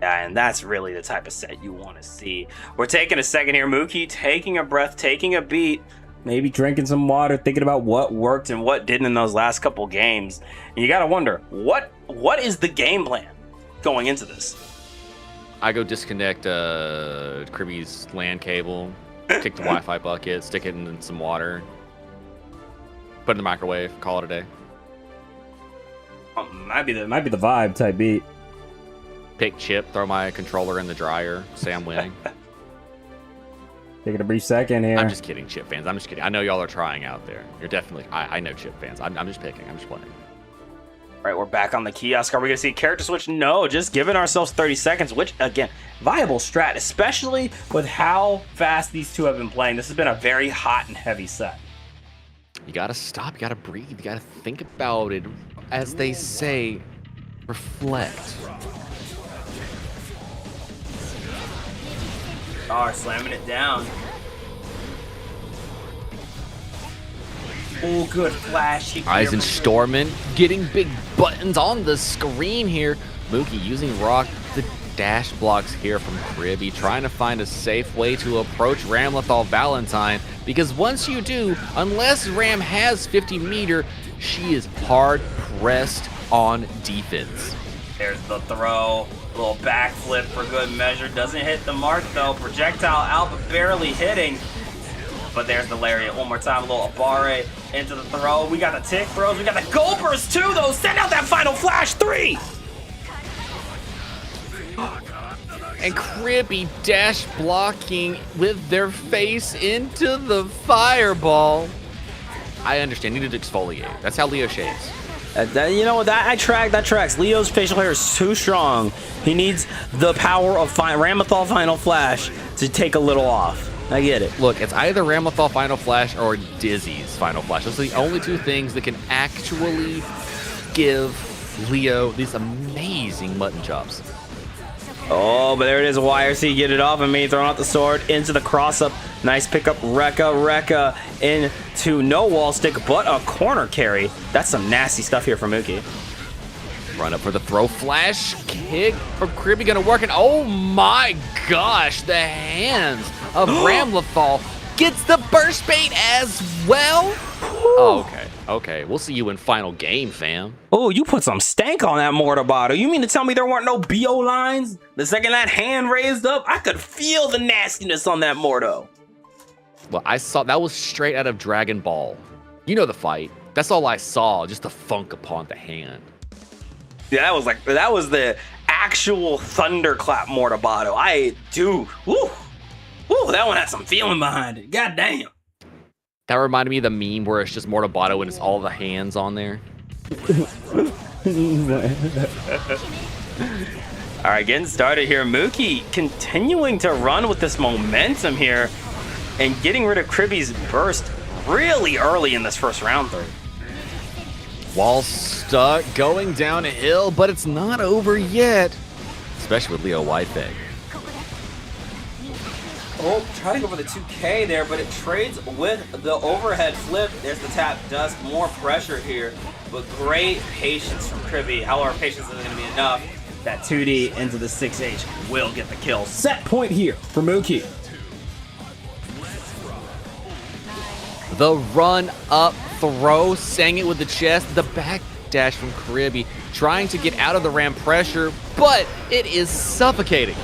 Yeah, and that's really the type of set you want to see. We're taking a second here, Mookie, taking a breath, taking a beat, maybe drinking some water, thinking about what worked and what didn't in those last couple games. And you got to wonder, what is the game plan going into this? I go disconnect Kribby's LAN cable, kick the Wi-Fi bucket, stick it in some water, put it in the microwave, call it a day. Might be the vibe type beat. Pick chip, throw my controller in the dryer, say I'm winning. Taking a brief second here. I'm just kidding, Chip fans. I'm just kidding. I know y'all are trying out there. You're definitely, I know Chip fans. I'm just picking. I'm just playing. All right, we're back on the kiosk. Are we going to see a character switch? No, just giving ourselves 30 seconds, which, again, viable strat, especially with how fast these two have been playing. This has been a very hot and heavy set. You got to stop. You got to breathe. You got to think about it. As they say, reflect. Oh, slamming it down. Oh, good flash. Eisenstormman getting big buttons on the screen here. Mookie using rock. The dash blocks here from Kribby, trying to find a safe way to approach Ramlethal Valentine, because once you do, unless Ram has 50 meter, she is hard pressed on defense. There's the throw. Little backflip for good measure. Doesn't hit the mark though. Projectile out, but barely hitting. But there's the lariat one more time. A little Abare into the throw. We got the tick throws. We got the Gulpers too though. Send out that final flash 3. And Kribby dash blocking with their face into the fireball. I understand. Needed to exfoliate. That's how Leo shaves. You know, that tracks. Leo's facial hair is too strong. He needs the power of Ramlethal Final Flash to take a little off. I get it. Look, it's either Ramlethal Final Flash or Dizzy's Final Flash. Those are the only two things that can actually give Leo these amazing mutton chops. Oh, but there it is. YRC get it off of me. Throwing out the sword into the cross-up. Nice pickup. Rekka into no wall stick, but a corner carry. That's some nasty stuff here from Mookie. Run up for the throw. Flash kick from Kribby going to work. And oh my gosh, the hands of Ramlethal gets the burst bait as well. Oh, okay. We'll see you in final game, fam. Oh, you put some stank on that mortar bottle. You mean to tell me there weren't no BO lines? The second that hand raised up, I could feel the nastiness on that mortar. Well, I saw that was straight out of Dragon Ball. You know the fight. That's all I saw, just the funk upon the hand. Yeah, that was the actual thunderclap Mortabato. I do. Woo, woo, that one had some feeling behind it. God damn. That reminded me of the meme where it's just Mortabato and it's all the hands on there. All right, getting started here. Mookie continuing to run with this momentum here and getting rid of Kribby's burst really early in this first round through. Wall stuck, going down a hill, but it's not over yet. Especially with Leo Whitefang. Oh, trying to go for the 2K there, but it trades with the overhead flip. There's the tap dust, more pressure here, but great patience from Kribby. However, patience isn't going to be enough. That 2D into the 6H will get the kill. Set point here for Mookie. The run up throw, sang it with the chest, the back dash from Kribby, trying to get out of the ram pressure, but it is suffocating.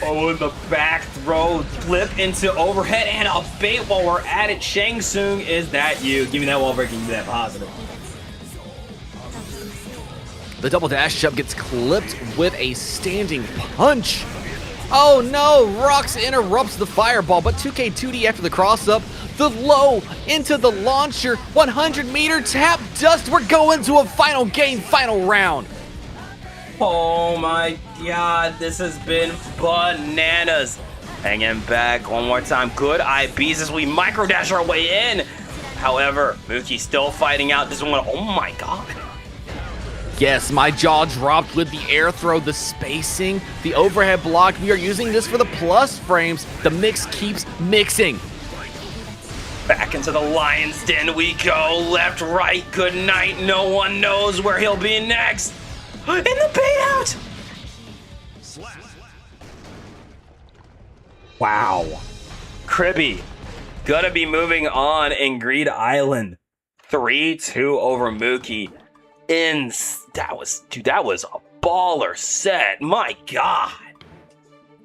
Oh, and the back throw, flip into overhead, and a bait while we're at it. Shang Tsung, is that you? Give me that wall breaking, give me that positive. The double dash jump gets clipped with a standing punch. Oh no, Rocks interrupts the fireball, but 2K 2D after the cross up. The low into the launcher, 100-meter tap dust. We're going to a final game, final round. Oh my god, this has been bananas. Hanging back one more time. Good IBs as we micro dash our way in. However, Mookie still fighting out this one. Oh my god. Yes, my jaw dropped with the air throw, the spacing, the overhead block. We are using this for the plus frames. The mix keeps mixing. Back into the lion's den we go. Left, right, good night. No one knows where he'll be next. In the bait out. Wow. Kribby gonna be moving on in Greed Island. 3-2 over Mookie. That was a baller set. My god.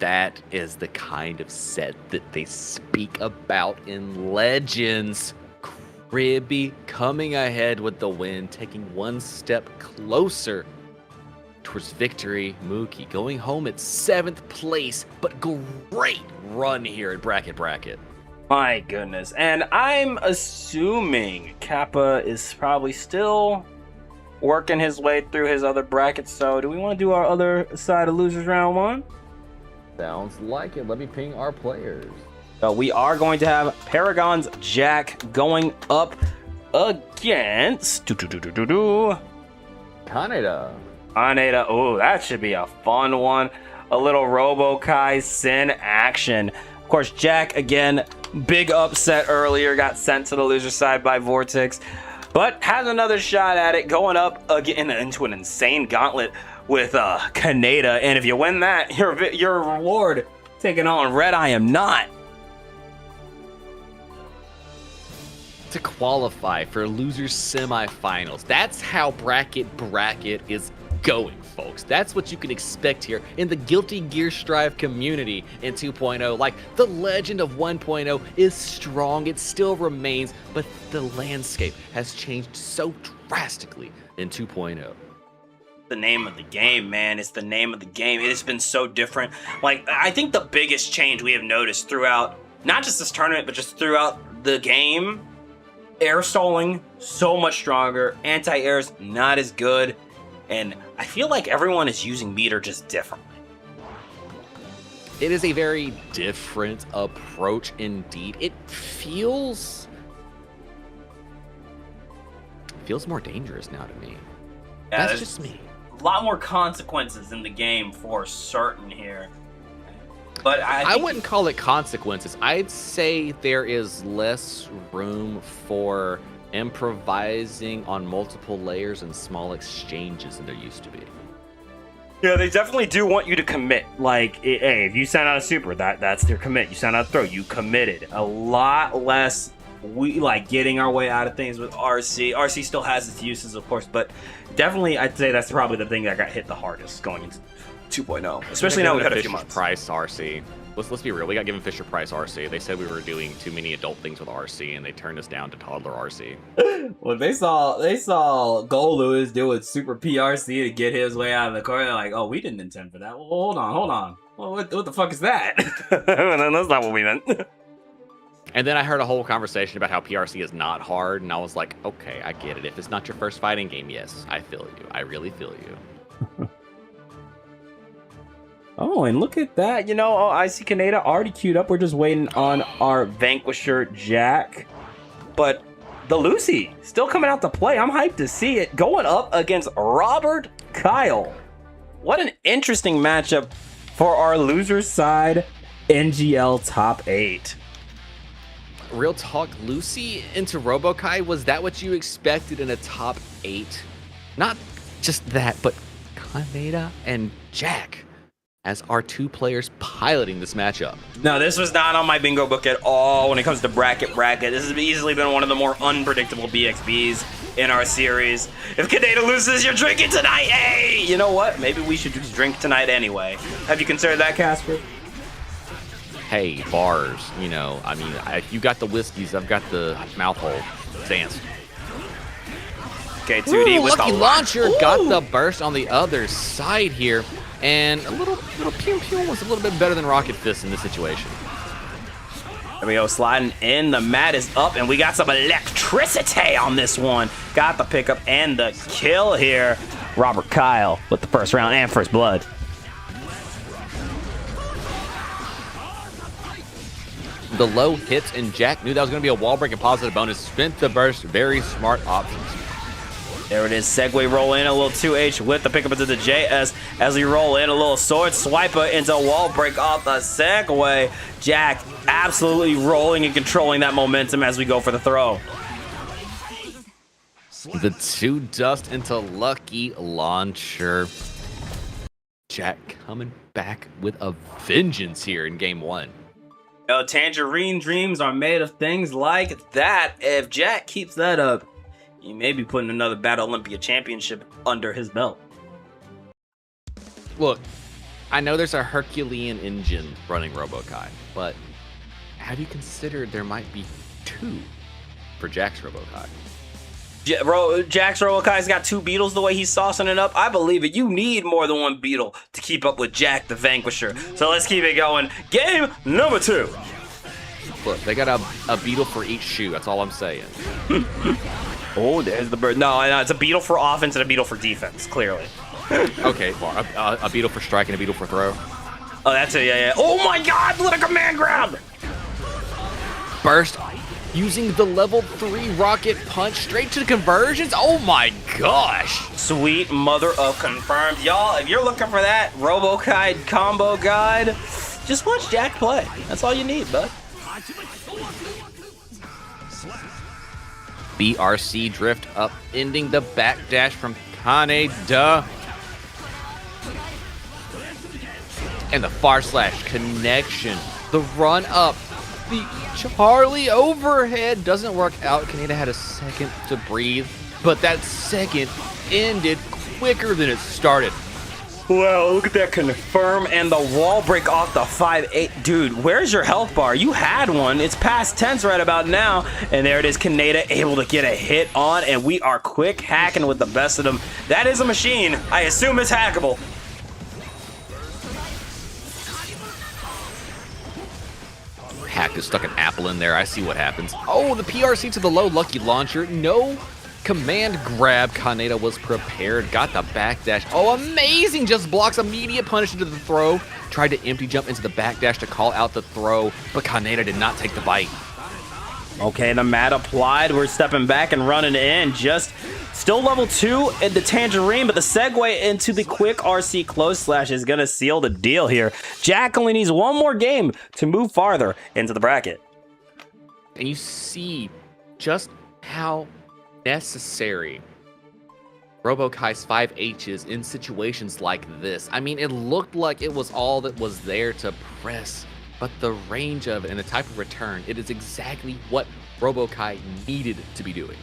That is the kind of set that they speak about in Legends. Kribby coming ahead with the win, taking one step closer towards victory. Mookie going home at 7th place, but great run here at Bracket. My goodness. And I'm assuming Kappa is probably still working his way through his other brackets. So do we want to do our other side of losers round 1? Sounds like it. Let me ping our players. So we are going to have Paragon's Jack going up against Kaneda. Oh, that should be a fun one. A little Robo-Kai Sin action. Of course, Jack, again, big upset earlier. Got sent to the loser side by Vortex. But has another shot at it, going up again into an insane gauntlet with Kaneda. And if you win that, your reward taking on Red I Am Not. To qualify for losers semifinals. That's how Bracket is going, folks. That's what you can expect here in the Guilty Gear Strive community in 2.0. Like, the legend of 1.0 is strong, it still remains, but the landscape has changed so drastically in 2.0. The name of the game, man. It's the name of the game. It has been so different. Like, I think the biggest change we have noticed throughout, not just this tournament, but just throughout the game, air stalling so much stronger, anti-air's not as good, and I feel like everyone is using meter just differently. It is a very different approach indeed. It feels more dangerous now to me. Yeah, that's just me. A lot more consequences in the game for certain here. But I wouldn't call it consequences. I'd say there is less room for improvising on multiple layers and small exchanges than there used to be. Yeah, they definitely do want you to commit. Like, hey, if you send out a super, that's their commit. You send out a throw, you committed. A lot less we like getting our way out of things with RC. RC still has its uses, of course, but definitely I'd say that's probably the thing that got hit the hardest going into 2.0. Especially now we've had a few months. Price RC. Let's be real. We got given Fisher Price RC. They said we were doing too many adult things with RC, and they turned us down to toddler RC. Well, they saw Gold Lewis do a super PRC to get his way out of the car. They're like, oh, we didn't intend for that. Well, hold on. Well, what the fuck is that? That's not what we meant. And then I heard a whole conversation about how PRC is not hard, and I was like, okay, I get it. If it's not your first fighting game, yes, I feel you. I really feel you. Oh, and look at that. You know, I see Kaneda already queued up. We're just waiting on our Vanquisher Jack. But the Lucy still coming out to play. I'm hyped to see it going up against Robert Kyle. What an interesting matchup for our loser side NGL top 8. Real talk, Lucy into Robokai, was that what you expected in a top 8? Not just that, but Kaneda and Jack as our 2 players piloting this matchup. No, this was not on my bingo book at all when it comes to bracket. This has easily been one of the more unpredictable BXBs in our series. If Kaneda loses, you're drinking tonight. Hey, you know what? Maybe we should just drink tonight anyway. Have you considered that, Casper? Hey, bars, you know, I mean, you got the whiskeys, I've got the mouth hole. Dance. Okay, 2D Ooh, with Lucky the Launcher got the burst on the other side here. And a little Pew Pew was a little bit better than Rocket Fist in this situation. There we go, sliding in. The mat is up, and we got some electricity on this one. Got the pickup and the kill here. Robert Kyle with the first round and first blood. The low hits, and Jack knew that was going to be a wall break and positive bonus. Spent the burst. Very smart options. There it is, segue roll in, a little 2H with the pickup into the JS as we roll in, a little sword swiper into a wall break off the segue. Jack absolutely rolling and controlling that momentum as we go for the throw. The 2 dust into Lucky Launcher. Jack coming back with a vengeance here in game 1. Tangerine dreams are made of things like that. If Jack keeps that up, he may be putting another Battle Olympia championship under his belt. Look, I know there's a Herculean engine running Robokai, but have you considered there might be 2 for Jack's Robokai? Jack's Robokai's got 2 beetles the way he's saucing it up. I believe it. You need more than 1 beetle to keep up with Jack the Vanquisher. So let's keep it going. Game number 2. Look, they got a beetle for each shoe. That's all I'm saying. Oh, there's the bird. No, it's a beetle for offense and a beetle for defense, clearly. Okay, well, a beetle for strike and a beetle for throw. Oh, that's it, yeah. Oh my god, what a command grab! Burst using the level 3 rocket punch straight to the conversions. Oh my gosh. Sweet mother of confirmed. Y'all, if you're looking for that Robokai combo guide, just watch Jack play. That's all you need, bud. BRC drift up, ending the backdash from Kaneda. And the far slash connection. The run up. The Charlie overhead doesn't work out. Kaneda had a second to breathe, but that second ended quicker than it started. Wow, look at that confirm and the wall break off the 5-8. Dude, where's your health bar? You had one. It's past tense right about now. And there it is, Kaneda able to get a hit on, and we are quick hacking with the best of them. That is a machine. I assume it's hackable. Hack is stuck an apple in there. I see what happens. Oh, the PRC to the low Lucky Launcher. No command grab. Kaneda was prepared. Got the backdash. Oh, amazing. Just blocks immediate punish into the throw. Tried to empty jump into the backdash to call out the throw, but Kaneda did not take the bite. Okay, the mat applied. We're stepping back and running in. Just still level 2 in the Tangerine, but the segue into the quick RC close slash is going to seal the deal here. Jack only needs 1 more game to move farther into the bracket. And you see just how necessary Robokai's 5H's in situations like this. I mean, it looked like it was all that was there to press, but the range of it and the type of return, it is exactly what Robokai needed to be doing.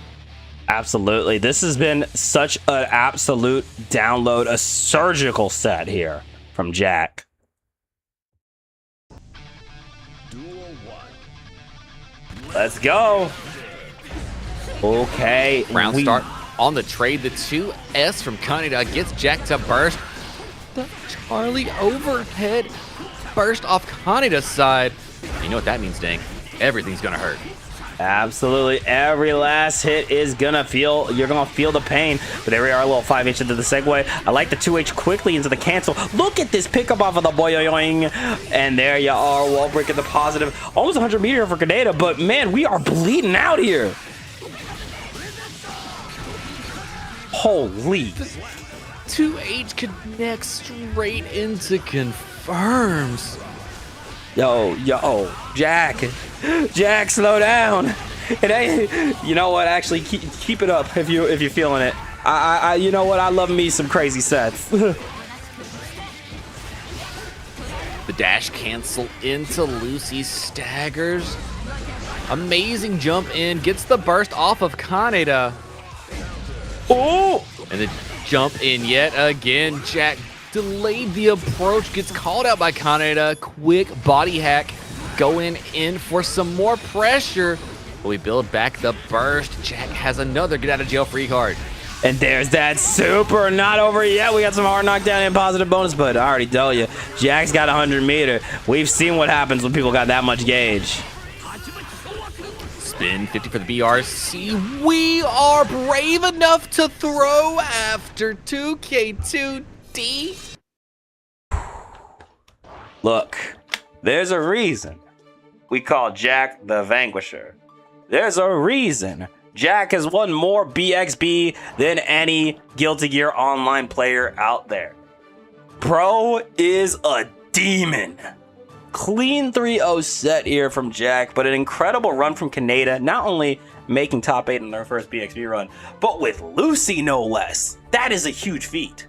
Absolutely. This has been such an absolute download, a surgical set here from Jack. Let's go. Okay. Round start on the trade. The 2S from Kaneda gets Jack to burst. The Charlie overhead burst off Kaneda's side. You know what that means, Dang. Everything's gonna hurt. Absolutely, every last hit is gonna feel, you're gonna feel the pain. But there we are, a little 5H into the segue. I like the 2H quickly into the cancel. Look at this pickup off of the boyoing. And there you are, wall break at the positive. Almost 100 meter for Kaneda, but man, we are bleeding out here. Holy. 2H connects straight into confirms. Yo, Jack, slow down. It ain't, you know what? Actually, keep it up if you're feeling it. You know what? I love me some crazy sets. The dash cancel into Lucy, staggers. Amazing jump in, gets the burst off of Kaneda. Oh! And the jump in yet again. Jack delayed the approach, gets called out by Kaneda. Quick body hack, going in for some more pressure. But we build back the burst. Jack has another get out of jail free card. And there's that super, not over yet. We got some hard knockdown and positive bonus, but I already tell you, Jack's got 100 meter. We've seen what happens when people got that much gauge. Spin 50 for the BRC. We are brave enough to throw after 2K2D. Look, there's a reason we call Jack the Vanquisher. There's a reason Jack has won more BXB than any Guilty Gear Online player out there. Bro is a demon. Clean 3-0 set here from Jack, but an incredible run from Kaneda, not only making top 8 in their first BXB run, but with Lucy no less. That is a huge feat.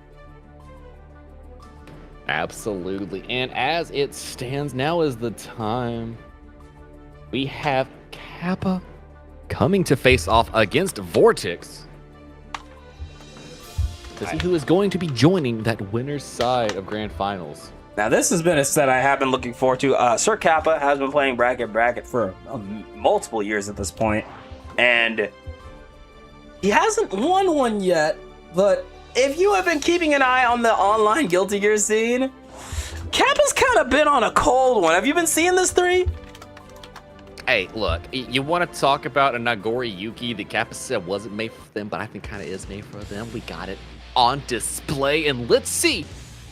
Absolutely. And as it stands, now is the time. We have Kappa coming to face off against Vortex to see who is going to be joining that winner's side of Grand Finals. Now, this has been a set I have been looking forward to. Sir Kappa has been playing Bracket for multiple years at this point, and he hasn't won one yet, but if you have been keeping an eye on the online Guilty Gear scene, Kappa's kind of been on a cold one. Have you been seeing this 3? Hey, look, you want to talk about a Nagori Yuki that Kappa said wasn't made for them, but I think kind of is made for them. We got it on display, and let's see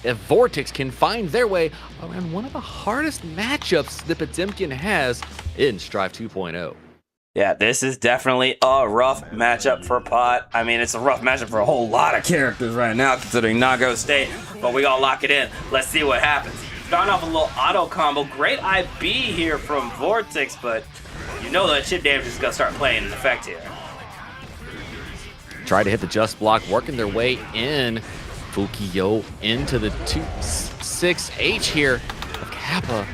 if Vortex can find their way around one of the hardest matchups that Potemkin has in Strive 2.0. Yeah, this is definitely a rough matchup for Pot. I mean, it's a rough matchup for a whole lot of characters right now, considering Nago State, but we gotta lock it in. Let's see what happens. Starting off a little auto combo. Great IB here from Vortex, but you know that chip damage is gonna start playing in effect here. Try to hit the just block, working their way in. Fukio into the 2-6H here of Kappa.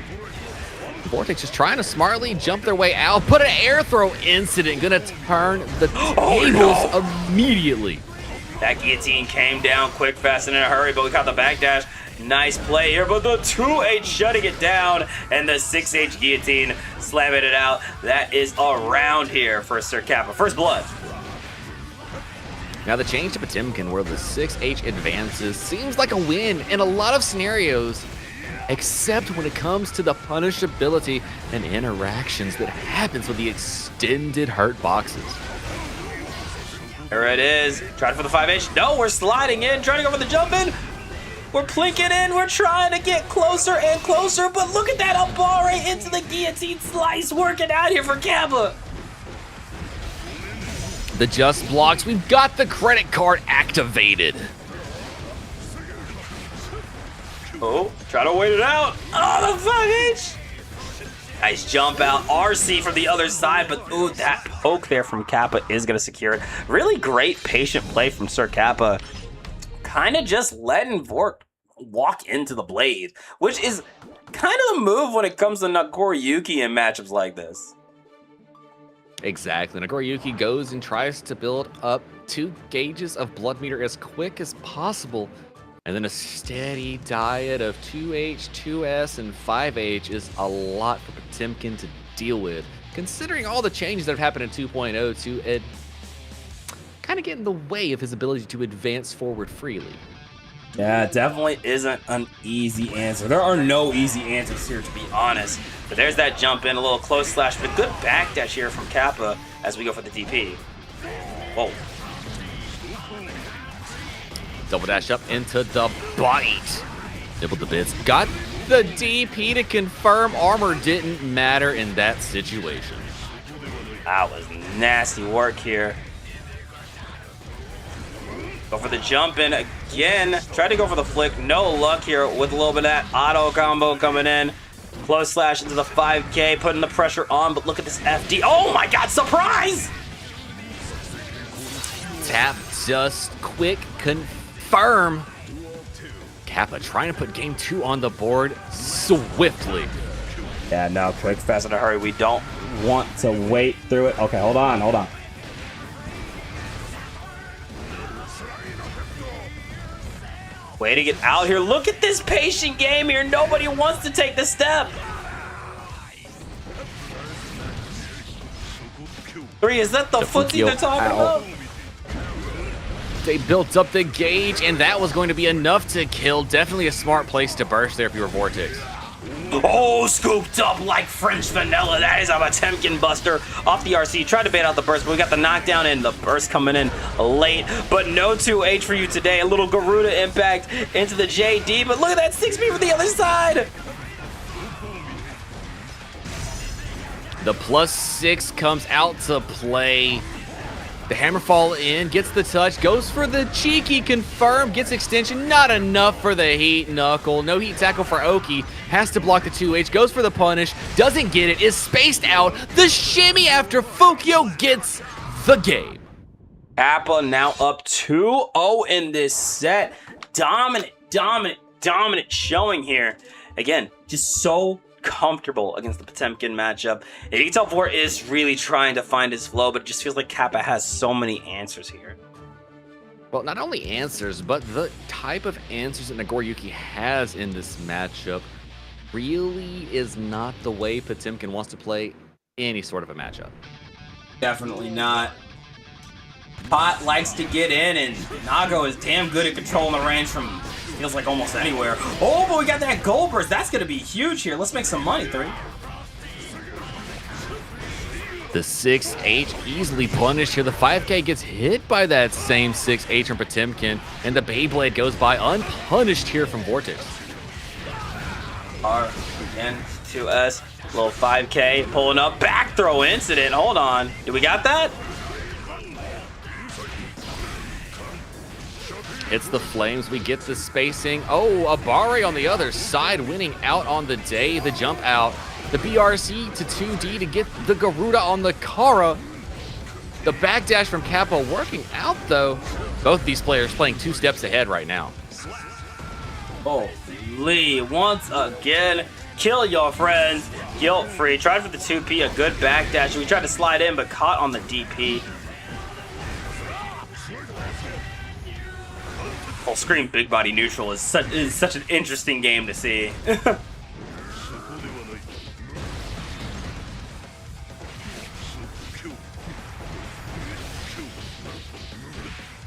Vortex is trying to smartly jump their way out, put an air throw incident, gonna turn the tables immediately. That guillotine came down quick, fast, and in a hurry, but we caught the backdash. Nice play here, but the 2H shutting it down, and the 6H guillotine slamming it out. That is a round here for Sir Kappa. First blood. Now the change to Potemkin, where the 6H advances, seems like a win in a lot of scenarios, except when it comes to the punishability and interactions that happens with the extended hurt boxes. There it is. Trying for the 5H. No, we're sliding in, trying to go for the jump in. We're plinking in. We're trying to get closer and closer, but look at that up ball right into the guillotine slice working out here for Kappa. The just blocks. We've got the credit card activated. Oh, try to wait it out. Oh, the 5H. Nice jump out. RC from the other side, but ooh, that poke there from Kappa is going to secure it. Really great patient play from Sir Kappa. Kind of just letting Vort walk into the blade, which is kind of the move when it comes to Nagoriyuki in matchups like this. Exactly. Nagoriyuki goes and tries to build up 2 gauges of blood meter as quick as possible. And then a steady diet of 2H, 2S, and 5H is a lot for Potemkin to deal with. considering all the changes that have happened in 2.0 to kind of get in the way of his ability to advance forward freely. Yeah, it definitely isn't an easy answer. There are no easy answers here, to be honest. But there's that jump in, a little close slash, but a good backdash here from Kappa as we go for the DP. Whoa. Double dash up into the bite. Nibbled the bits. Got the DP to confirm. Armor didn't matter in that situation. That was nasty work here. Go for the jump in again. Tried to go for the flick. No luck here with a little bit of that auto combo coming in. Close slash into the 5K, putting the pressure on, but look at this FD. Oh my god, surprise! Tap just quick confirm. Kappa trying to put game 2 on the board swiftly. Yeah, no, quick, fast, in a hurry. We don't want to wait through it. Okay, hold on. Way to get out here. Look at this patient game here. Nobody wants to take the step. 3, is that the footsie they're talking about? They built up the gauge, and that was going to be enough to kill. Definitely a smart place to burst there if you were Vortex. Oh, scooped up like French vanilla. That is a Potemkin buster off the RC. Tried to bait out the burst, but we got the knockdown and the burst coming in late. But no 2H for you today. A little Garuda impact into the JD, but look at that 6B from the other side. The +6 comes out to play. The Hammerfall in, gets the touch, goes for the cheeky confirm, gets extension, not enough for the heat knuckle. No heat tackle for Oki, has to block the 2H, goes for the punish, doesn't get it, is spaced out. The shimmy after Fukio gets the game. Kappa now up 2-0 in this set. Dominant showing here. Again, just so comfortable against the Potemkin matchup. And you can tell Vor is really trying to find his flow, but it just feels like Kappa has so many answers here. Well, not only answers, but the type of answers that Nagoriyuki has in this matchup really is not the way Potemkin wants to play any sort of a matchup. Definitely not. Pot likes to get in, and Nago is damn good at controlling the range from feels like almost anywhere. Oh, but we got that gold burst. That's going to be huge here. Let's make some money, 3. The 6H easily punished here. The 5K gets hit by that same 6H from Potemkin, and the Beyblade goes by unpunished here from Vortex. R again, 2S, little 5K pulling up, back throw incident. Hold on. Do we got that? Hits the flames, we get the spacing. Oh, Abare on the other side winning out on the day. The jump out, the BRC to 2D to get the Garuda on the Kara. The backdash from Kappa working out though. Both these players playing 2 steps ahead right now. Oh, Lee, once again, kill your friends, guilt-free. Tried for the 2P, a good backdash. We tried to slide in, but caught on the DP. Full screen big body neutral is such an interesting game to see.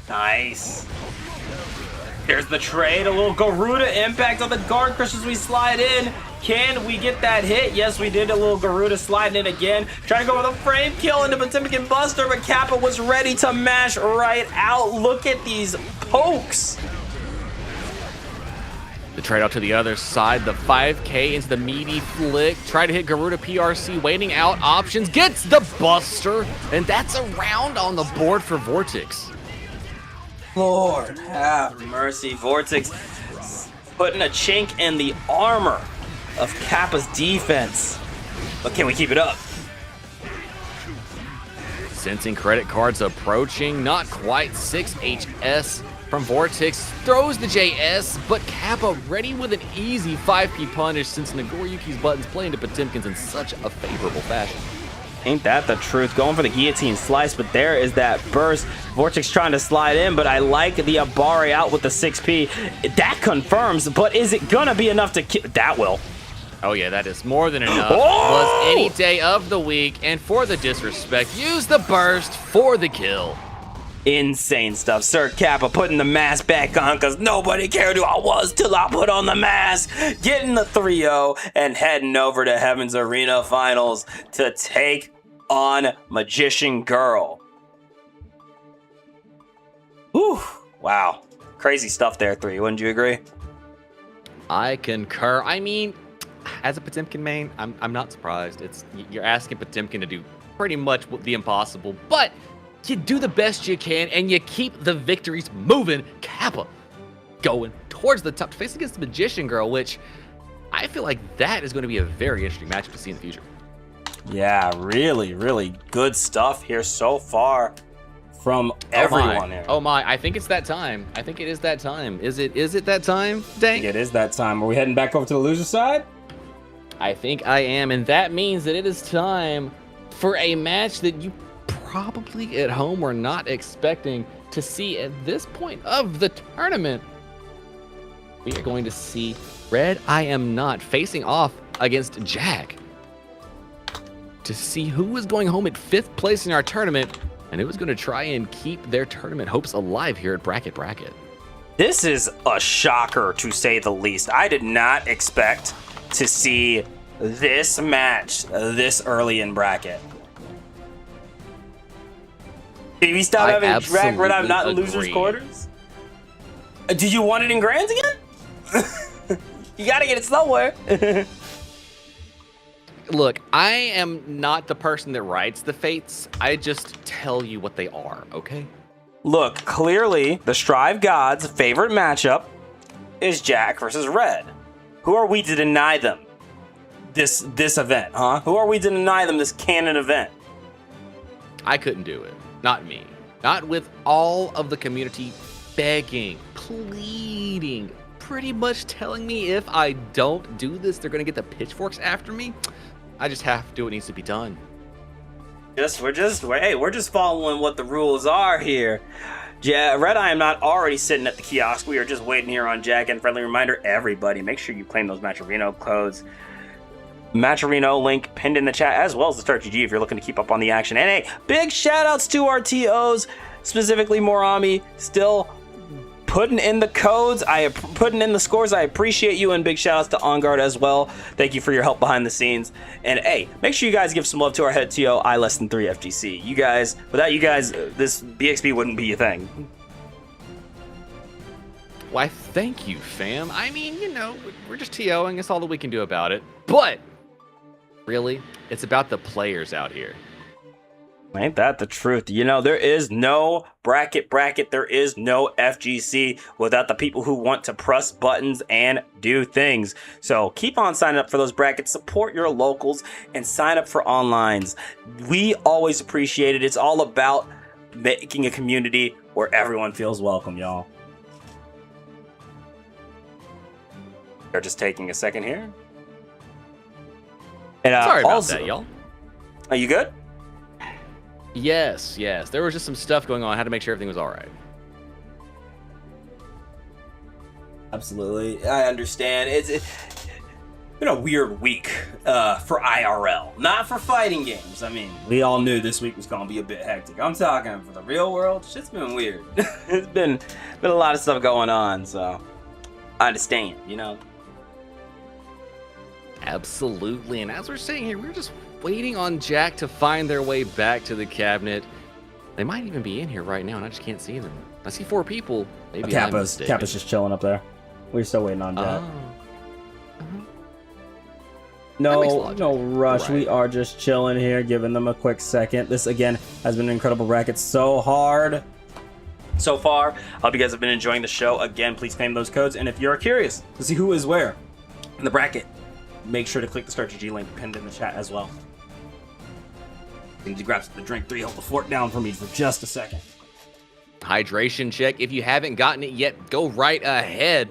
Nice. There's the trade, a little Garuda impact on the guard crush as we slide in. Can we get that hit? Yes, we did. A little Garuda sliding in again. Trying to go with a frame kill into Potemkin Buster, but Kappa was ready to mash right out. Look at these pokes. The trade out to the other side, the 5K into the meaty flick. Try to hit Garuda PRC, waiting out options, gets the Buster, and that's a round on the board for Vortex. Lord have mercy. Vortex putting a chink in the armor of Kappa's defense. But can we keep it up? Sensing credit cards approaching, not quite. 6HS from Vortex throws the JS, but Kappa ready with an easy 5P punish since Nagoriyuki's buttons play into Potemkin's in such a favorable fashion. Ain't that the truth? Going for the guillotine slice, but there is that burst. Vortex trying to slide in, but I like the Abare out with the 6P. That confirms, but is it gonna be enough to kill? That will. Oh yeah, that is more than enough. Oh! Was any day of the week, and for the disrespect, use the burst for the kill. Insane stuff. Sir Kappa putting the mask back on because nobody cared who I was till I put on the mask. Getting the 3-0 and heading over to Heaven's Arena Finals to take on Magician Girl. Whew. Wow. Crazy stuff there, 3. Wouldn't you agree? I concur. I mean, as a Potemkin main, I'm not surprised. You're asking Potemkin to do pretty much the impossible, but you do the best you can and you keep the victories moving. Kappa going towards the top to face against the Magician Girl, which I feel like that is going to be a very interesting matchup to see in the future. Yeah, really, really good stuff here so far from everyone here. Oh my, I think it's that time. I think it is that time. Is it that time, Dank? It is that time. Are we heading back over to the loser side? I think I am, and that means that it is time for a match that you probably at home were not expecting to see at this point of the tournament. We are going to see Red I Am Not facing off against Jack to see who is going home at 5th place in our tournament and who is going to try and keep their tournament hopes alive here at Bracket Bracket. This is a shocker, to say the least. I did not expect to see this match this early in bracket. Did we stop having Drac Red I'm Not in losers quarters? Do you want it in grands again? You gotta get it somewhere. Look, I am not the person that writes the fates. I just tell you what they are, okay? Look, clearly the Strive Gods' favorite matchup is Jack versus Red. Who are we to deny them this event, huh? Who are we to deny them this canon event? I couldn't do it. Not me. Not with all of the community begging, pleading, pretty much telling me if I don't do this, they're going to get the pitchforks after me. I just have to do what needs to be done. We're just following what the rules are here. Red I Am Not already sitting at the kiosk. We are just waiting here on Jack. And friendly reminder, everybody, make sure you claim those Matcherino codes. Matcherino link pinned in the chat, as well as the Start GG if you're looking to keep up on the action. And hey, big shout outs to our TOs, specifically Morami, still putting in the codes, putting in the scores. I appreciate you, and big shout outs to On Guard as well. Thank you for your help behind the scenes. And hey, make sure you guys give some love to our head TO, I less than 3 FGC. You guys, without you guys, this BXB wouldn't be a thing. Why, thank you, fam. I mean, you know, we're just TOing. It's all that we can do about it. But really, it's about the players out here. Ain't that the truth? You know, there is no bracket, there is no FGC without the people who want to press buttons and do things. So keep on signing up for those brackets, support your locals, and sign up for onlines. We always appreciate it. It's all about making a community where everyone feels welcome, y'all. They're just taking a second here. And, sorry about that, y'all. Are you good? Yes. There was just some stuff going on. I had to make sure everything was all right. Absolutely. I understand. It's been a weird week for IRL. Not for fighting games. I mean, we all knew this week was going to be a bit hectic. I'm talking for the real world. Shit's been weird. It's been a lot of stuff going on, so I understand, you know. Absolutely. And as we're sitting here, we're just waiting on Jack to find their way back to the cabinet. They might even be in here right now, and I just can't see them. I see 4 people. Maybe Kappa's just chilling up there. We're still waiting on Jack. No rush. Right. We are just chilling here, giving them a quick second. This, again, has been an incredible bracket. So hard so far. I hope you guys have been enjoying the show. Again, please claim those codes. And if you're curious to see who is where in the bracket, make sure to click the Start GG link pinned in the chat as well. You need to grab the drink 3, hold the fort down for me for just a second. Hydration check. If you haven't gotten it yet, go right ahead.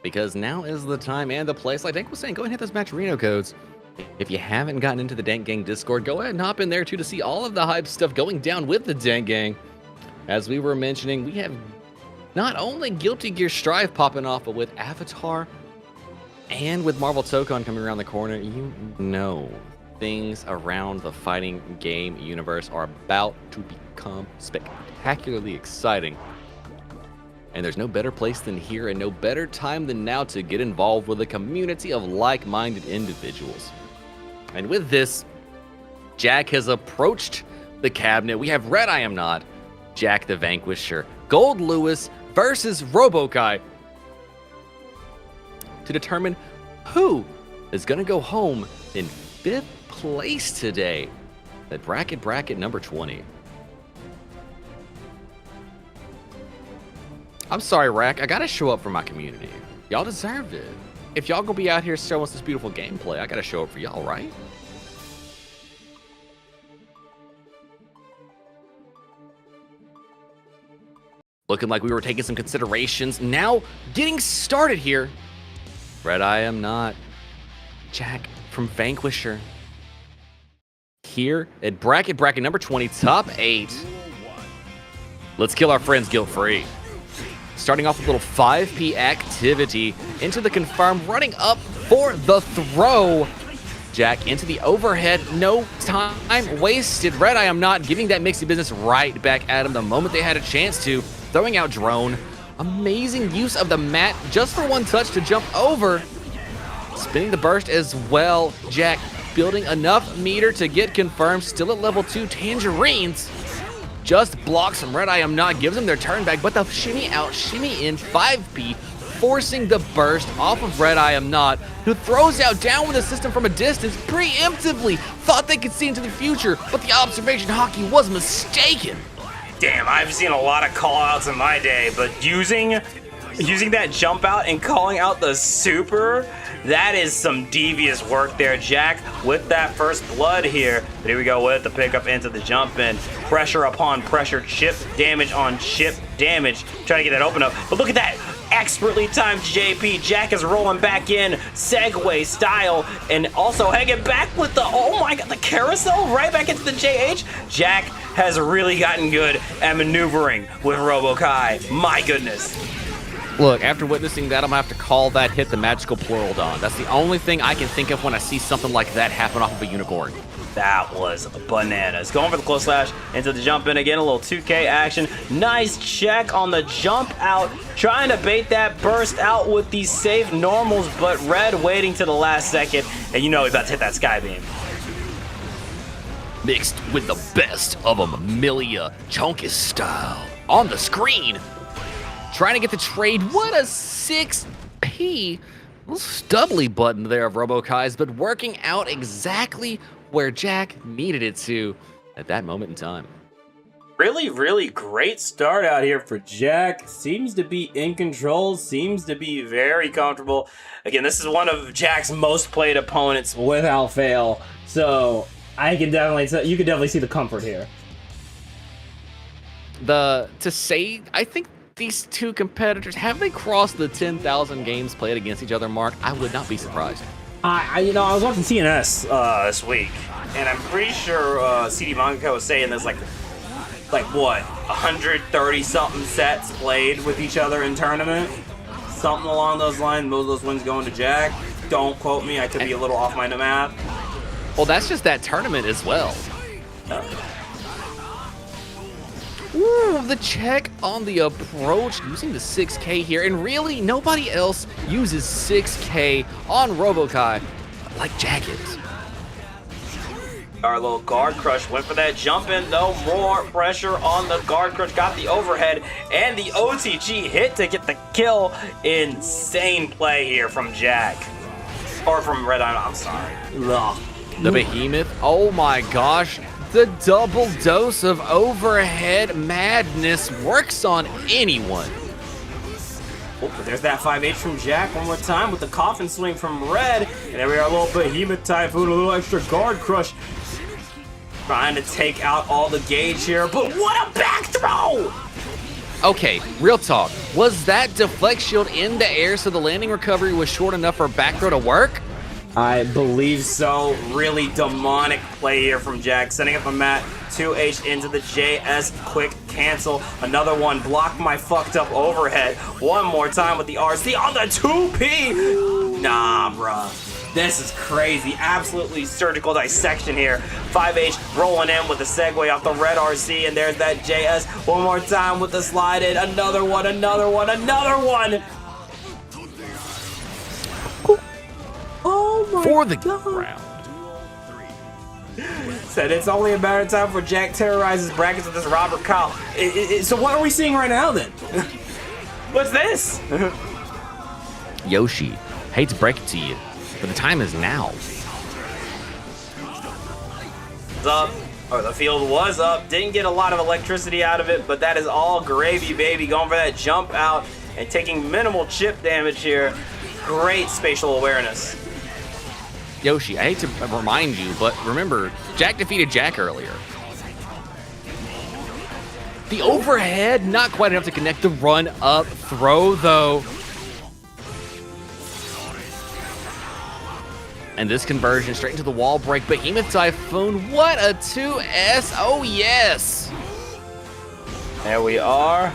Because now is the time and the place. Like Dank was saying, go ahead and hit those Matcherino codes. If you haven't gotten into the Dank Gang Discord, go ahead and hop in there too to see all of the hype stuff going down with the Dank Gang. As we were mentioning, we have not only Guilty Gear Strive popping off, but with Avatar, And with Marvel Tokon coming around the corner, you know things around the fighting game universe are about to become spectacularly exciting. And there's no better place than here and no better time than now to get involved with a community of like-minded individuals. And with this, Jack has approached the cabinet. We have Red I Am Not, Jack the Vanquisher, Gold Lewis versus Robokai to determine who is going to go home in 5th place today at bracket number 20. I'm sorry, Rack. I gotta show up for my community. Y'all deserve it. If y'all gonna be out here showing us this beautiful gameplay, I gotta show up for y'all, right? Looking like we were taking some considerations. Now, getting started here. Red I Am Not. Jack from Vanquisher. Here at bracket number 20, top 8. Let's kill our friends guilt-free. Starting off with a little 5P activity into the confirm, running up for the throw. Jack into the overhead, no time wasted. Red I Am Not giving that mixy business right back at him the moment they had a chance to. Throwing out drone. Amazing use of the mat just for one touch to jump over. Spinning the burst as well. Jack building enough meter to get confirmed. Still at level 2, Tangerines. Just blocks him. Red I Am Not gives him their turn back, but the shimmy out, shimmy in 5P, forcing the burst off of Red I Am Not, who throws out down with the system from a distance preemptively. Thought they could see into the future, but the observation hockey was mistaken. Damn, I've seen a lot of call-outs in my day, but using that jump out and calling out the super, that is some devious work there, Jack, with that first blood here. But here we go with the pickup into the jump in. Pressure upon pressure, chip damage on chip damage. Trying to get that open up, but look at that. Expertly timed JP. Jack is rolling back in, Segway style, and also hanging back with the, oh my god, the carousel right back into the JH. Jack has really gotten good at maneuvering with Robokai. My goodness. Look, after witnessing that, I'm gonna have to call that hit the magical Pleurodon. That's the only thing I can think of when I see something like that happen off of a unicorn. That was bananas. Going for the close slash into the jump in again, a little 2K action. Nice check on the jump out, trying to bait that burst out with these safe normals, but Red waiting to the last second, and you know he's about to hit that sky beam. Mixed with the best of a Mammalia Chunkus style on the screen. Trying to get the trade. What a 6P. A little stubbly button there of Robokai's, but working out exactly where Jack needed it to at that moment in time. Really, really great start out here for Jack. Seems to be in control, seems to be very comfortable. Again, this is one of Jack's most played opponents without fail, so I can definitely, you can definitely see the comfort here. I think these two competitors, have they crossed the 10,000 games played against each other mark? I would not be surprised. I was watching CNS this week, and I'm pretty sure CD Mangaka was saying there's like what, 130 something sets played with each other in tournament, something along those lines. Most of those wins going to Jack. Don't quote me, I could be a little off my math. Well, that's just that tournament as well. Ooh, the check on the approach, using the 6K here, and really nobody else uses 6K on Robokai like Jack is. Our little guard crush went for that jump in, though. More pressure on the guard crush, got the overhead and the OTG hit to get the kill. Insane play here from Jack, or from Red Eye, I'm sorry. Ugh. The Behemoth, oh my gosh. The double dose of overhead madness works on anyone. Oh, but there's that 5H from Jack one more time with the coffin swing from Red. And there we are, a little Behemoth Typhoon, a little extra guard crush. Trying to take out all the gauge here, but what a back throw! Okay, real talk. Was that deflect shield in the air so the landing recovery was short enough for back throw to work? I believe so. Really demonic play here from Jack. Setting up a mat, 2H into the JS, quick cancel. Another one, block my fucked up overhead. One more time with the RC on the 2P. Nah, bruh. This is crazy. Absolutely surgical dissection here. 5H rolling in with the segue off the red RC, and there's that JS. One more time with the slide in. Another one, another one, another one. Oh my For the God. round. Said it's only a matter of time for Jack terrorizes brackets with this Robert Kyle. So what are we seeing right now then? What's this? Yoshi, hate to break it to you, but the time is now. It's up, or the field was up. Didn't get a lot of electricity out of it, but that is all gravy, baby. Going for that jump out and taking minimal chip damage here. Great spatial awareness. Yoshi, I hate to remind you, but remember, Jack defeated Jack earlier. The overhead, not quite enough to connect the run up throw, though. And this conversion straight into the wall break. Behemoth Typhoon, what a 2S. Oh, yes. There we are.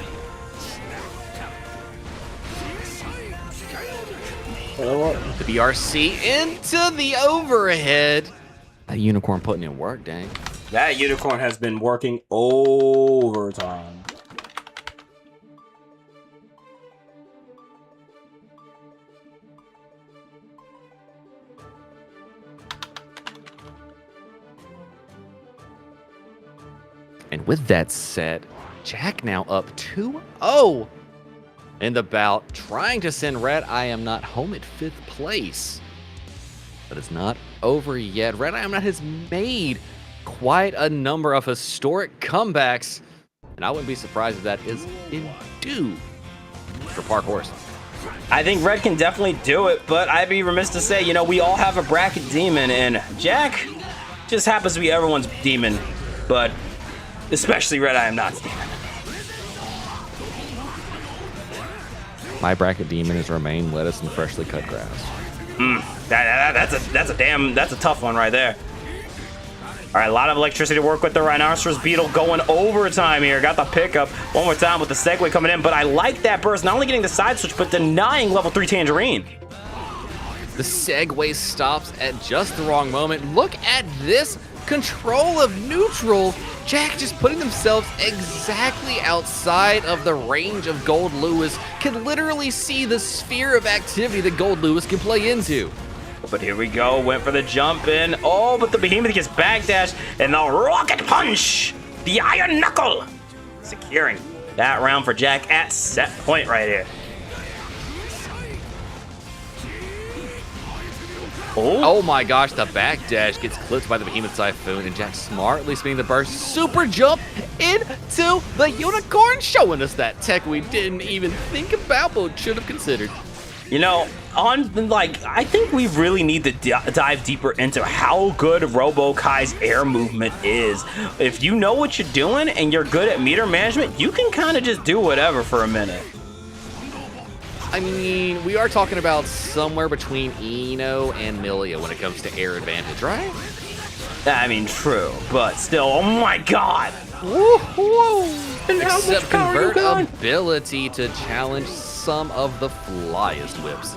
The BRC into the overhead. That unicorn putting in work, dang. That unicorn has been working overtime. And with that said, Jack now up 2-0 in the bout, trying to send Red I Am Not home at 5th place. But it's not over yet. Red I Am Not has made quite a number of historic comebacks, and I wouldn't be surprised if that is in due for Park Horse. I think Red can definitely do it, but I'd be remiss to say, you know, we all have a bracket demon, and Jack just happens to be everyone's demon, but especially Red I Am Not's demon. My bracket demon is romaine lettuce and freshly cut grass. That's a tough one right there. All right, a lot of electricity to work with. The Rhinoceros Beetle going overtime here. Got the pickup one more time with the segue coming in, but I like that burst. Not only getting the side switch, but denying level 3 Tangerine. The segue stops at just the wrong moment. Look at this control of neutral. Jack just putting themselves exactly outside of the range of Gold Lewis. Can literally see the sphere of activity that Gold Lewis can play into. But here we go, went for the jump in. Oh, but the Behemoth gets backdashed, and the Rocket Punch, the Iron Knuckle, securing that round for Jack at set point right here. Oh my gosh, the backdash gets clipped by the Behemoth Typhoon, and Jack smartly spinning the burst. Super jump into the unicorn, showing us that tech we didn't even think about, but should have considered. You know, I think we really need to dive deeper into how good RoboKai's air movement is. If you know what you're doing and you're good at meter management, you can kind of just do whatever for a minute. I mean, we are talking about somewhere between Eno and Milia when it comes to air advantage, right? I mean, true, but still, oh my God. And except convert ability to challenge some of the flyest whips.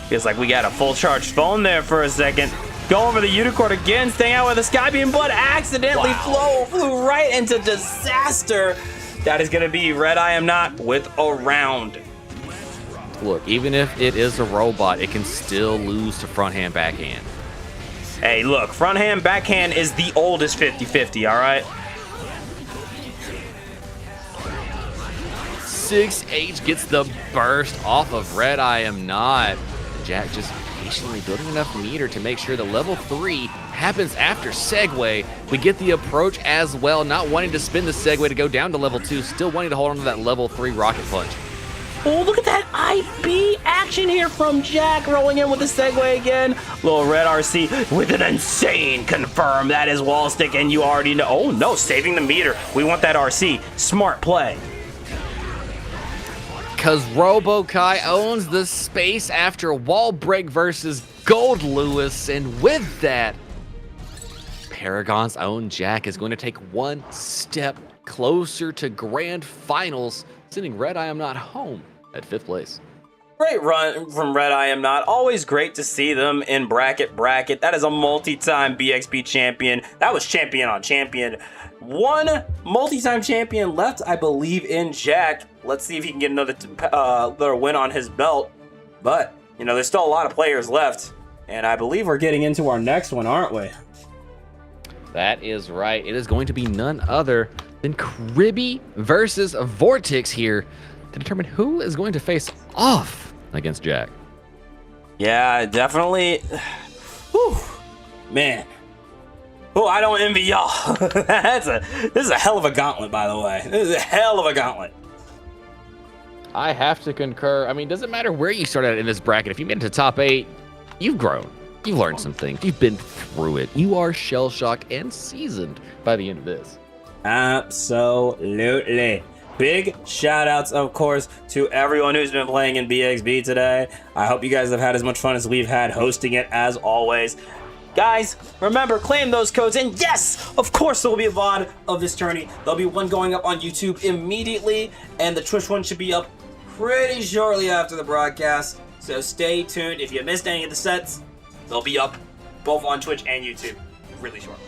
Feels like we got a full charged phone there for a second. Go over the unicorn again, staying out with the Skybeam, but accidentally flew right into disaster. That is gonna be Red I Am Not with a round. Look, even if it is a robot, it can still lose to front hand, backhand. Hey, look, front hand, backhand is the oldest 50-50, all right? 6H gets the burst off of Red I Am Not. Jack just patiently building enough meter to make sure the level 3 happens after segue. We get the approach as well, not wanting to spin the segue to go down to level 2, still wanting to hold on to that level 3 rocket punch. Oh, look at that IB action here from Jack, rolling in with the segue again. Little red RC with an insane confirm. That is wall stick, and you already know. Oh no, saving the meter. We want that RC. Smart play. Because RoboKai owns the space after wall break versus Gold Lewis, and with that, Paragon's own Jack is going to take one step closer to grand finals, sending Red I Am Not home at 5th place. Great run from Red I Am Not. Always great to see them in Bracket. That is a multi-time BXB champion. That was champion on champion. One multi-time champion left, I believe, in Jack. Let's see if he can get another win on his belt. But, you know, there's still a lot of players left. And I believe we're getting into our next one, aren't we? That is right. It is going to be none other than Kribby versus Vortex here to determine who is going to face off against Jack. Yeah, definitely. Whew. Man. Oh, I don't envy y'all. This is a hell of a gauntlet, by the way. This is a hell of a gauntlet. I have to concur. I mean, doesn't matter where you start at in this bracket. If you made it to top 8, you've grown. You've learned some things. You've been through it. You are shell-shocked and seasoned by the end of this. Absolutely. Big shout outs, of course, to everyone who's been playing in BXB today. I hope you guys have had as much fun as we've had hosting it, as always. Guys, remember, claim those codes, and yes, of course, there will be a VOD of this tourney. There'll be one going up on YouTube immediately, and the Twitch one should be up pretty shortly after the broadcast. So stay tuned. If you missed any of the sets, they'll be up both on Twitch and YouTube really shortly.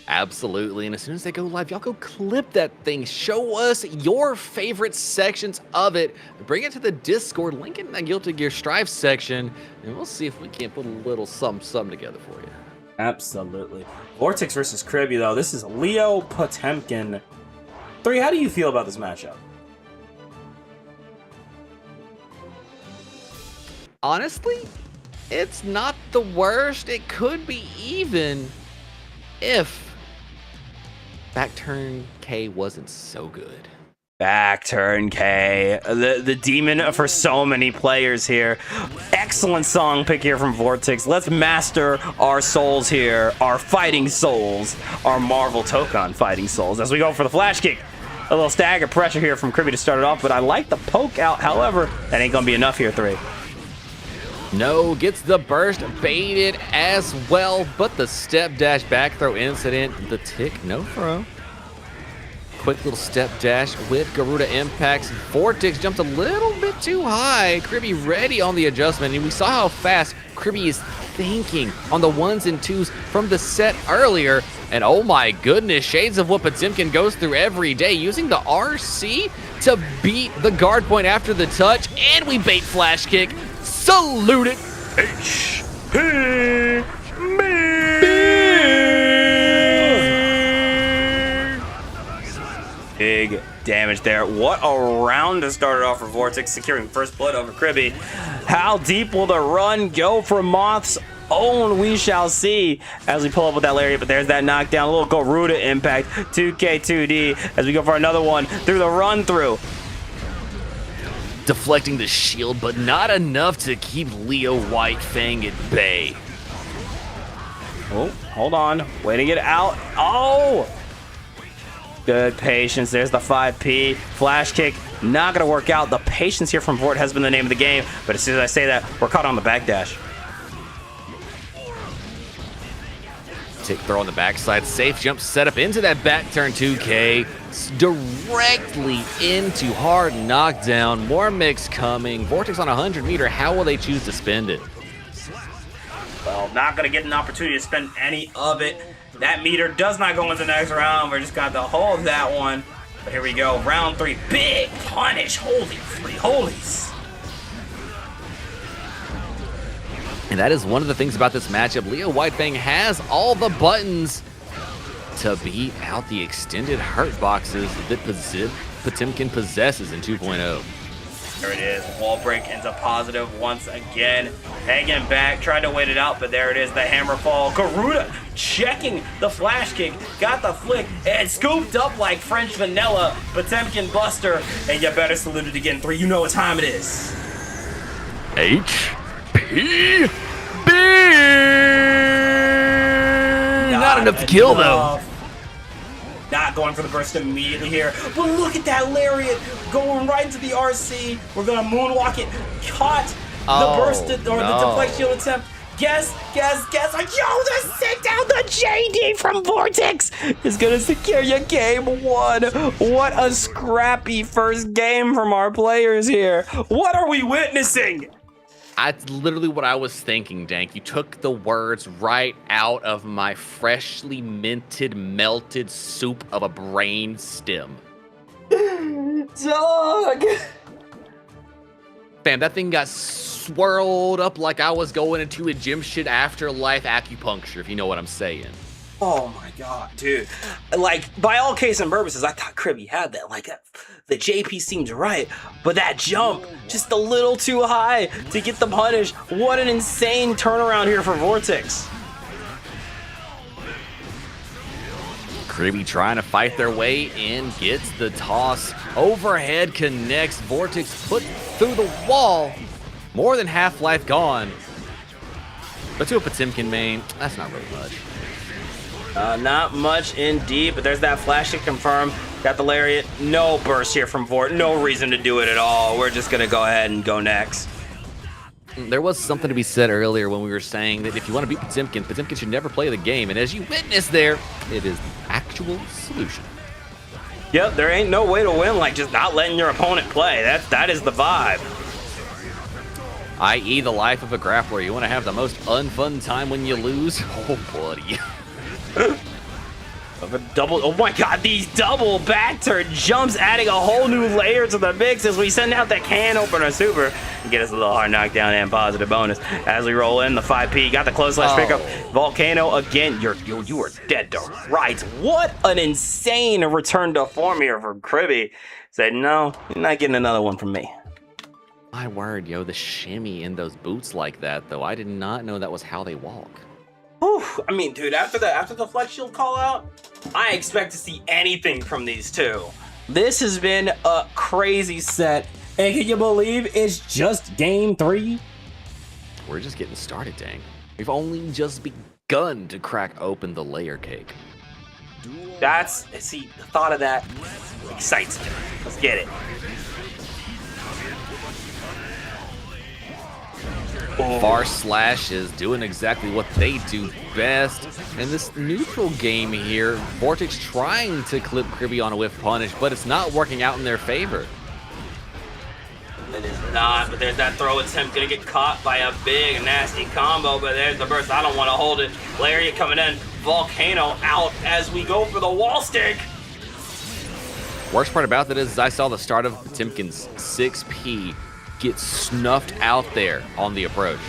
Absolutely, and as soon as they go live, y'all go clip that thing. Show us your favorite sections of it. Bring it to the Discord, link it in that Guilty Gear Strive section, and we'll see if we can't put a little something together for you. Absolutely. Vortex versus Kribby, though. This is Leo Potemkin. 3, how do you feel about this matchup? Honestly, it's not the worst. It could be even if Back Turn K wasn't so good. Back Turn K, the demon for so many players here. Excellent song pick here from Vortex. Let's master our souls here, our fighting souls, our Marvel Tokon fighting souls as we go for the flash kick. A little stagger pressure here from Kribby to start it off, but I like the poke out. However, that ain't gonna be enough here, 3. No, gets the burst baited as well, but the step dash back throw incident, the tick, no throw. Quick little step dash with Garuda impacts. Vortex jumped a little bit too high. Kribby ready on the adjustment, and we saw how fast Kribby is thinking on the 1s and 2s from the set earlier. And oh my goodness, shades of what Potemkin goes through every day, using the RC to beat the guard point after the touch, and we bait flash kick. Salute it. HP Big damage there. What a round to start it off for Vortex, securing first blood over Kribby. How deep will the run go for Moth's own? We shall see as we pull up with that lariat, but there's that knockdown. A little Garuda impact. 2K2D as we go for another one through the run through. Deflecting the shield, but not enough to keep Leo Whitefang at bay. Oh, hold on. Waiting it out. Oh! Good patience. There's the 5P. Flash kick. Not going to work out. The patience here from Vort has been the name of the game, but as soon as I say that, we're caught on the backdash. Tick throw on the backside. Safe jump set up into that back turn 2K. Directly into hard knockdown. More mix coming. Vortex on 100 meter. How will they choose to spend it? Well, not going to get an opportunity to spend any of it. That meter does not go into the next round. We're just got to hold that one. But here we go. Round 3. Big punish. Holy free holies. And that is one of the things about this matchup. Leo Whitefang has all the buttons to beat out the extended hurt boxes that Potemkin possesses in 2.0. There it is. Wall break into positive once again. Hanging back, tried to wait it out, but there it is. The hammer fall. Garuda checking the flash kick. Got the flick and scooped up like French vanilla. Potemkin buster. And you better salute it again. 3. You know what time it is. HPB! Not enough to kill, though. Not going for the burst immediately here. But look at that lariat going right into the RC. We're going to moonwalk it. Caught the burst or the deflect shield attempt. Guess. Like, yo, the sit down, the JD from Vortex is gonna secure you game 1. What a scrappy first game from our players here. What are we witnessing? That's literally what I was thinking, Dank. You took the words right out of my freshly minted, melted soup of a brain stem. Dog. Fam, that thing got swirled up like I was going into a gym shit afterlife acupuncture, if you know what I'm saying. Oh my god, dude. Like, by all case and purposes, I thought Kribby had that. Like, the JP seemed right, but that jump, just a little too high to get the punish. What an insane turnaround here for Vortex. Kribby trying to fight their way in, gets the toss. Overhead connects. Vortex put through the wall. More than half life gone. But to a Potemkin main, that's not really much. Not much indeed, but there's that flash to confirm. Got the lariat. No burst here from Vort. No reason to do it at all. We're just going to go ahead and go next. There was something to be said earlier when we were saying that if you want to beat Potemkin, Potemkin should never play the game. And as you witnessed there, it is the actual solution. Yep, there ain't no way to win like just not letting your opponent play. That is the vibe. I.e. the life of a grappler. You want to have the most unfun time when you lose? Oh, buddy. Of a double, oh my god, these double back turn jumps adding a whole new layer to the mix as we send out the can opener super and get us a little hard knockdown and positive bonus as we roll in the 5P. Got the close slash pickup. Volcano again. You are dead to rights. What an insane return to form here from Kribby. Said no, you're not getting another one from me. My word, yo, the shimmy in those boots like that, though. I did not know that was how they walk. Whew. I mean, dude, after the flex shield call out, I expect to see anything from these two. This has been a crazy set, and can you believe it's just game 3? We're just getting started, dang. We've only just begun to crack open the layer cake. See, the thought of that excites me. Let's get it. Far Slash is doing exactly what they do best. And this neutral game here, Vortex trying to clip Kribby on a whiff punish, but it's not working out in their favor. It is not, but there's that throw attempt. Gonna get caught by a big, nasty combo, but there's the burst. I don't want to hold it. Lariat coming in. Volcano out as we go for the wall stick. Worst part about that is I saw the start of Potemkin's 6P get snuffed out there on the approach.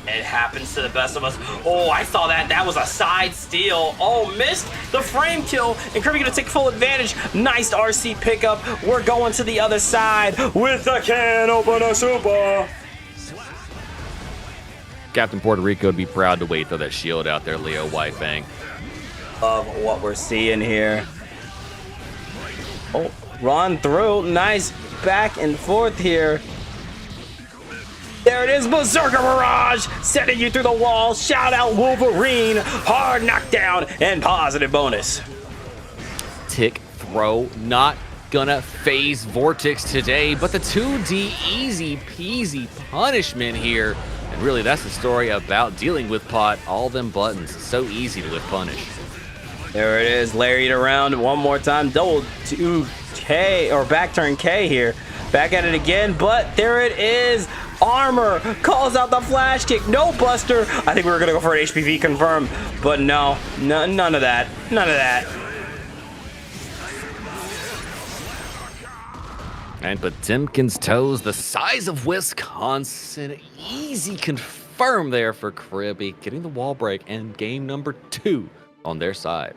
It happens to the best of us. Oh, I saw that. That was a side steal. Oh, missed the frame kill. And Kirby gonna take full advantage. Nice RC pickup. We're going to the other side with the can opener super. Captain Puerto Rico would be proud to wait, throw that shield out there, Leo Whitefang. Of what we're seeing here. Oh, run through. Nice back and forth here. There it is, Berserker Barrage, sending you through the wall. Shout out Wolverine, hard knockdown and positive bonus. Tick throw, not gonna phase Vortex today, but the 2D easy peasy punishment here. And really, that's the story about dealing with Pot. All them buttons, so easy to whiff punish. There it is, lariat around one more time, double 2K, or back turn K here. Back at it again, but there it is. Armor calls out the flash kick, no buster. I think we were gonna go for an HPV confirm, but no, none of that, none of that. And Potemkin's toes, the size of Wisconsin, easy confirm there for Kribby, getting the wall break and game number 2 on their side.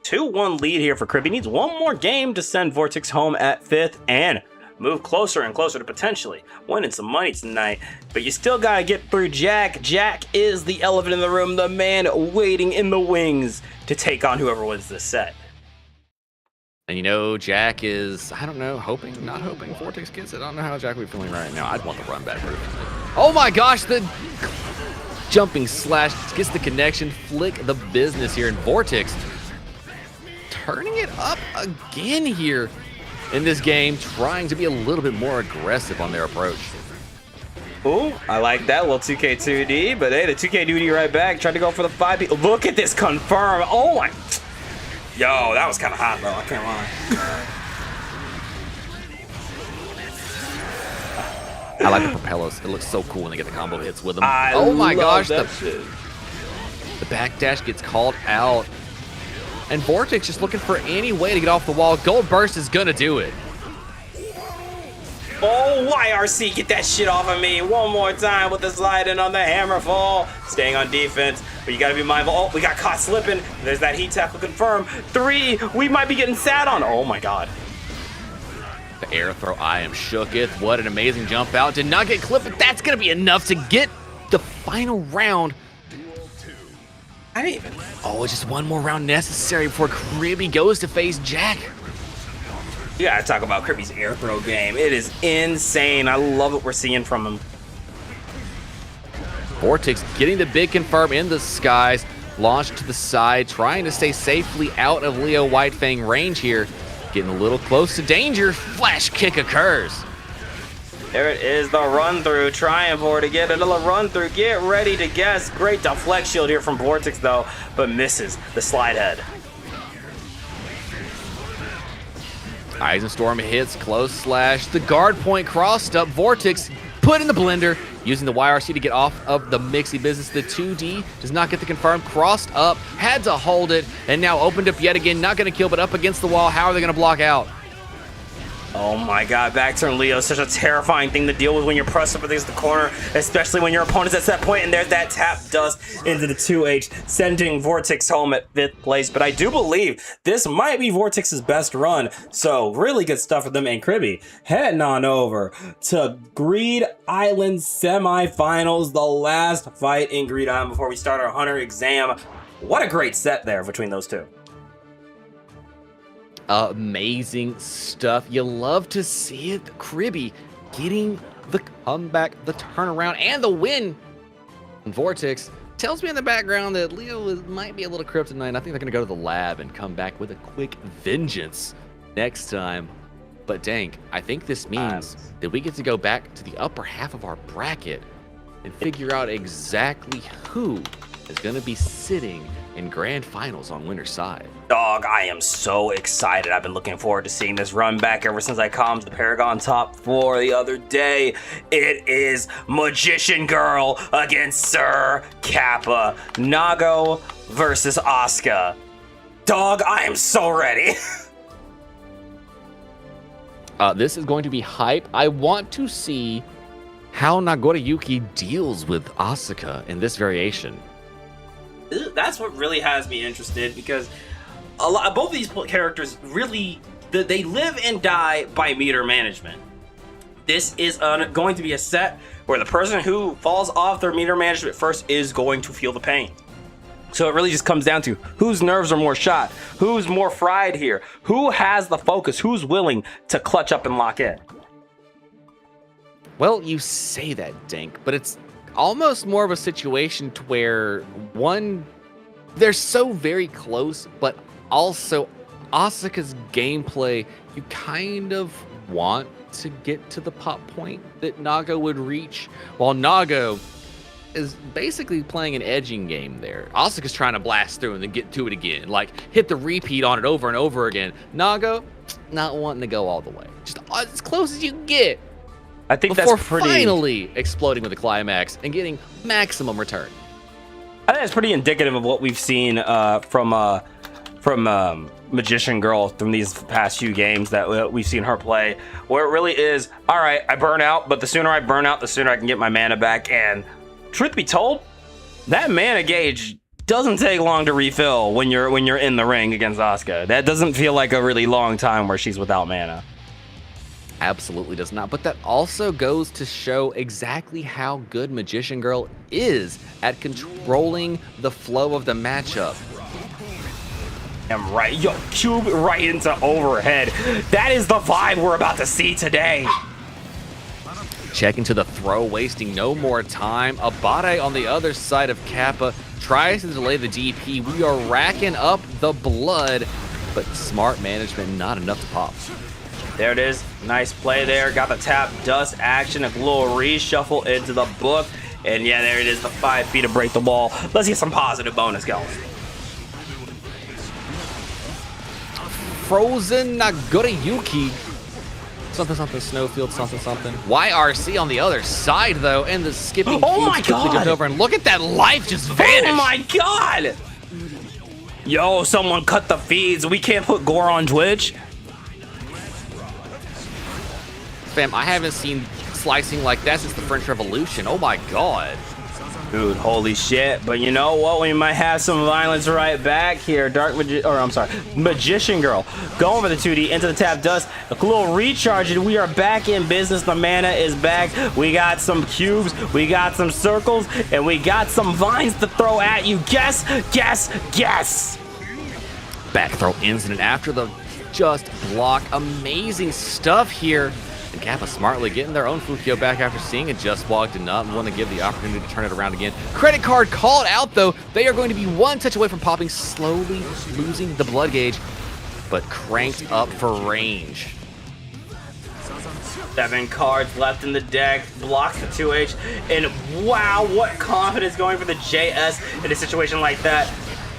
2-1 lead here for Kribby. Needs one more game to send Vortex home at 5th and move closer and closer to potentially winning some money tonight. But you still gotta get through Jack. Jack is the elephant in the room, the man waiting in the wings to take on whoever wins this set. And you know, Jack is, I don't know, hoping, not hoping Vortex gets it. I don't know how Jack would be feeling right now. I'd want the run back. Oh my gosh, the jumping slash gets the connection, flick the business here, and Vortex turning it up again here in this game, trying to be a little bit more aggressive on their approach. Ooh, I like that little 2K2D, but hey, the 2K2D right back. Tried to go for the 5B. Look at this confirm. Oh my. Yo, that was kind of hot, bro. I can't lie. I like the propellers. It looks so cool when they get the combo hits with them. I oh my love gosh, that shit. the backdash gets called out. And Vortex just looking for any way to get off the wall. Gold Burst is gonna do it. Oh, YRC, get that shit off of me. One more time with the slide in on the hammer fall. Staying on defense, but you gotta be mindful. Oh, we got caught slipping. There's that heat tackle confirm. 3, we might be getting sat on. Oh my God. The air throw, I am shooketh. What an amazing jump out. Did not get clipped, but that's gonna be enough to get the final round. I didn't even. Oh, it's just one more round necessary before Kribby goes to face Jack. You gotta talk about Kirby's air throw game. It is insane. I love what we're seeing from him. Vortex getting the big confirm in the skies. Launched to the side, trying to stay safely out of Leo Whitefang range here. Getting a little close to danger. Flash kick occurs. There it is, the run through. Trying for to get another run through. Get ready to guess. Great deflect shield here from Vortex though, but misses the slide head. Eisenstorm hits, close slash. The guard point crossed up. Vortex put in the blender, using the YRC to get off of the Mixie business. The 2D does not get the confirm. Crossed up, had to hold it, and now opened up yet again. Not going to kill, but up against the wall. How are they going to block out? Oh my God, back turn Leo, such a terrifying thing to deal with when you're pressed up against the corner, especially when your opponent's at that point, and there's that tap dust into the 2H, sending Vortex home at 5th place. But I do believe this might be Vortex's best run, so really good stuff for them. And Kribby heading on over to Greed Island semifinals, the last fight in Greed Island before we start our Hunter exam. What a great set there between those two. Amazing stuff. You love to see it. Kribby getting the comeback, the turnaround, and the win. And Vortex tells me in the background that Leo might be a little kryptonite. I think they're going to go to the lab and come back with a quick vengeance next time. But Dank, I think this means that we get to go back to the upper half of our bracket and figure out exactly who is going to be sitting in grand finals on winner's side. Dog, I am so excited. I've been looking forward to seeing this run back ever since I calmed the Paragon top 4 the other day. It is Magician Girl against Sir Kappa. Nago versus Asuka. Dog, I am so ready. This is going to be hype. I want to see how Nagoriyuki deals with Asuka in this variation. That's what really has me interested, because both of these characters really, they live and die by meter management. This is going to be a set where the person who falls off their meter management first is going to feel the pain. So it really just comes down to whose nerves are more shot, who's more fried here, who has the focus, who's willing to clutch up and lock in. Well, you say that, Dink, but it's almost more of a situation to where they're so very close, but also Asuka's gameplay, you kind of want to get to the pop point that Nago would reach, while Nago is basically playing an edging game there. Asuka's trying to blast through and then get to it again, like hit the repeat on it over and over again. Nago, not wanting to go all the way, just as close as you get. I think Before that's pretty. finally exploding with a climax and getting maximum return. I think it's pretty indicative of what we've seen from Magician Girl from these past few games that we've seen her play, where it really is, all right, I burn out, but the sooner I burn out, the sooner I can get my mana back. And truth be told, that mana gauge doesn't take long to refill when you're in the ring against Asuka. That doesn't feel like a really long time where she's without mana. Absolutely does not, but that also goes to show exactly how good Magician Girl is at controlling the flow of the matchup. I'm right. Yo, cube right into overhead. That is the vibe we're about to see today. Checking to the throw, wasting no more time. Abate on the other side of Kappa tries to delay the DP. We are racking up the blood, but smart management, not enough to pop. There it is. Nice play there. Got the tap dust action. A little reshuffle into the book. And yeah, there it is. The 5 feet to break the wall. Let's get some positive bonus going. Frozen Nagoriyuki. Something Snowfield, something. YRC on the other side though, and the skipping. Oh my God! Jumped over and look at that life just vanish. Oh my God! Yo, someone cut the feeds. We can't put gore on Twitch. Fam, I haven't seen slicing like that since the French Revolution. Oh my God. Dude, holy shit. But you know what? We might have some violence right back here. Magician Girl. Going for the 2D into the tap dust. A little recharge, and we are back in business. The mana is back. We got some cubes. We got some circles. And we got some vines to throw at you. Guess. Back throw incident after the just block. Amazing stuff here. And Kappa smartly getting their own Fukio back after seeing it just walk, did not want to give the opportunity to turn it around again. Credit card called out though. They are going to be one touch away from popping, slowly losing the blood gauge, but cranked up for range. 7 cards left in the deck, blocks the 2H, and wow, what confidence going for the JS in a situation like that.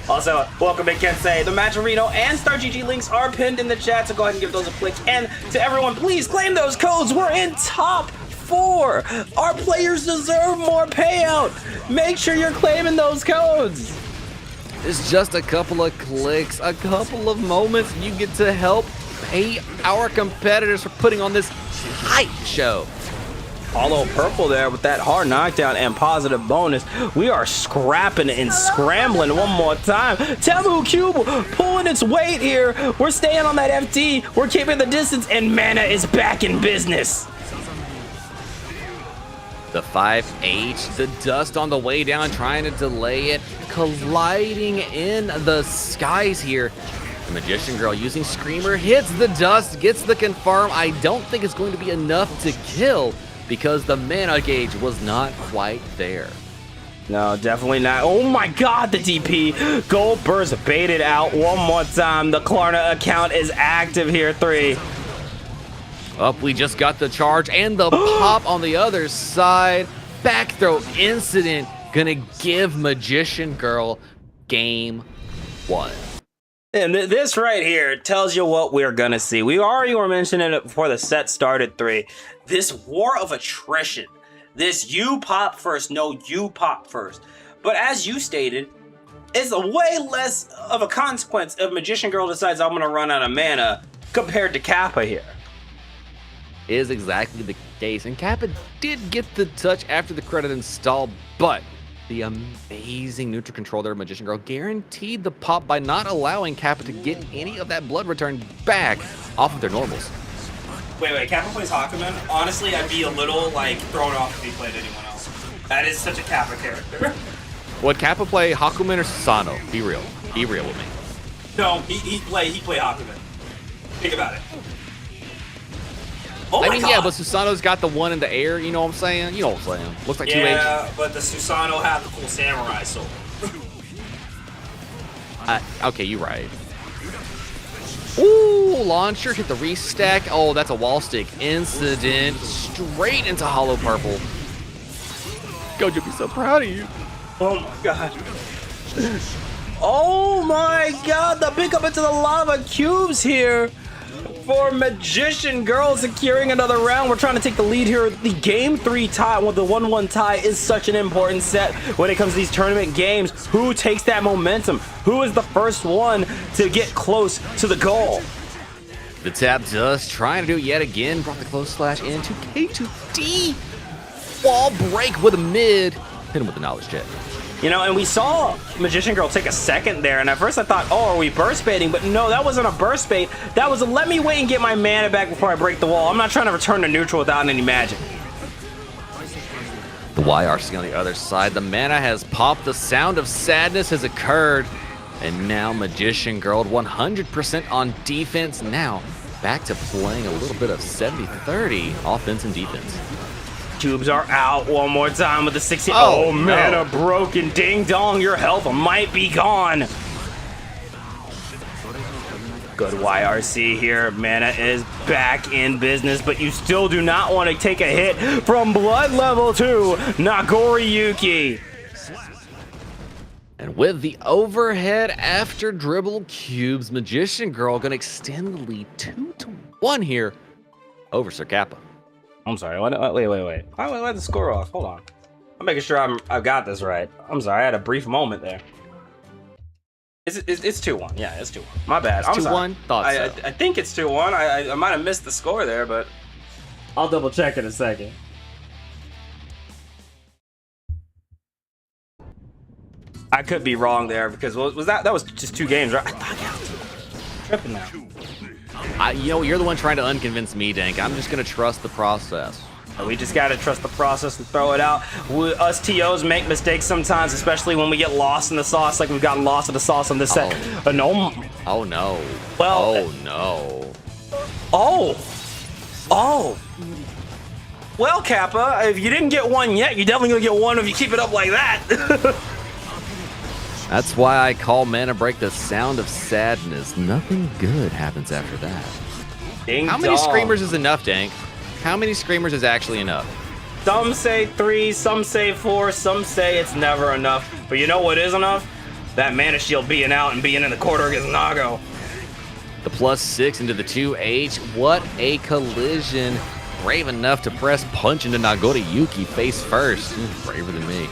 Also, welcome to Kensei. The Match Reno and Star GG links are pinned in the chat, so go ahead and give those a click. And to everyone, please claim those codes. We're in top 4. Our players deserve more payout. Make sure you're claiming those codes. It's just a couple of clicks, a couple of moments. You get to help pay our competitors for putting on this hype show. Hollow purple there with that hard knockdown and positive bonus. We are scrapping and scrambling one more time. Temu Cube pulling its weight here. We're staying on that FT. We're keeping the distance, and mana is back in business. The 5H, the dust on the way down, trying to delay it, colliding in the skies here. The Magician Girl using Screamer, hits the dust, gets the confirm. I don't think it's going to be enough to kill because the mana gauge was not quite there. No, definitely not. Oh my God, the DP. Gold Burst baited out one more time. The Klarna account is active here, 3. Up, we just got the charge and the pop on the other side. Back throw incident, gonna give Magician Girl game 1. And this right here tells you what we're gonna see. We already were mentioning it before the set started, 3. This war of attrition. This you pop first, no you pop first. But as you stated, it's a way less of a consequence if Magician Girl decides I'm gonna run out of mana compared to Kappa here. Is exactly the case, and Kappa did get the touch after the credit install, but the amazing neutral control there of Magician Girl guaranteed the pop by not allowing Kappa to get any of that blood return back off of their normals. Wait, Kappa plays Hakumen? Honestly, I'd be a little, thrown off if he played anyone else. That is such a Kappa character. Would Kappa play Hakumen or Susano? Be real. Be real with me. No, he play Hakumen. Think about it. Oh I my mean, God. yeah, but Susano's got the one in the air, you know what I'm saying? You know what I'm saying. Looks like 2H. Yeah, but the Susano have the cool samurai sword. Okay, you're right. Ooh, launcher, hit the restack. Oh, that's a wall stick incident. Straight into hollow purple. Gojo be so proud of you. Oh my God. Oh my God, the pick up into the lava cubes here for Magician Girl, securing another round. We're trying to take the lead here. The game 3 tie, well, the 1-1 tie is such an important set when it comes to these tournament games. Who takes that momentum? Who is the first one to get close to the goal? The tap dust trying to do it yet again. Brought the close slash into K2D. Wall break with a mid. Hit him with the knowledge jet. You know, and we saw Magician Girl take a second there, and at first I thought, oh, are we burst baiting? But no, that wasn't a burst bait. That was a let me wait and get my mana back before I break the wall. I'm not trying to return to neutral without any magic. The YRC on the other side. The mana has popped. The sound of sadness has occurred. And now Magician Girl 100% on defense. Now back to playing a little bit of 70-30 offense and defense. Tubes are out one more time with the 60. Oh, mana no. broken. Ding dong, your health might be gone. Good YRC here. Mana is back in business, but you still do not want to take a hit from Blood Level 2, Nagoriyuki. And with the overhead after dribble cubes, Magician Girl gonna extend the lead 2-1 here over Sir Kappa. I'm sorry. Wait. I let the score off. Hold on. I'm making sure I've got this right. I'm sorry. I had a brief moment there. It's 2-1. Yeah, it's 2-1. My bad. I'm sorry. 2-1? Thought so. I think it's 2-1. I might have missed the score there, but I'll double check in a second. I could be wrong there because was that was just 2 games, right? I thought tripping now. You know, you're the one trying to unconvince me, Dank. I'm just gonna trust the process. We just gotta trust the process and throw it out. Us TOs make mistakes sometimes, especially when we get lost in the sauce, like we've gotten lost in the sauce on this set. No. Oh no. Well. Oh no. Oh. Well, Kappa, if you didn't get one yet, you're definitely gonna get one if you keep it up like that. That's why I call Mana Break the sound of sadness. Nothing good happens after that. Ding How many dong. screamers is enough, Dank? How many screamers is actually enough? Some say 3, some say 4, some say it's never enough. But you know what is enough? That Mana Shield being out and being in the corner against Nago. The +6 into the 2H. What a collision. Brave enough to press punch into Nagoriyuki face first. Braver than me.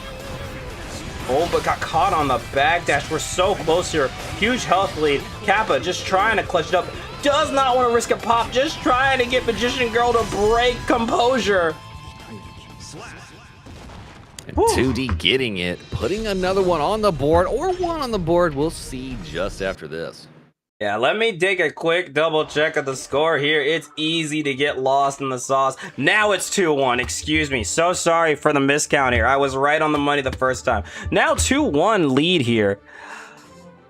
Oh, but got caught on the backdash. We're so close here. Huge health lead. Kappa just trying to clutch it up. Does not want to risk a pop. Just trying to get Magician Girl to break composure. And 2D getting it. Putting another one on the board or one on the board. We'll see just after this. Yeah, let me take a quick double check of the score here. It's easy to get lost in the sauce. Now it's 2-1. Excuse me. So sorry for the miscount here. I was right on the money the first time. Now 2-1 lead here.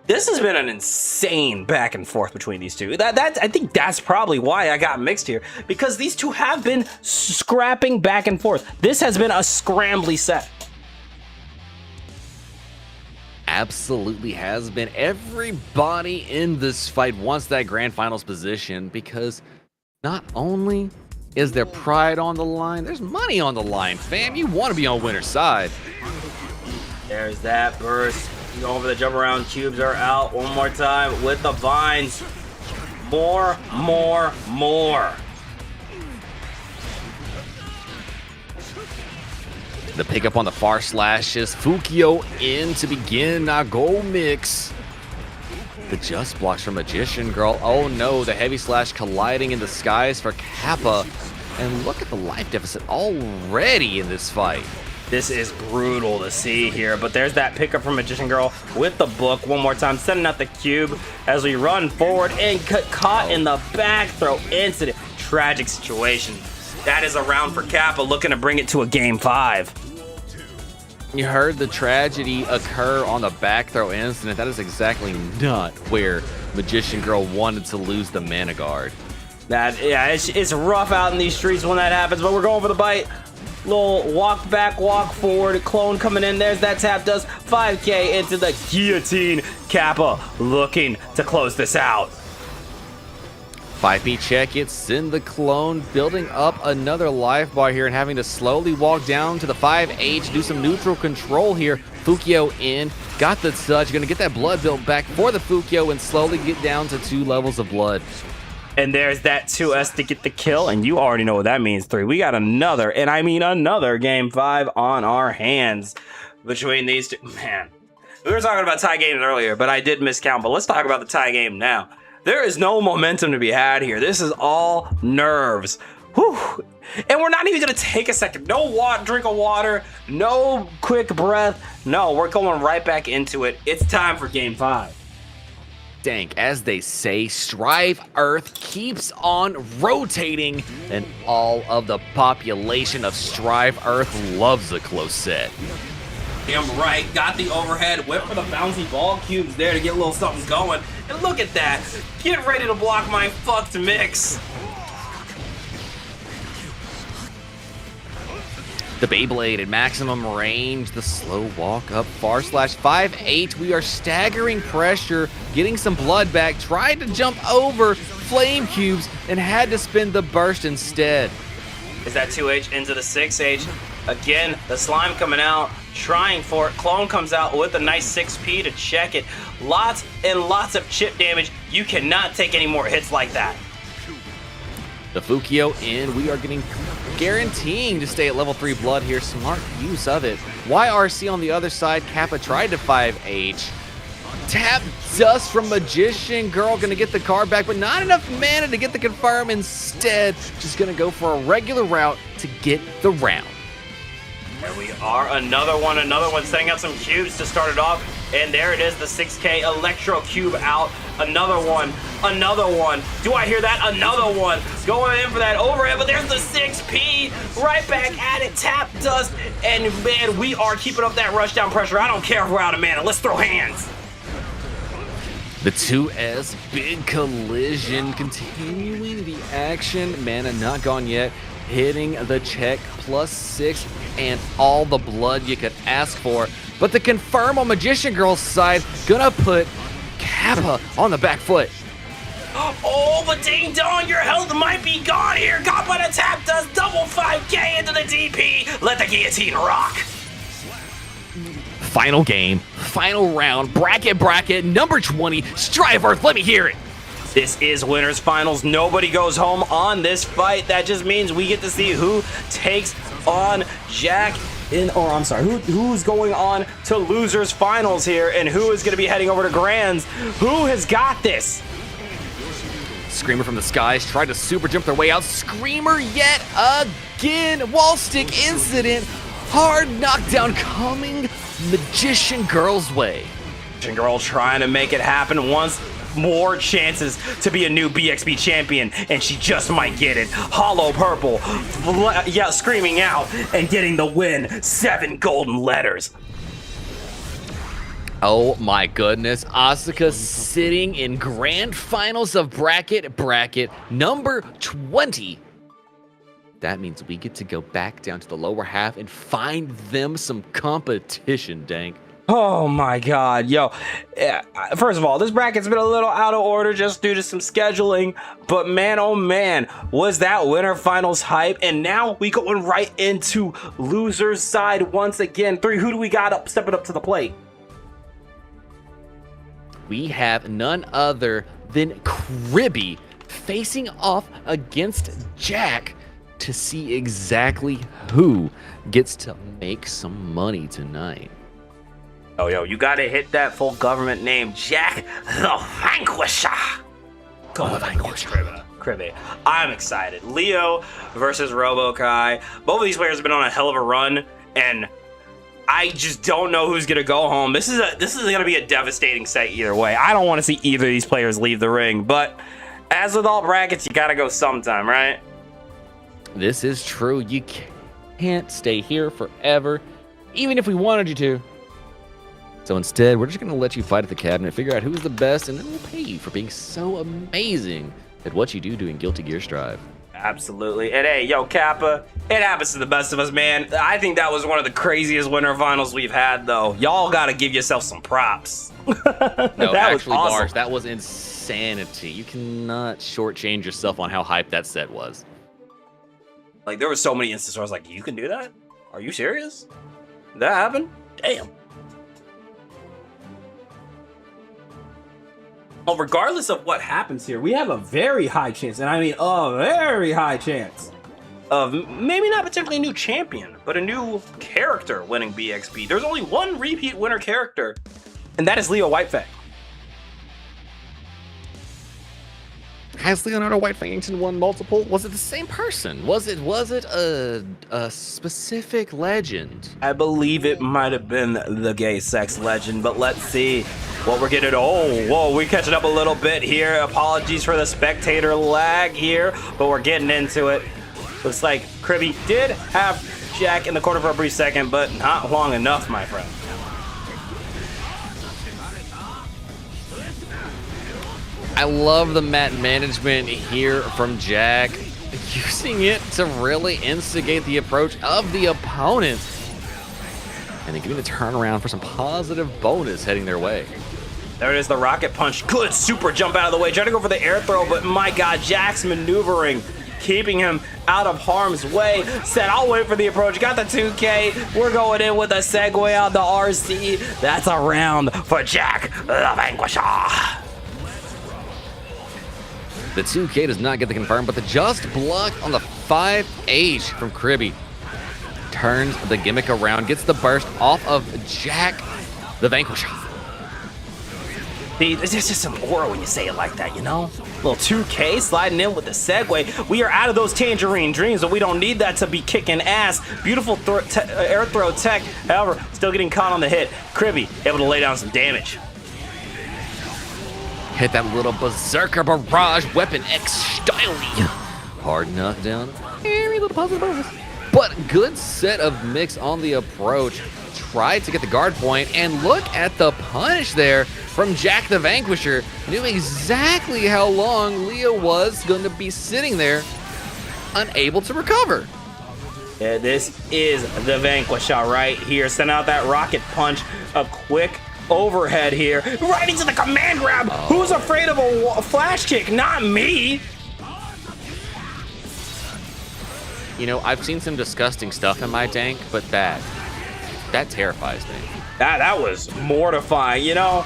This has been an insane back and forth between these two. I think that's probably why I got mixed here, because these two have been scrapping back and forth. This has been a scrambly set. Absolutely has been. Everybody in this fight wants that grand finals position because not only is there pride on the line, there's money on the line, fam. You want to be on winner's side. There's that burst. Going for the jump around. Cubes are out one more time with the vines. More. The pickup on the far slashes. Fukio in to begin. Nago mix. The just blocks from Magician Girl. Oh no, the heavy slash colliding in the skies for Kappa. And look at the life deficit already in this fight. This is brutal to see here, but there's that pickup from Magician Girl with the book one more time, sending out the cube as we run forward and caught in the back throw incident. Tragic situation. That is a round for Kappa, looking to bring it to a game 5. You heard the tragedy occur on the back throw incident. That is exactly not where Magician Girl wanted to lose the mana guard. It's rough out in these streets when that happens, but we're going for the bite. Little walk back, walk forward, clone coming in. There's that tap, does 5K into the guillotine. Kappa looking to close this out. 5P check it, send the clone, building up another life bar here and having to slowly walk down to the 5H, do some neutral control here. Fukio in, got the touch, gonna get that blood built back for the Fukio and slowly get down to 2 levels of blood. And there's that 2S to get the kill, and you already know what that means, 3. We got another, and I mean another game 5 on our hands between these two. Man, we were talking about tie games earlier, but I did miscount, but let's talk about the tie game now. There is no momentum to be had here. This is all nerves. Whew. And we're not even gonna take a second. No drink of water, no quick breath. No, we're going right back into it. It's time for game 5. Dank, as they say, Strive Earth keeps on rotating, and all of the population of Strive Earth loves a close set. Damn right, got the overhead, went for the bouncy ball cubes there to get a little something going. And look at that, get ready to block my fucked mix. The Beyblade at maximum range, the slow walk up far slash 5-8. We are staggering pressure, getting some blood back, tried to jump over flame cubes and had to spin the burst instead. Is that 2H into the 6H? Again, the slime coming out, trying for it. Clone comes out with a nice 6P to check it. Lots and lots of chip damage. You cannot take any more hits like that. The Fukio in, we are guaranteeing to stay at level 3 blood here. Smart use of it. YRC on the other side, Kappa tried to 5H. Tap dust from Magician Girl, gonna get the card back, but not enough mana to get the confirm. Instead, just gonna go for a regular route to get the round. There we are, another one setting up some cubes to start it off. And there it is, the 6K Electro Cube out. Another one. Do I hear that? Another one. Going in for that overhead, but there's the 6P. Right back at it, tap dust. And man, we are keeping up that rushdown pressure. I don't care if we're out of mana. Let's throw hands. The 2S big collision continuing the action. Mana not gone yet. Hitting the check +6 and all the blood you could ask for. But the confirm on Magician Girl's side gonna put Kappa on the back foot. Oh, but ding dong, your health might be gone here. Kappa to tap does double 5K into the DP. Let the guillotine rock. Final game, final round, bracket number 20. Strive Earth, let me hear it. This is winners finals. Nobody goes home on this fight. That just means we get to see who takes on Jack who's going on to losers finals here and who is going to be heading over to grands. Who has got this? Screamer from the skies tried to super jump their way out. Screamer yet again. Wall stick incident. Hard knockdown coming Magician Girl's way. Magician Girl trying to make it happen once. More chances to be a new BXB champion, and she just might get it. Hollow purple, yeah, screaming out and getting the win. 7 golden letters. Oh my goodness, Asuka sitting in grand finals of bracket number 20. That means we get to go back down to the lower half and find them some competition, Dank. Oh my god, yo. First of all, this bracket's been a little out of order just due to some scheduling, but man, oh man, was that winter finals hype. And now we going right into losers side once again. 3, who do we got up stepping up to the plate? We have none other than Kribby facing off against Jack to see exactly who gets to make some money tonight. Oh, yo, you gotta hit that full government name, Jack the Vanquisher. Kribby. I'm excited. Leo versus Robokai. Both of these players have been on a hell of a run, and I just don't know who's gonna go home. This is gonna be a devastating set either way. I don't want to see either of these players leave the ring, but as with all brackets, you gotta go sometime, right? This is true. You can't stay here forever, even if we wanted you to. So instead, we're just going to let you fight at the cabinet, figure out who's the best, and then we'll pay you for being so amazing at what you do doing Guilty Gear Strive. Absolutely. And hey, yo, Kappa, it happens to the best of us, man. I think that was one of the craziest winter finals we've had, though. Y'all got to give yourself some props. No, that actually, was awesome. Bars, that was insanity. You cannot shortchange yourself on how hyped that set was. Like, there were so many instances where I was like, you can do that? Are you serious? Did that happen? Damn. Well, regardless of what happens here, we have a very high chance, and I mean a very high chance, of maybe not particularly a new champion, but a new character winning BXB. There's only one repeat winner character, and that is Leo Whitefang. Has Leonardo Whitefangington won multiple? Was it the same person? Was it a specific legend? I believe it might have been the gay sex legend, but let's see what we're getting. Oh, whoa, we're catching up a little bit here. Apologies for the spectator lag here, but we're getting into it. Looks like Kribby did have Jack in the corner for a brief second, but not long enough, my friend. I love the mat management here from Jack. using it to really instigate the approach of the opponent. And then getting the turnaround for some positive bonus heading their way. There it is, the rocket punch. Good super jump out of the way. Trying to go for the air throw, but my God, Jack's maneuvering, keeping him out of harm's way. Said, I'll wait for the approach. Got the 2K. We're going in with a segue on the RC. That's a round for Jack the Vanquisher. The 2K does not get the confirm, but the just block on the 5H from Kribby turns the gimmick around, gets the burst off of Jack the Vanquisher. There's just some aura when you say it like that, you know? Little 2K sliding in with the segue. We are out of those tangerine dreams, but we don't need that to be kicking ass. Beautiful air throw tech. However, still getting caught on the hit. Kribby able to lay down some damage. Hit that little berserker barrage weapon X style. Hard knockdown. Very little positive bonus. But good set of mix on the approach. Tried to get the guard point, and look at the punish there from Jack the Vanquisher. Knew exactly how long Leo was going to be sitting there, unable to recover. Yeah, this is the Vanquisher right here. Send out that rocket punch, a quick overhead here, right into the command grab. Who's afraid of a flash kick? Not me. You know, I've seen some disgusting stuff in my tank, but that terrifies me. That was mortifying, you know?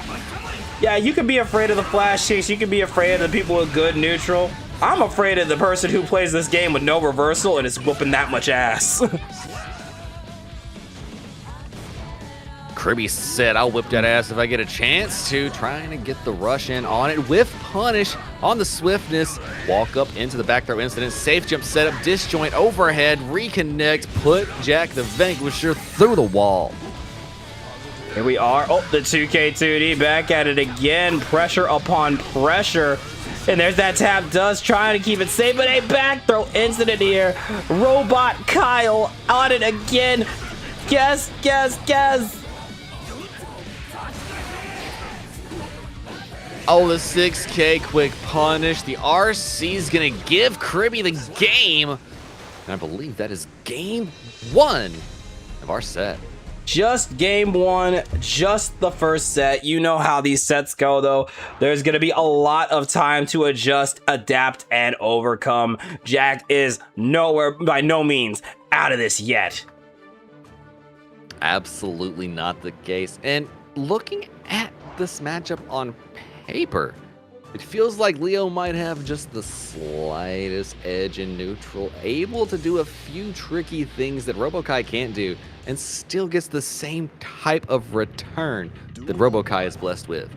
Yeah, you can be afraid of the flash kicks, you can be afraid of the people with good neutral. I'm afraid of the person who plays this game with no reversal and is whooping that much ass. Kribby said, I'll whip that ass if I get a chance to. Trying to get the rush in on it with punish on the swiftness. Walk up into the back throw incident. Safe jump setup, disjoint overhead, reconnect, put Jack the Vanquisher through the wall. Here we are. Oh, the 2K2D back at it again. Pressure upon pressure. And there's that tap dust trying to keep it safe, but a back throw incident here. Robot Kyle on it again. Guess. Oh, the 6K quick punish. The RC's gonna give Kribby the game. And I believe that is game one of our set. Just game one, just the first set. You know how these sets go, though. There's going to be a lot of time to adjust, adapt, and overcome. Jack is by no means out of this yet. Absolutely not the case. And looking at this matchup on paper, it feels like Leo might have just the slightest edge in neutral, able to do a few tricky things that RoboKai can't do, and still gets the same type of return that RoboKai is blessed with.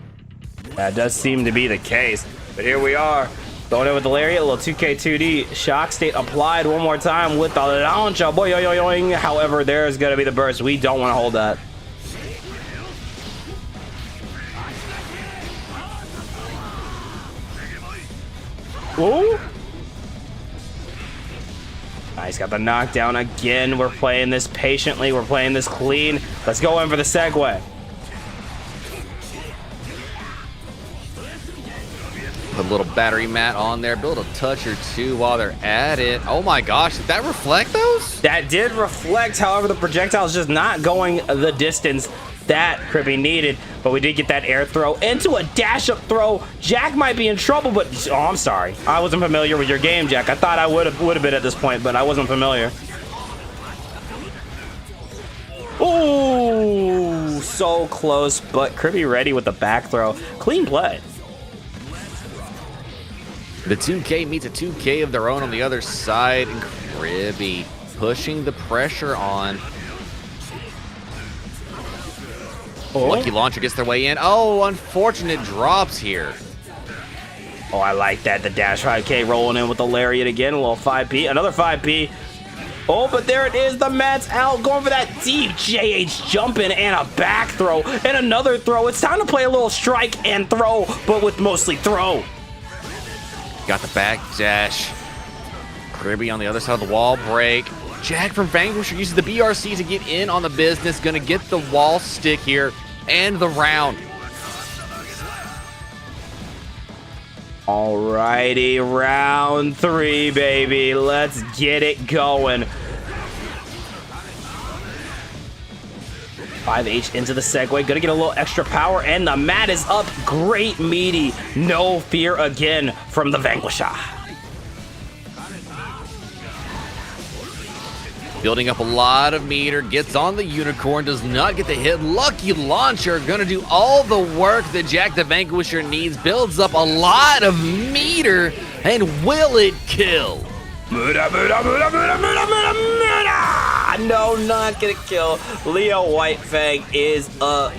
That does seem to be the case, but here we are. Throwing it with the lariat, a little 2K2D. Shock state applied one more time with the launcher. Boing. However, there's going to be the burst. We don't want to hold that. Whoa. Nice, got the knockdown again. We're playing this patiently. We're playing this clean. Let's go in for the segue. Put a little battery mat on there, build a touch or two while they're at it. Oh my gosh, did that reflect those? That did reflect, however, the projectile is just not going the distance that Kribby needed, but we did get that air throw into a dash up throw. Jack might be in trouble, but oh, I'm sorry. I wasn't familiar with your game, Jack. I thought I would have been at this point, but I wasn't familiar. Ooh, so close, but Kribby ready with the back throw. Clean play. The 2K meets a 2K of their own on the other side, and Kribby pushing the pressure on. Oh. Lucky launcher gets their way in. Oh, unfortunate drops here. Oh, I like that. The dash 5K rolling in with the lariat again. A little 5P. Another 5P. Oh, but there it is. The mat's out. Going for that deep JH jump in and a back throw. And another throw. It's time to play a little strike and throw, but with mostly throw. Got the back dash. Kribby on the other side of the wall break. Jack from Vanquisher uses the BRC to get in on the business. Gonna get the wall stick here and the round. Alrighty, round 3, baby. Let's get it going. 5H into the segue, gonna get a little extra power, and the mat is up. Great meaty, no fear again from the Vanquisher. Building up a lot of meter, gets on the unicorn, does not get the hit. Lucky Launcher gonna do all the work that Jack the Vanquisher needs, builds up a lot of meter, and will it kill? Muda, muda, muda, muda, muda, muda, muda! No, not gonna kill. Leo Whitefang is a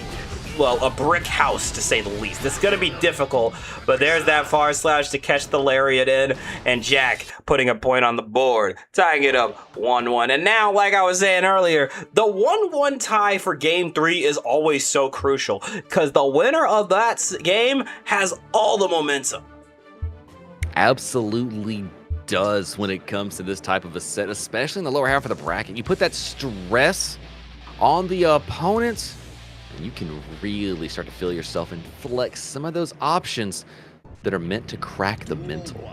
brick house, to say the least. It's gonna be difficult, but there's that far slash to catch the lariat in, and Jack putting a point on the board, tying it up 1-1. And now, like I was saying earlier, the 1-1 tie for game 3 is always so crucial, because the winner of that game has all the momentum. Absolutely does when it comes to this type of a set, especially in the lower half of the bracket. You put that stress on the opponents, and you can really start to feel yourself and flex some of those options that are meant to crack the mental.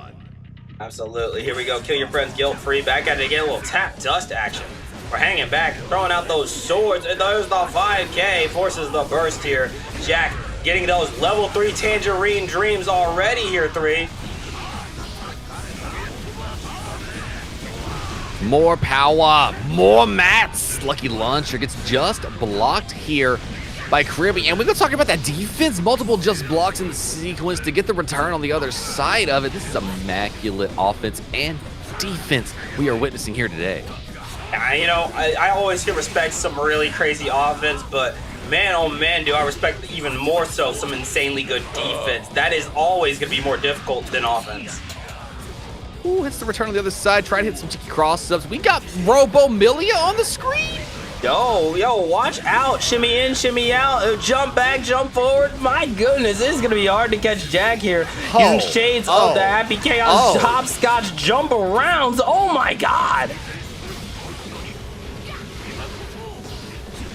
Absolutely. Here we go. Kill your friends guilt-free. Back at it again. A little tap dust action. We're hanging back, throwing out those swords. And there's the 5K. Forces the burst here. Jack getting those level 3 tangerine dreams already here, 3. More power, more mats. Lucky Launcher gets just blocked here by Cribby. And we're going to talk about that defense. Multiple just blocks in the sequence to get the return on the other side of it. This is immaculate offense and defense we are witnessing here today. You know, I always can respect some really crazy offense, but man, oh man, do I respect even more so some insanely good defense. That is always going to be more difficult than offense. Ooh, hits the return on the other side. Try to hit some cheeky cross-ups. We got Robo Milia on the screen. Yo, watch out. Shimmy in, shimmy out. Jump back, jump forward. My goodness, this is going to be hard to catch Jack here. Using shades of the Happy Chaos hopscotch jump arounds. Oh my god.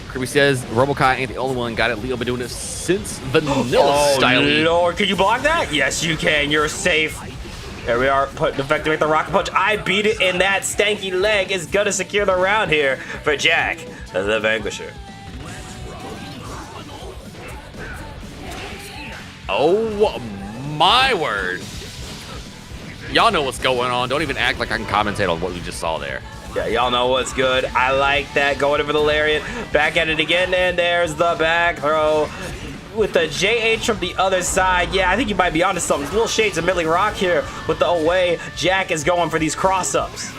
Kirby says, Robokai ain't the only one got it. Leo been doing it since vanilla style. Oh lord, can you block that? Yes, you can. You're safe. There we are, defecting the rocket punch. I beat it, and that stanky leg is gonna secure the round here for Jack, the Vanquisher. Oh my word. Y'all know what's going on. Don't even act like I can commentate on what we just saw there. Yeah, y'all know what's good. I like that. Going over the lariat. Back at it again, and there's the back throw. With the JH from the other side. Yeah, I think you might be onto something. Little shades of Milling Rock here with the away. Jack is going for these cross-ups.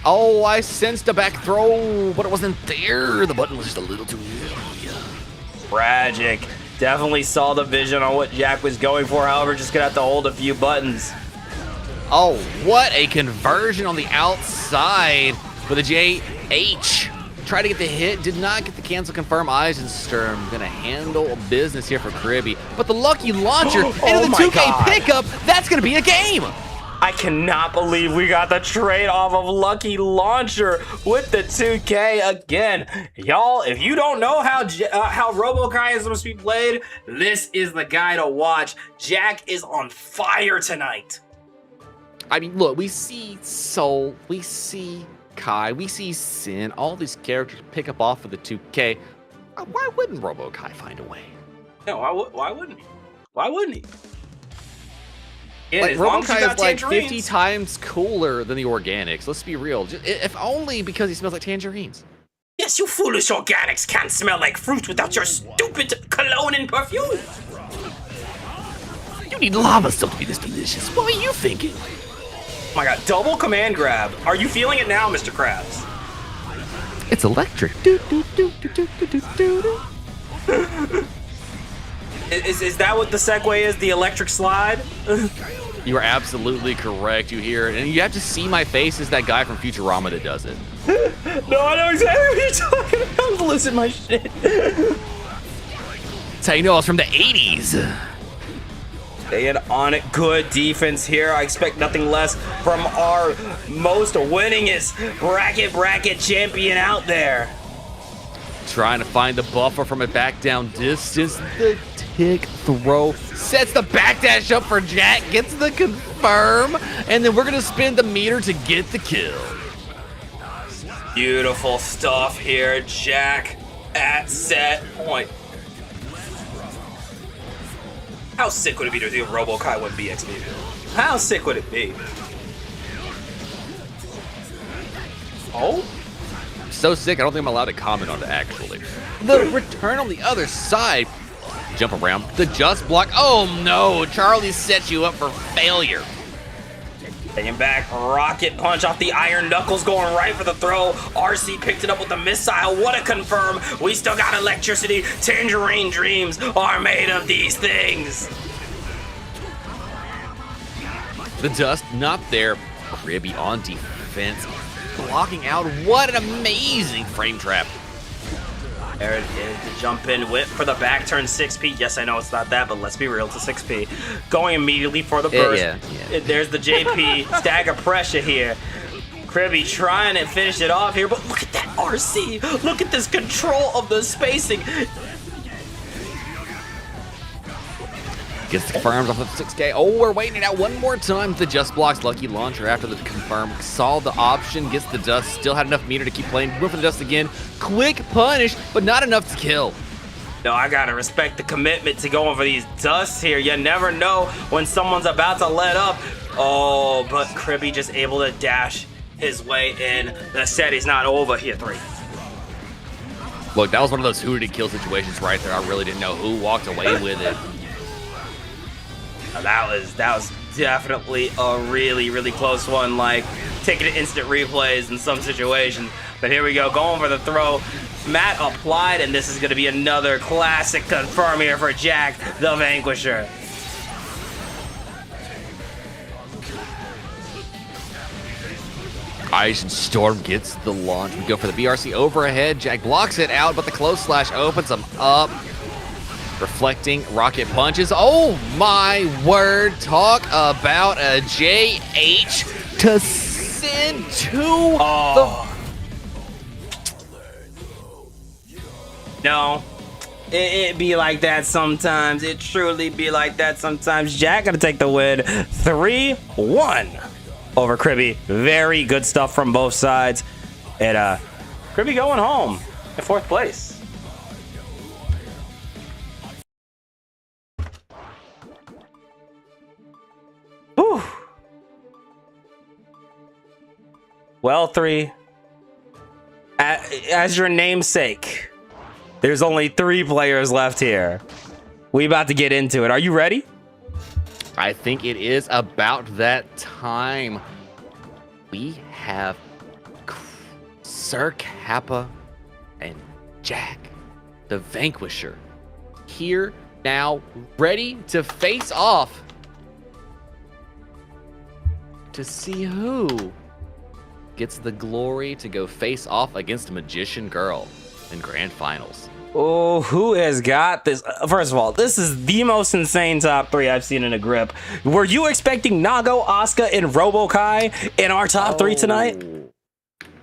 Oh, I sensed a back throw, but it wasn't there. The button was just a little too early. Tragic. Definitely saw the vision on what Jack was going for. However, just gonna have to hold a few buttons. Oh, what a conversion on the outside with a JH. Tried to get the hit, did not get the cancel confirm. Eisenstern gonna handle business here for Cribby. But the Lucky Launcher into the 2K pickup, that's gonna be a game. I cannot believe we got the trade off of Lucky Launcher with the 2K again. Y'all, if you don't know how Robokai is supposed to be played, this is the guy to watch. Jack is on fire tonight. I mean, look, we see Soul, we see Kai, we see Sin, all these characters pick up off of the 2K. Why wouldn't Robo-Kai find a way? No, why wouldn't he? Why wouldn't he? Yeah, like, Robo-Kai is like 50 times cooler than the organics. Let's be real. If only because he smells like tangerines. Yes, you foolish organics can't smell like fruit without your stupid cologne and perfume. You need lava still to be this delicious. What were you thinking? Oh my god, double command grab. Are you feeling it now, Mr. Krabs? It's electric. Is that what the segue is? The electric slide? You are absolutely correct. You hear it. And you have to see my face as that guy from Futurama that does it. No, I know exactly what you're talking about. I'm losing my shit. That's how you know I was from the 80s. Staying on it. Good defense here. I expect nothing less from our most winningest bracket champion out there. Trying to find the buffer from a back down distance. The tick throw sets the backdash up for Jack, gets the confirm, and then we're gonna spin the meter to get the kill. Beautiful stuff here, Jack at set point. How sick would it be to do RoboKai with BXB? How sick would it be? Oh? So sick, I don't think I'm allowed to comment on it, actually. The return on the other side. Jump around. The just block. Oh, no. Charlie sets you up for failure. Taking back, rocket punch off the iron knuckles, going right for the throw. RC picked it up with the missile. What a confirm. We still got electricity. Tangerine dreams are made of these things. The dust not there. Ribby on defense. Blocking out. What an amazing frame trap. There it is, the jump in whip for the back turn 6P. Yes, I know it's not that, but let's be real, it's a 6P. Going immediately for the burst. Yeah. There's the JP, stagger pressure here. Kribby trying to finish it off here, but look at that RC. Look at this control of the spacing. Gets the confirms off of 6K. Oh, we're waiting it out one more time. The just blocks lucky launcher after the confirm. Saw the option, gets the dust. Still had enough meter to keep playing. Went for the dust again. Quick punish, but not enough to kill. No, I gotta respect the commitment to going for these dusts here. You never know when someone's about to let up. Oh, but Kribby just able to dash his way in. The set is not over here, 3. Look, that was one of those who did it kill situations right there. I really didn't know who walked away with it. That was definitely a really close one, like taking instant replays in some situations. But here we go, going for the throw. Matt applied, and this is going to be another classic confirm here for Jack, the Vanquisher. Ice and Storm gets the launch. We go for the BRC overhead. Jack blocks it out, but the close slash opens him up. Reflecting rocket punches. Oh my word. Talk about a JH to send to No, it be like that sometimes. It truly be like that sometimes. Jack gonna take the win 3-1 over Kribby. Very good stuff from both sides. And Kribby going home in 4th place. Whew. Well, 3, as your namesake, there's only 3 players left here. We about to get into it. Are you ready? I think it is about that time. We have Sir Kappa and Jack, the Vanquisher, here now, ready to face off to see who gets the glory to go face off against Magician Girl in Grand Finals. Oh, who has got this? First of all, this is the most insane top 3 I've seen in a grip. Were you expecting Nago, Asuka, and RoboKai in our top 3 tonight?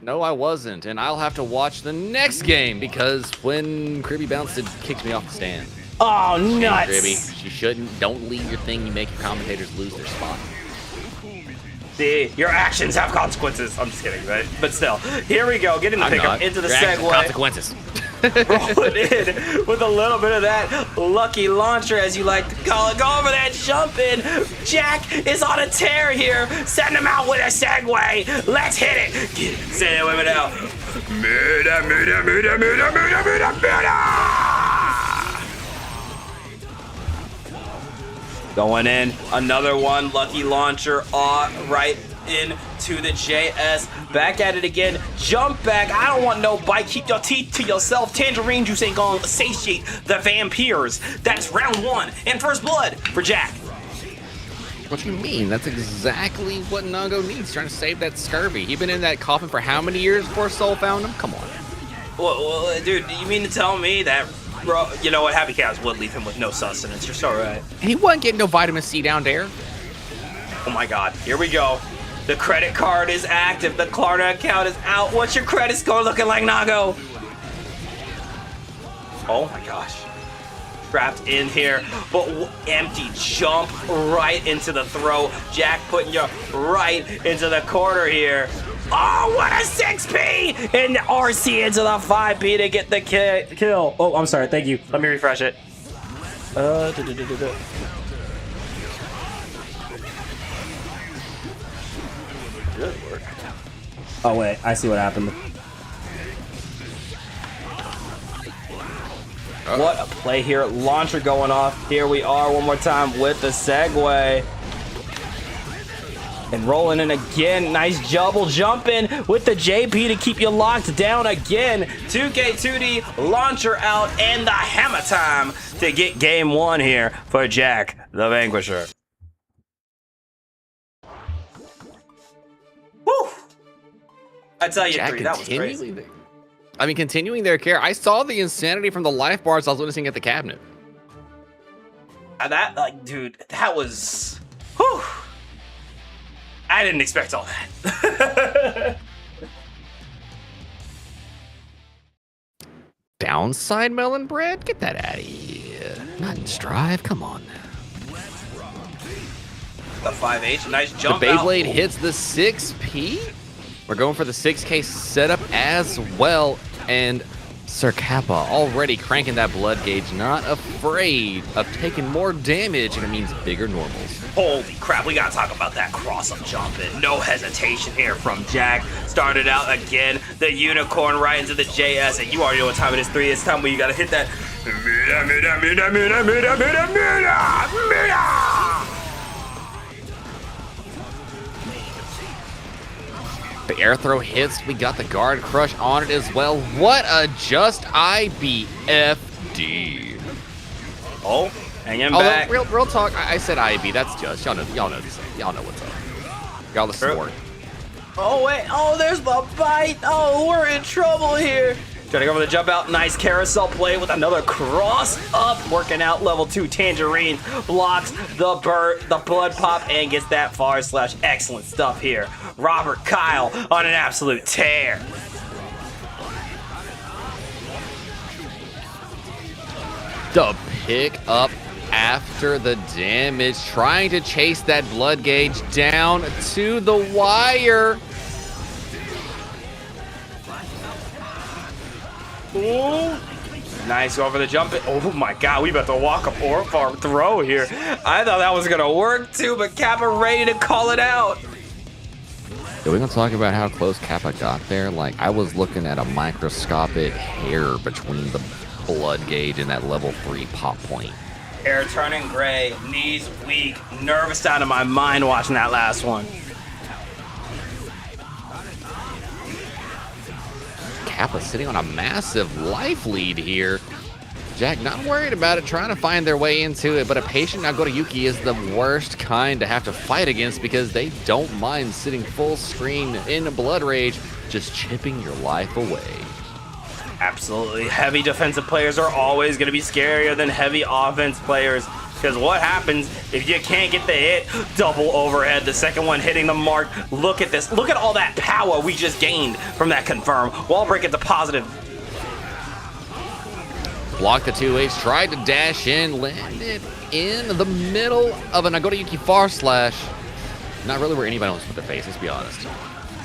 No, I wasn't, and I'll have to watch the next game because when Kribby bounced, it kicked me off the stand. Oh, nuts! Kribby, you shouldn't. Don't leave your thing. You make your commentators lose their spot. See, your actions have consequences. I'm just kidding, right? But still, here we go. Getting the pickup into the segue. Consequences. Rolling in with a little bit of that lucky launcher, as you like to call it. Go over that jump in. Jack is on a tear here. Send him out with a segue. Let's hit it. Get it. Say it with me now. Going in, another one, lucky launcher, right into the JS. Back at it again, jump back. I don't want no bite. Keep your teeth to yourself. Tangerine juice ain't gonna satiate the vampires. That's round 1 and first blood for Jack. What do you mean? That's exactly what Nago needs, trying to save that scurvy. He been in that coffin for how many years before Soul found him? Come on. Well, dude, you mean to tell me that, bro, you know what, Happy Cows would leave him with no sustenance. You're so right. He wasn't getting no vitamin C down there. Oh my God, here we go. The credit card is active. The Klarna account is out. What's your credit score looking like, Nago? Oh my gosh. Trapped in here, but empty jump right into the throw. Jack putting you right into the corner here. Oh, what a 6P! And RC into the 5P to get the kill. Oh, I'm sorry. Thank you. Let me refresh it. Good work. Oh, wait. I see what happened. What a play here. Launcher going off. Here we are one more time with the segue. And rolling in again. Nice double jumping with the JP to keep you locked down again. 2K2D launcher out and the hammer time to get game one here for Jack the Vanquisher. Woo! I tell you, Jack three, that was crazy. I mean, continuing their care. I saw the insanity from the life bars I was witnessing at the cabinet. That, like, dude, that was... Whew. I didn't expect all that. Downside melon bread? Get that out of here. Not in Strive, come on now. The 5H, nice jump The Beyblade out. hits the 6P. We're going for the 6K setup as well. And Sir Kappa already cranking that blood gauge, not afraid of taking more damage, and it means bigger normals. Holy crap, we gotta talk about that cross-up jumping. No hesitation here from Jack. Started out again, the unicorn right into the JS, and you already know what time it is, 3. It's time where you gotta hit that. The air throw hits. We got the guard crush on it as well. What a just IBFD. Oh, hanging back. Real talk. I said IB. That's just. Y'all know the same. Y'all know what's up. Y'all the sport. Oh, wait. Oh, there's the bite. Oh, we're in trouble here. Trying to go for the jump out. Nice carousel play with another cross up. Working out level 2 Tangerine. Blocks the blood pop and gets that / excellent stuff here. Robert Kyle on an absolute tear. The pick up after the damage. Trying to chase that blood gauge down to the wire. Ooh. Nice over the jump. Oh my god, we about to walk up or farm throw here. I thought that was gonna work too, but Kappa ready to call it out. Are we gonna talk about how close Kappa got there? Like, I was looking at a microscopic hair between the blood gauge and that level 3 pop point. Hair turning gray, knees weak, nervous out of my mind watching that last one. Kappa sitting on a massive life lead here. Jack not worried about it, trying to find their way into it, but a patient Nagoriyuki is the worst kind to have to fight against because they don't mind sitting full screen in blood rage, just chipping your life away. Absolutely. Heavy defensive players are always going to be scarier than heavy offense players. Because what happens if you can't get the hit? Double overhead, the second one hitting the mark. Look at this. Look at all that power we just gained from that confirm. Wall break at the positive. Blocked the 2H, tried to dash in, landed in the middle of a Nagoriyuki far slash. Not really where anybody wants to put their face, let's be honest.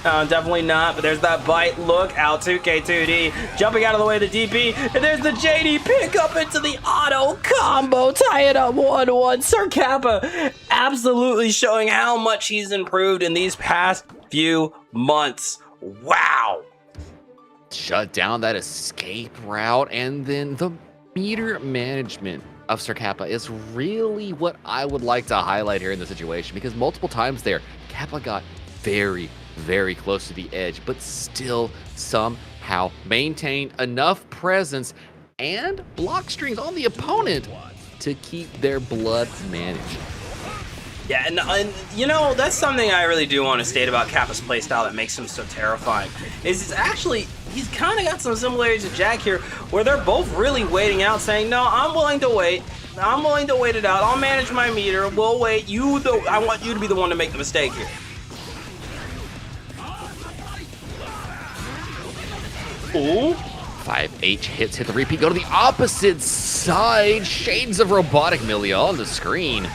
Definitely not, but there's that bite. Look out, 2K2D. Jumping out of the way of the DP. And there's the JD pick up into the auto combo. Tie it up 1-1. Sir Kappa absolutely showing how much he's improved in these past few months. Wow. Shut down that escape route, and then the meter management of Sir Kappa is really what I would like to highlight here in the situation, because multiple times there, Kappa got very close to the edge, but still somehow maintained enough presence and block strings on the opponent to keep their blood managed. Yeah, and you know, that's something I really do want to state about Kappa's playstyle that makes him so terrifying. Is actually, he's kind of got some similarities to Jack here, where they're both really waiting out, saying, no, I'm willing to wait. I'm willing to wait it out. I'll manage my meter. We'll wait. I want you to be the one to make the mistake here. Ooh. 5H hit the repeat, go to the opposite side. Shades of robotic Millie on the screen.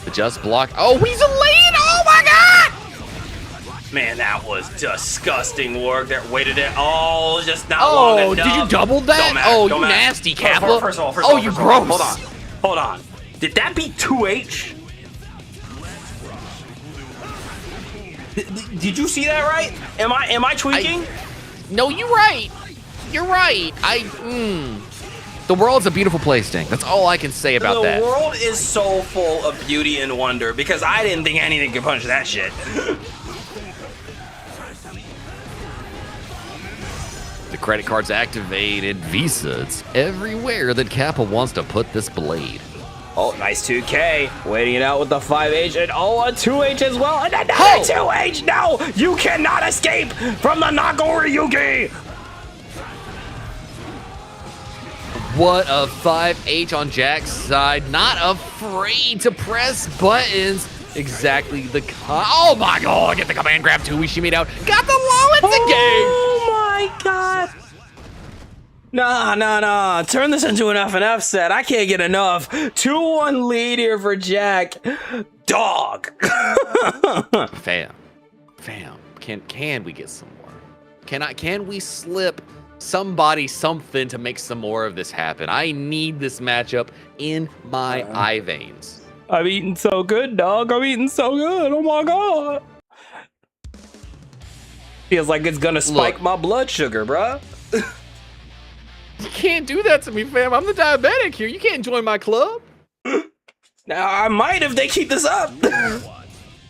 The just block. Oh, he's a lead! Oh my god! Man, that was disgusting work. There, waited it all, just not long Oh, enough. did you double that? Don't matter, Oh, don't you matter. nasty Kappa. First of all, Oh, you gross. Hold on. Did that beat 2H? Did you see that right? Am I tweaking? No, you're right. You're right. The world's a beautiful place, Dink. That's all I can say about that. The world is so full of beauty and wonder because I didn't think anything could punch that shit. The credit card's activated. Visa. It's everywhere that Kappa wants to put this blade. Oh, nice 2K. Waiting it out with the 5H and a 2H as well. And another 2H. No, you cannot escape from the Nago Ryugi. What a 5H on Jack's side. Not afraid to press buttons. Exactly the oh my god, get the command grab too. We shimmied out. Got the low into game. Oh my god. Nah. Turn this into an FNF set. I can't get enough. 2-1 lead here for Jack. Dog. Fam. Can we get some more? Can we slip somebody something to make some more of this happen? I need this matchup in my eye veins. I'm eating so good, dog. I'm eating so good. Oh my god. Feels like it's gonna spike my blood sugar, bruh. You can't do that to me, fam. I'm the diabetic here. You can't join my club. Now, I might if they keep this up.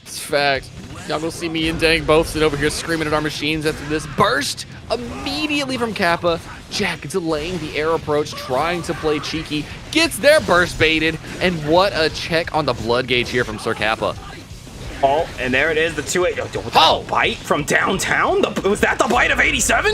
It's fact. Y'all gonna see me and Dang both sit over here screaming at our machines after this burst immediately from Kappa. Jack delaying the air approach, trying to play cheeky, gets their burst baited, and what a check on the blood gauge here from Sir Kappa. Oh, and there it is, the 2-8. Oh, bite from downtown? Was that the bite of 87?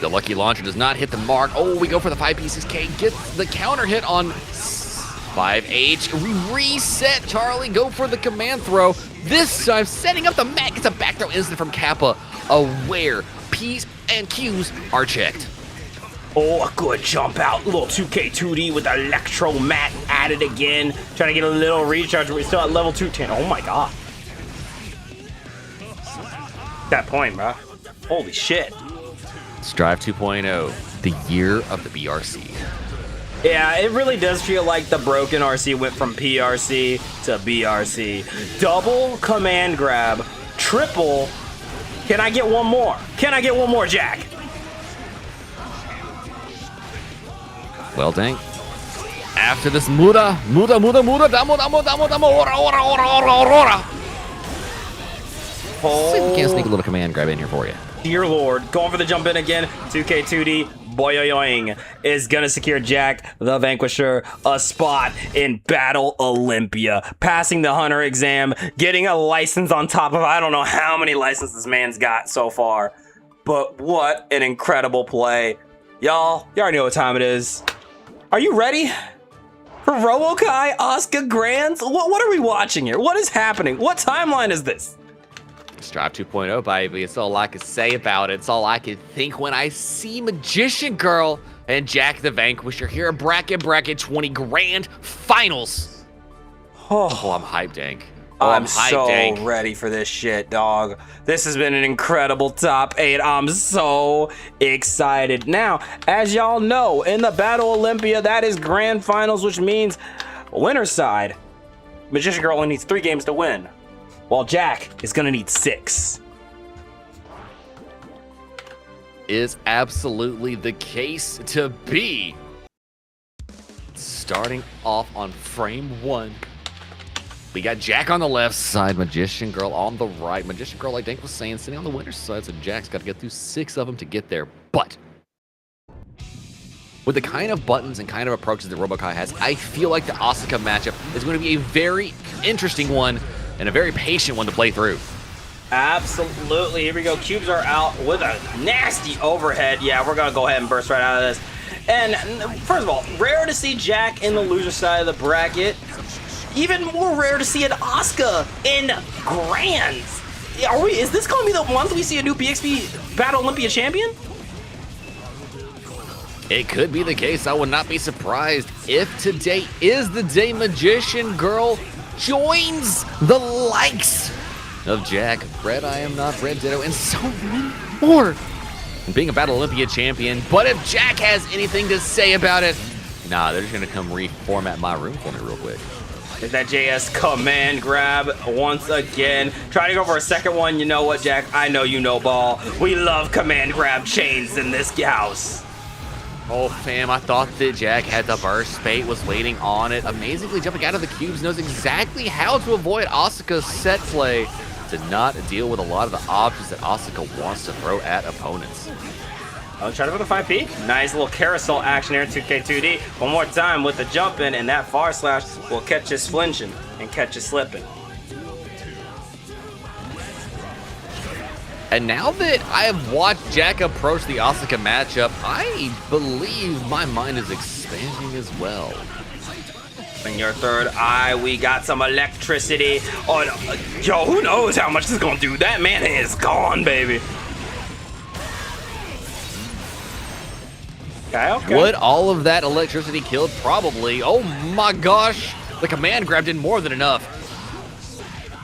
The lucky launcher does not hit the mark. Oh, we go for the 5 pieces. K gets the counter hit on 5H. We reset Charlie. Go for the command throw. This time, setting up the mat. Gets a back throw instant from Kappa. Aware. P's and Q's are checked. Oh, a good jump out. Little 2K 2D with Electro Mat added again. Trying to get a little recharge. We're still at level 210. Oh my god. That point, bro. Holy shit. Strive 2.0, the year of the BRC. Yeah, it really does feel like the broken RC went from PRC to BRC. Double command grab, triple. Can I get one more? Can I get one more, Jack? Well, Dang. After this, muda, damo, ora. See if we can't sneak a little command grab in here for you. Dear Lord, going for the jump in again. 2K 2D, boyoyoing, is gonna secure Jack the Vanquisher a spot in Battle Olympia. Passing the Hunter exam, getting a license on top of I don't know how many licenses this man's got so far. But what an incredible play. Y'all, you already know what time it is. Are you ready for Robokai Oscar Grands? What are we watching here? What is happening? What timeline is this? Strive 2.0, baby. It's all I can say about it. It's all I can think when I see Magician Girl and Jack the Vanquisher here at Bracket 20 Grand Finals. Oh, I'm hyped, Dank. Oh, I'm hyped, so Dank. ready for this shit, dog. This has been an incredible top 8. I'm so excited. Now, as y'all know, in the Battle Olympia, that is Grand Finals, which means winner's side. Magician Girl only needs 3 games to win, while Jack is gonna need 6. Is absolutely the case to be. Starting off on frame 1. We got Jack on the left side, Magician Girl on the right. Magician Girl, like Dank was saying, sitting on the winner's side, so Jack's got to get through 6 of them to get there. But with the kind of buttons and kind of approaches that Robokai has, I feel like the Asuka matchup is going to be a very interesting one and a very patient one to play through. Absolutely. Here we go. Cubes are out with a nasty overhead. Yeah, we're going to go ahead and burst right out of this. And first of all, rare to see Jack in the loser side of the bracket. even more rare to see an Asuka in Grands. Is this going to be the month we see a new BXB Battle Olympia champion? It could be the case. I would not be surprised if today is the day Magician Girl joins the likes of Jack, Red I Am Not, Red Ditto, and so many more. And being a Battle Olympia champion, but if Jack has anything to say about it, nah, they're just gonna come reformat my room for me real quick. Is that JS command grab once again? Trying to go for a second one. You know what, Jack? I know you know ball. We love command grab chains in this house. Oh, fam, I thought that Jack had the burst. Spate was waiting on it. Amazingly jumping out of the cubes, knows exactly how to avoid Asuka's set play to not deal with a lot of the options that Asuka wants to throw at opponents. I'll try to go to 5P. Nice little carousel action here in 2K2D. One more time with the jump in, and that far slash will catch us flinching and catch us slipping. And now that I have watched Jack approach the Asuka matchup, I believe my mind is expanding as well. In your third eye, we got some electricity on. Yo, who knows how much this is gonna do? That mana is gone, baby. Okay. Would all of that electricity kill? Probably. Oh my gosh, the command grab did more than enough.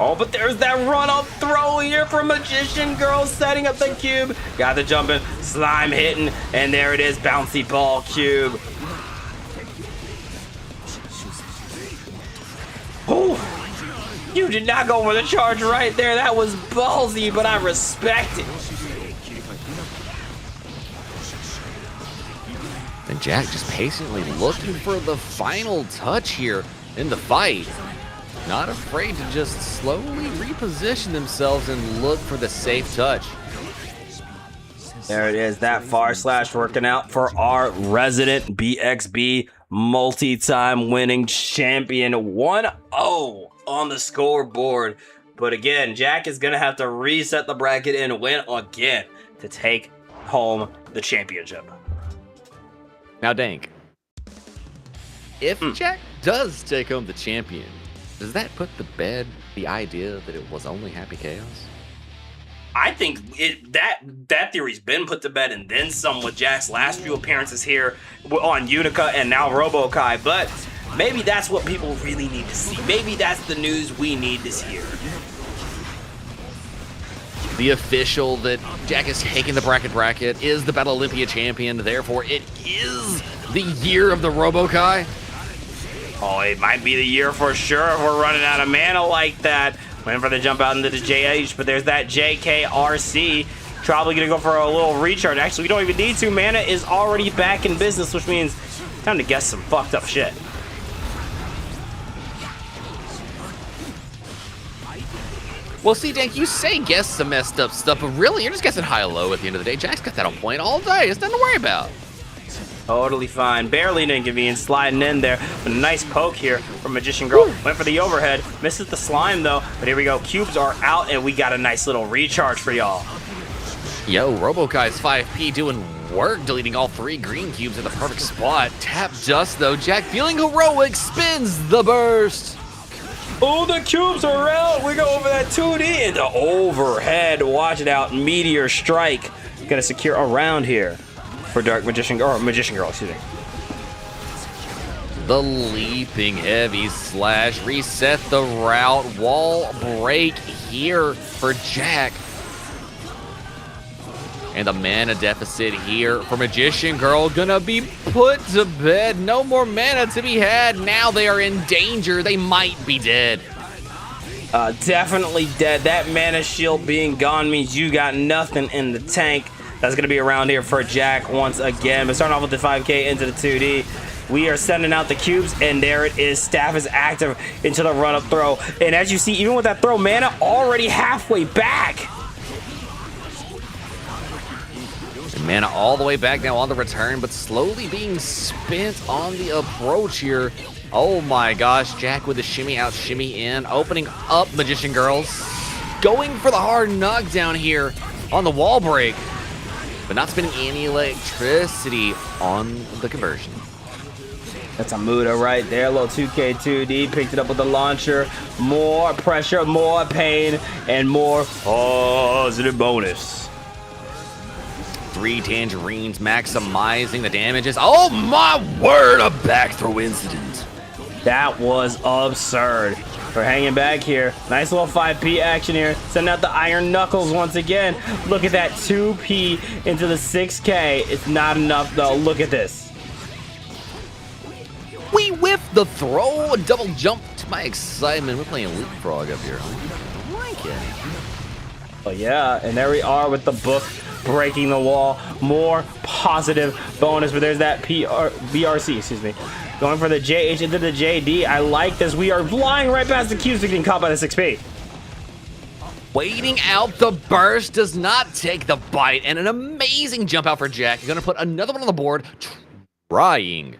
Oh, but there's that run-up throw here from Magician Girl setting up the cube. Got the jumping, slime hitting, and there it is, bouncy ball cube. Oh, you did not go for the charge right there. That was ballsy, but I respect it. And Jack just patiently looking for the final touch here in the fight. Not afraid to just slowly reposition themselves and look for the safe touch. There it is, that far slash working out for our resident BXB multi-time winning champion. 1-0 on the scoreboard. But again, Jack is going to have to reset the bracket and win again to take home the championship. Now, Dank, if Jack does take home the champion, does that put to bed the idea that it was only Happy Chaos? I think that theory's been put to bed and then some with Jack's last few appearances here on Unica and now RoboKai, but maybe that's what people really need to see. Maybe that's the news we need to hear. The official that Jack is taking the bracket is the Battle Olympia champion, therefore it is the year of the RoboKai. Oh, it might be the year for sure if we're running out of mana like that. Waiting for the jump out into the JH, but there's that JKRC. Probably gonna go for a little recharge. Actually, we don't even need to. Mana is already back in business, which means time to guess some fucked up shit. Well, see, Dank, you say guess some messed up stuff, but really, you're just guessing high or low at the end of the day. Jack's got that on point all day. It's nothing to worry about. Totally fine. Barely an inconvenience sliding in there. A nice poke here from Magician Girl. Went for the overhead. Misses the slime, though. But here we go. Cubes are out, and we got a nice little recharge for y'all. Yo, RoboKai's 5P doing work, deleting all 3 green cubes in the perfect spot. Tap dust, though. Jack feeling heroic, spins the burst. Oh, the cubes are out. We go over that 2D into overhead. Watch it out. Meteor strike. Gonna secure a round here for Dark Magician Girl, or Magician Girl, excuse me. The leaping heavy slash, reset the route, wall break here for Jack. And the mana deficit here for Magician Girl gonna be put to bed. No more mana to be had. Now they are in danger. They might be dead. Definitely dead. That mana shield being gone means you got nothing in the tank. That's going to be around here for Jack once again. But starting off with the 5K into the 2D. We are sending out the cubes, and there it is. Staff is active into the run-up throw. And as you see, even with that throw, mana already halfway back. And mana all the way back now on the return, but slowly being spent on the approach here. Oh my gosh, Jack with the shimmy out, shimmy in, opening up Magician Girls. Going for the hard knockdown here on the wall break, but not spending any electricity on the conversion. That's a Muda right there. A little 2K2D. Picked it up with the launcher. More pressure, more pain, and more positive bonus. 3 tangerines maximizing the damages. Oh my word, a back throw incident. That was absurd. We're hanging back here. Nice little 5P action here. Send out the Iron Knuckles once again. Look at that 2P into the 6K. It's not enough though. Look at this. We whiffed the throw, a double jump to my excitement. We're playing leapfrog up here. I like it. Oh yeah, and there we are with the book breaking the wall. More positive bonus, but there's that BRC, excuse me. Going for the JH into the JD. I like this. We are flying right past the Qs, getting caught by the 6P. Waiting out the burst, does not take the bite, and an amazing jump out for Jack. He's gonna put another one on the board, trying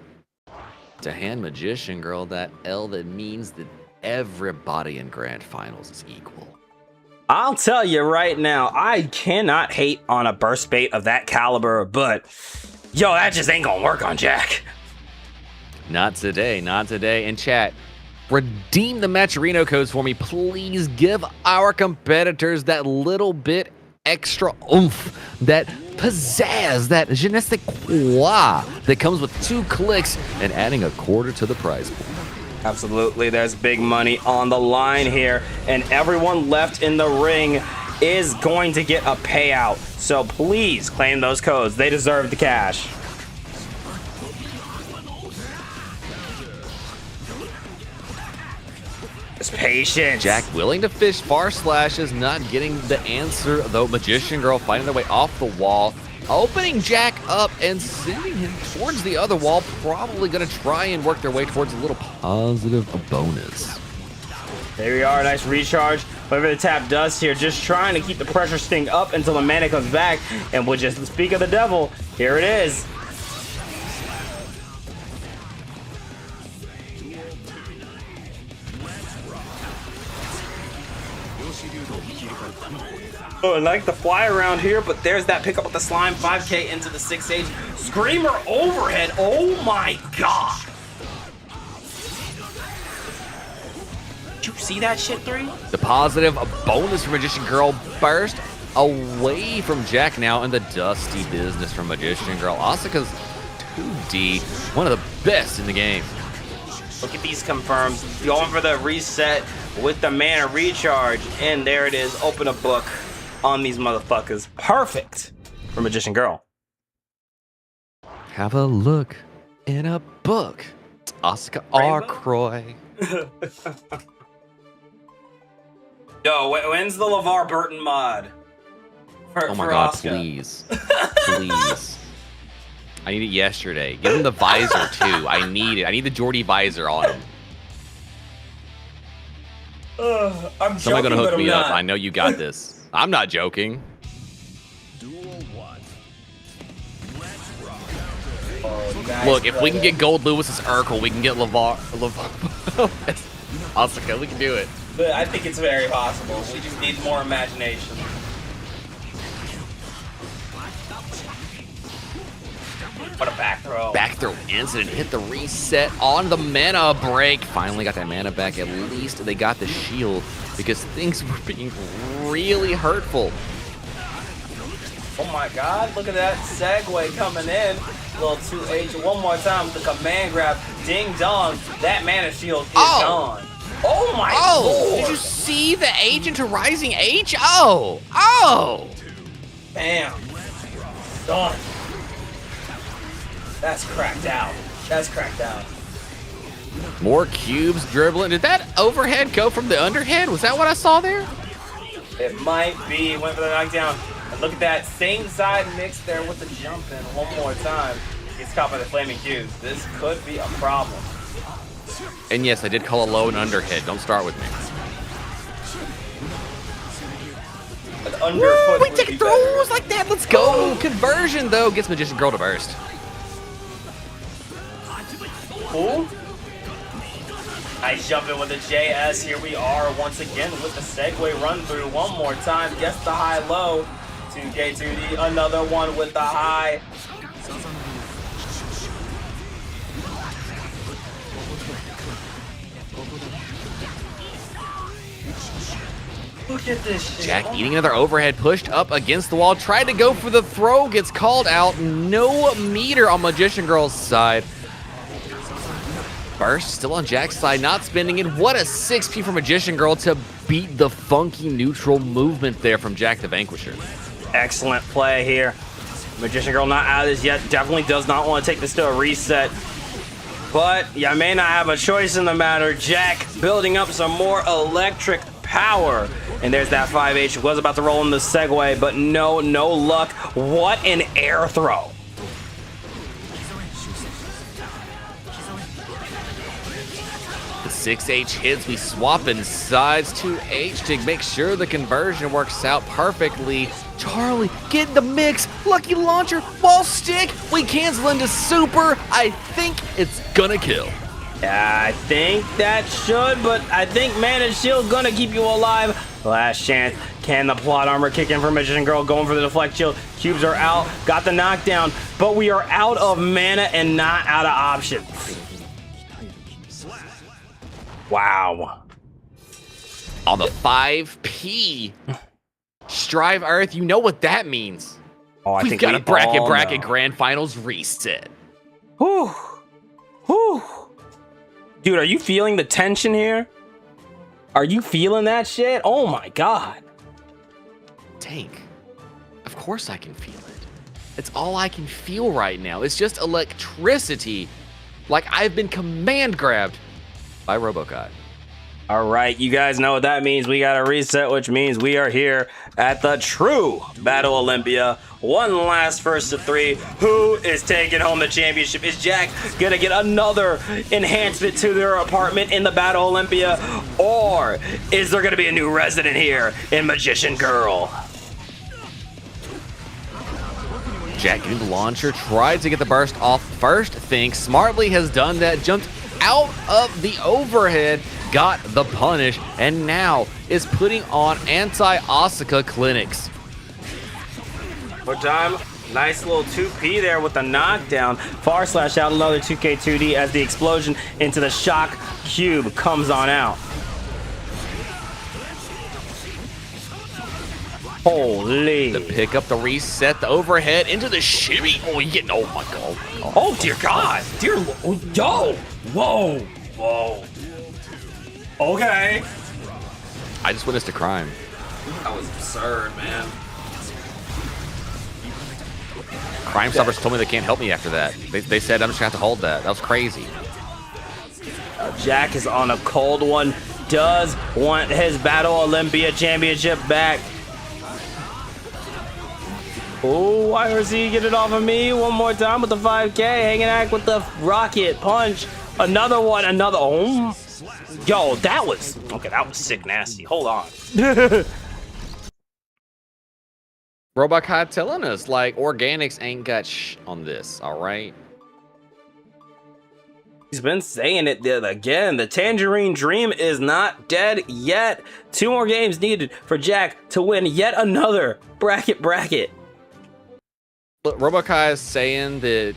to hand Magician Girl that L that means that everybody in Grand Finals is equal. I'll tell you right now, I cannot hate on a burst bait of that caliber, but yo, that just ain't gonna work on Jack. Not today, not today. And chat, redeem the Matcherino codes for me. Please give our competitors that little bit extra oomph, that pizzazz, that je ne sais quoi that comes with 2 clicks and adding a quarter to the prize pool. Absolutely, there's big money on the line here, and everyone left in the ring is going to get a payout. So please claim those codes. They deserve the cash. Just patience. Jack willing to fish far slashes, not getting the answer, though. Magician Girl fighting their way off the wall, opening Jack up and sending him towards the other wall. Probably going to try and work their way towards a little positive bonus. There we are, nice recharge. Whatever the tap does here, just trying to keep the pressure sting up until the mana comes back. And we'll just speak of the devil, here it is. Oh, I like the fly around here, but there's that pickup with the slime. 5K into the 6H. Screamer overhead. Oh my god. Did you see that shit, 3? The positive bonus for Magician Girl burst away from Jack now, and the dusty business from Magician Girl. Asuka's 2D, one of the best in the game. Look at these confirms. Going for the reset with the mana recharge. And there it is. Open a book on these motherfuckers. Perfect for Magician Girl. Have a look in a book. It's Asuka R. Croy. Yo, when's the LeVar Burton mod? Oh my god, please. Please. I need it yesterday. Give him the visor too. I need it. I need the Jordy visor on him. I'm Somebody gonna hook me up. not. I know you got this. I'm not joking. Duel 1. Let's rock. Oh, you guys Look, if we can play get Gold Lewis's Urkel, we can get LeVar. Asuka, we can do it. But I think it's very possible. We just need more imagination. What a back throw. Back throw incident, hit the reset on the mana break. Finally got that mana back. At least they got the shield because things were being really hurtful. Oh my god, look at that segue coming in. Little 2H one more time with the command grab. Ding dong. That mana shield is gone. Oh my lord. Did you see the H into Rising H? Oh! Bam. Done. That's cracked out. That's cracked out. More cubes dribbling. Did that overhead go from the underhead? Was that what I saw there? It might be. Went for the knockdown. And look at that same side mix there with the jump in one more time. Gets caught by the flaming cubes. This could be a problem. And yes, I did call a low and underhead. Don't start with me. An underfoot We would take be throws better. like that. Let's go. Conversion, though, gets Magician Girl to burst. Cool. Nice jumping with the JS. Here we are once again with the segue run through one more time. Gets the high low. 2K2D. Another one with the high. Look at this shit. Jack eating another overhead, pushed up against the wall, tried to go for the throw, gets called out. No meter on Magician Girl's side. Burst still on Jack's side, not spinning it. What a 6P for Magician Girl to beat the funky neutral movement there from Jack the Vanquisher. Excellent play here. Magician Girl not out of this yet. Definitely does not want to take this to a reset. But you may not have a choice in the matter. Jack building up some more electric power. And there's that 5H. Was about to roll in the segue, but no luck. What an air throw. The 6H hits, we swapping sides to H to make sure the conversion works out perfectly. Charlie, get in the mix. Lucky launcher, wall stick. We cancel into super. I think it's gonna kill. Yeah, I think that should, but I think Mana Shield gonna keep you alive. Last chance. Can the plot armor kick in for Magician Girl? Going for the deflect shield. Cubes are out. Got the knockdown, but we are out of mana and not out of options. Wow. On the 5P, Strive Earth, you know what that means. Oh, I We've think got we a bracket all know. grand finals reset. Whew. Whew. Dude, are you feeling the tension here? Are you feeling that shit? Oh my god. Tank, of course I can feel it. It's all I can feel right now. It's just electricity, like I've been command grabbed by Robokai. All right, you guys know what that means. We got a reset, which means we are here at the true Battle Olympia. One last first of three. Who is taking home the championship? Is Jack gonna get another enhancement to their apartment in the Battle Olympia? Or is there gonna be a new resident here in Magician Girl? Jack getting the launcher, tried to get the burst off first. Think smartly has done that, jumped out of the overhead, got the punish, and now is putting on anti-Asuka clinics. More time. Nice little 2P there with the knockdown. Far slash out another 2K2D as the explosion into the shock cube comes on out. Holy. To pick up the reset, the overhead into the shimmy. Oh, you get, oh my god. Oh dear god. Dear, yo. Whoa. Whoa. Okay. I just witnessed a crime. That was absurd, man. Crime Stoppers told me they can't help me after that. They said I'm just gonna have to hold that. That was crazy. Jack is on a cold one. Does want his Battle Olympia championship back. Oh, YRZ, get it off of me one more time with the 5K. Hanging out with the rocket punch. Another one, another. Oh, yo, that was okay. That was sick, nasty. Hold on. Robokai telling us like organics ain't got on this. All right. He's been saying it again. The Tangerine Dream is not dead yet. 2 more games needed for Jack to win yet another bracket. Look, Robokai is saying that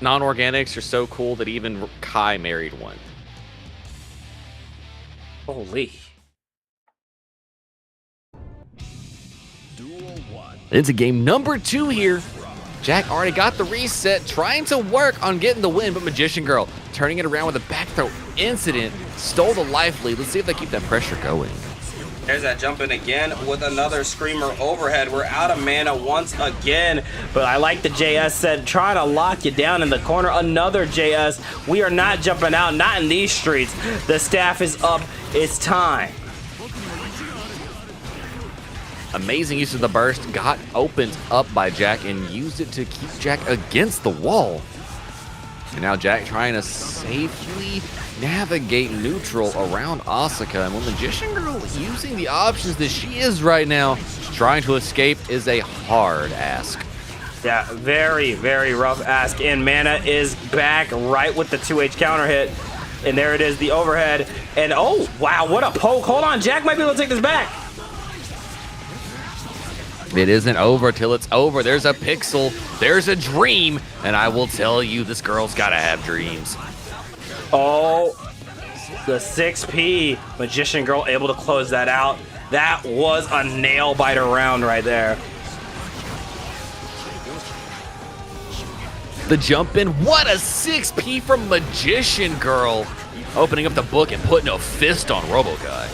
non-organics are so cool that even Kai married one. Holy. Into game number 2 here. Jack already got the reset, trying to work on getting the win, but Magician Girl turning it around with a back throw incident, stole the life lead. Let's see if they keep that pressure going. There's that jump in again with another Screamer overhead. We're out of mana once again, but I like the JS said, try to lock you down in the corner. Another JS. We are not jumping out, not in these streets. The staff is up. It's time. Amazing use of the burst, got opened up by Jack and used it to keep Jack against the wall. And now Jack trying to safely navigate neutral around Asuka. And when Magician Girl using the options that she is right now, trying to escape is a hard ask. Yeah, very, very rough ask. And mana is back right with the 2H counter hit. And there it is, the overhead. And oh, wow, what a poke. Hold on, Jack might be able to take this back. It isn't over till it's over. There's a pixel, there's a dream, and I will tell you, this girl's gotta have dreams. Oh, The 6P Magician Girl able to close that out. That was a nail biter round right there. The jump in. What a 6P from Magician Girl. Opening up the book and putting a fist on Robokai.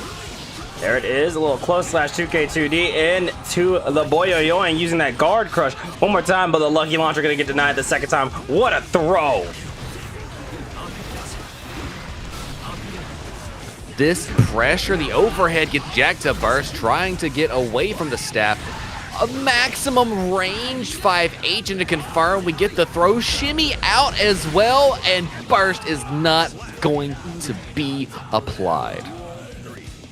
There it is, a little close slash 2K2D into the Boyoyoing using that guard crush. One more time, but the lucky launcher gonna get denied the second time. What a throw. This pressure, the overhead gets Jack to burst, trying to get away from the staff. A maximum range 5H and to confirm we get the throw shimmy out as well, and burst is not going to be applied.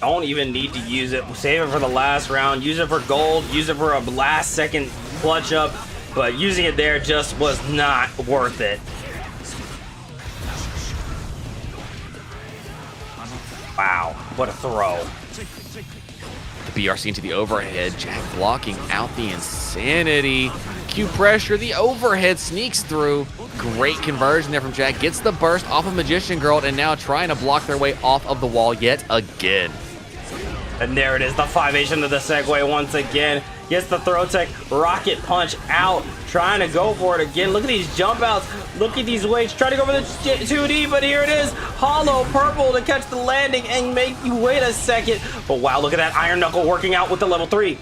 Don't even need to use it. Save it for the last round. Use it for gold. Use it for a last second clutch up. But using it there just was not worth it. Wow, what a throw. The BRC into the overhead. Jack blocking out the insanity. Q pressure, the overhead sneaks through. Great conversion there from Jack. Gets the burst off of Magician Girl and now trying to block their way off of the wall yet again. And there it is, the 5H into the segue once again. Gets the throw tech, rocket punch out. Trying to go for it again. Look at these jump outs. Look at these weights. Try to go for the 2D, but here it is. Hollow purple to catch the landing and make you wait a second. But wow, look at that Iron Knuckle working out with the level 3.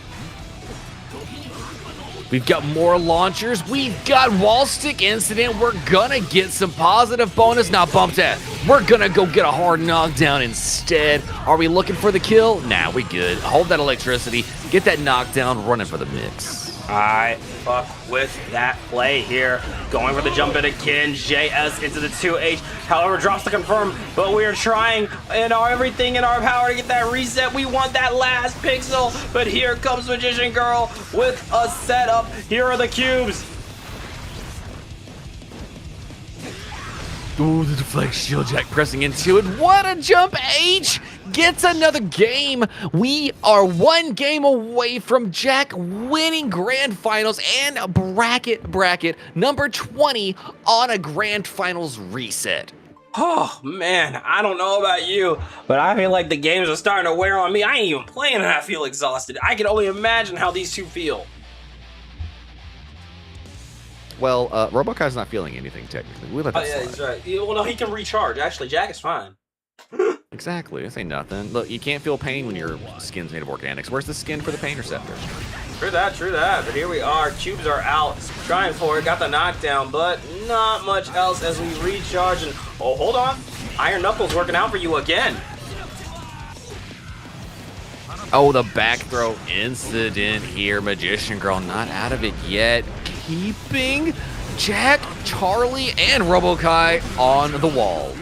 We've got more launchers. We've got wall stick incident. We're gonna get some positive bonus. Now bump that. We're gonna go get a hard knockdown instead. Are we looking for the kill? Nah, we good. Hold that electricity. Get that knockdown running for the mix. I fuck with that play here. Going for the jump in again. JS into the 2H. However, drops to confirm, but we are trying everything in our power to get that reset. We want that last pixel, but here comes Magician Girl with a setup. Here are the cubes. Ooh, the deflect shield. Jack pressing into it. What a jump. H gets another game. We are one game away from Jack winning grand finals and bracket number 20 on a grand finals reset. Oh man, I don't know about you, but I feel like the games are starting to wear on me. I ain't even playing and I feel exhausted. I can only imagine how these two feel. Well, Robokai's not feeling anything technically. We let that slide. He's right. Well, no, he can recharge. Actually, Jack is fine. Exactly. This ain't nothing. Look, you can't feel pain when your skin's made of organics. Where's the skin for the pain receptor? True that. But here we are. Cubes are out. Trying for it. Got the knockdown, but not much else as we recharge. And oh, hold on. Iron Knuckles working out for you again. Oh, the back throw incident here. Magician Girl not out of it yet. Keeping Jack, Charlie, and Robokai on the wall.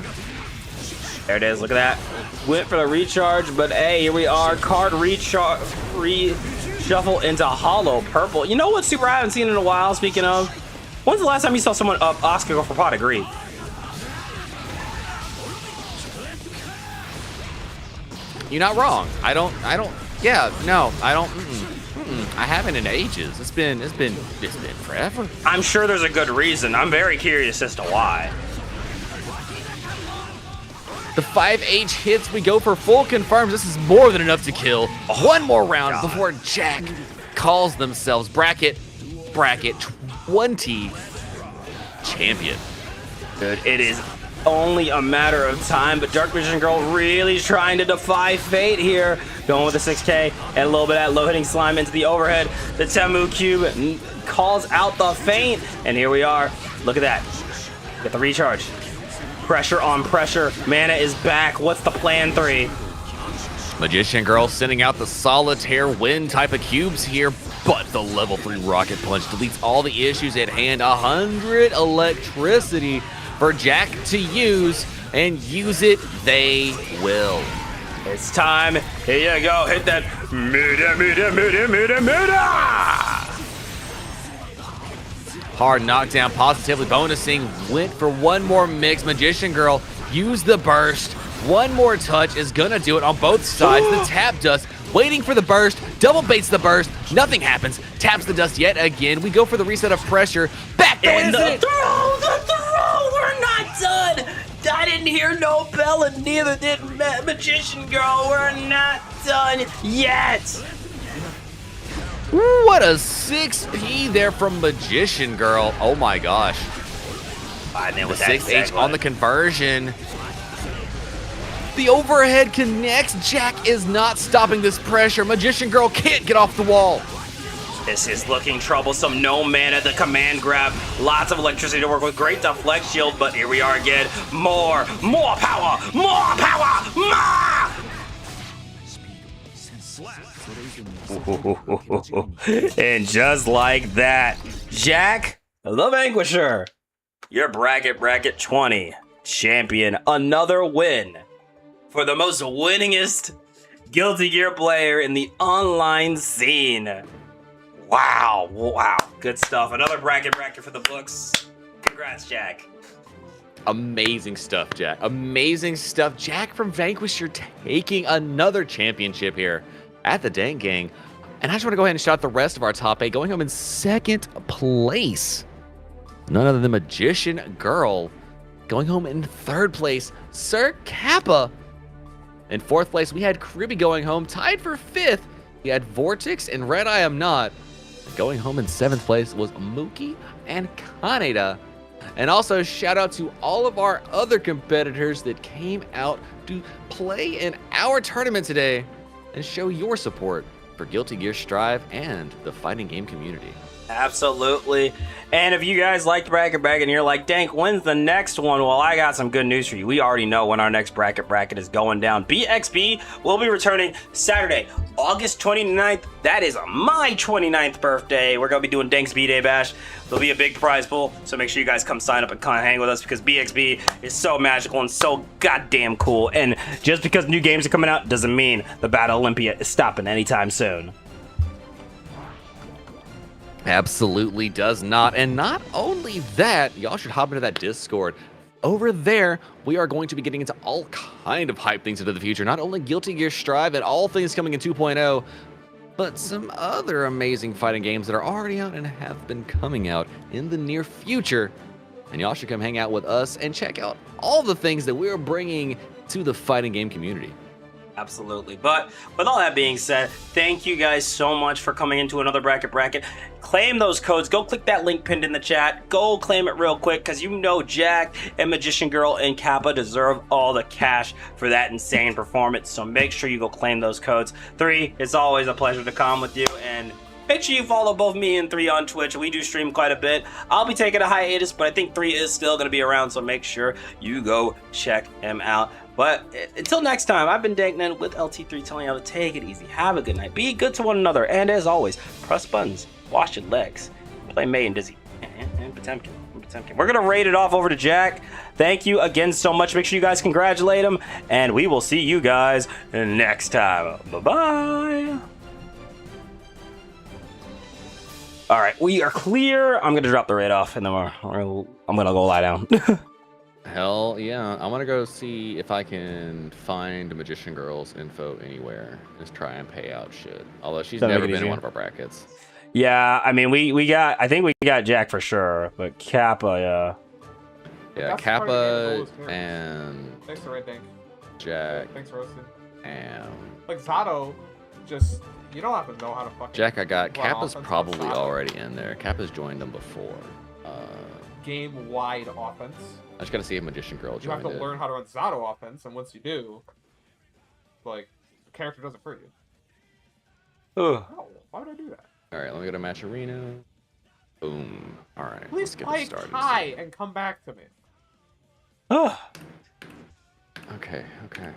There it is. Look at that. Went for the recharge, but hey, here we are. Card reshuffle into hollow purple. You know what super I haven't seen in a while, speaking of? When's the last time you saw someone up Oscar go for pot of greed? You're not wrong. I don't. Yeah, no, I don't. I haven't in ages. It's been forever. I'm sure there's a good reason. I'm very curious as to why. The 5H hits. We go for full confirms. This is more than enough to kill. One more round before Jack calls themselves bracket 20 champion. Dude, it is only a matter of time, but Dark Magician Girl really trying to defy fate here. Going with the 6K and a little bit of that low-hitting slime into the overhead. The Temu Cube calls out the feint, and here we are. Look at that. Get the recharge. Pressure on pressure. Mana is back. What's the plan 3? Magician Girl sending out the solitaire wind type of cubes here, but the level 3 rocket punch deletes all the issues at hand. 100 electricity for Jack to use, and use it they will. It's time. Here you go. Hit that. Muda. Hard knockdown, positively bonusing. Went for one more mix. Magician Girl used the burst. One more touch is gonna do it on both sides. The tap dust, waiting for the burst. Double baits the burst. Nothing happens. Taps the dust yet again. We go for the reset of pressure. Back throw and the incident. throw. We're not done. I didn't hear no bell, and neither did Magician Girl. We're not done yet. What a 6P there from Magician Girl. Oh my gosh. Finding The with that 6H segue. on the conversion. The overhead connects. Jack is not stopping this pressure. Magician Girl can't get off the wall. This is looking troublesome. No man at the command grab. Lots of electricity to work with. Great deflect shield, but here we are again. More power, more power, more! And just like that, Jack, the Vanquisher, your bracket 20 champion. Another win for the most winningest Guilty Gear player in the online scene. Wow, good stuff. Another bracket for the books. Congrats, Jack. Amazing stuff, Jack. Amazing stuff. Jack from Vanquisher taking another championship here at the Dank Gang. And I just want to go ahead and shout out the rest of our top 8. Going home in 2nd place, none other than Magician Girl. Going home in 3rd place, Sir Kappa. In 4th place, we had Kribby going home. Tied for 5th, we had Vortex and Red I Am Not. Going home in 7th place was Mookie and Kaneda. And also shout out to all of our other competitors that came out to play in our tournament today and show your support for Guilty Gear Strive and the fighting game community. Absolutely. And if you guys liked bracket and you're like, Dank, when's the next one? Well, I got some good news for you. We already know when our next bracket is going down. BXB will be returning Saturday, August 29th. That is my 29th birthday. We're going to be doing Dank's B-Day Bash. There'll be a big prize pool, so make sure you guys come sign up and come hang with us because BXB is so magical and so goddamn cool. And just because new games are coming out doesn't mean the Battle Olympia is stopping anytime soon. Absolutely does not. And not only that, y'all should hop into that Discord. Over there, we are going to be getting into all kind of hype things into the future. Not only Guilty Gear Strive and all things coming in 2.0, but some other amazing fighting games that are already out and have been coming out in the near future. And y'all should come hang out with us and check out all the things that we're bringing to the fighting game community. Absolutely. But with all that being said, thank you guys so much for coming into another bracket. Claim those codes. Go click that link pinned in the chat. Go claim it real quick because you know Jack and Magician Girl and Kappa deserve all the cash for that insane performance. So make sure you go claim those codes. 3, it's always a pleasure to come with you. And make sure you follow both me and 3 on Twitch. We do stream quite a bit. I'll be taking a hiatus, but I think 3 is still going to be around. So make sure you go check him out. But until next time, I've been Dankman with LT3 telling you how to take it easy. Have a good night. Be good to one another. And as always, press buttons, wash your legs, play May and Dizzy, and Potemkin. We're going to raid it off over to Jack. Thank you again so much. Make sure you guys congratulate him. And we will see you guys next time. Bye-bye. All right, we are clear. I'm going to drop the raid off, and then I'm going to go lie down. Hell yeah. I want to go see if I can find Magician Girl's info anywhere. Just try and pay out shit. Although she's never been in one of our brackets. Yeah, I mean, I think we got Jack for sure, but Kappa, Yeah, That's Kappa part of the game goals, and Thanks for Red Dank. Jack Thanks for roasting. and Like Zato, just you don't have to know how to fucking Jack. I got run Kappa's offense on probably Zato. already in there. Kappa's joined them before. Game-wide offense. I just gotta see if Magician Girl You have joined to it. learn how to run Zato offense, and once you do, like the character does it for you. Ugh. No, why would I do that? All right, let me go to Match Arena. Boom. All right, Please let's get play this started. Kai and come back to me. Ugh. Okay. Okay.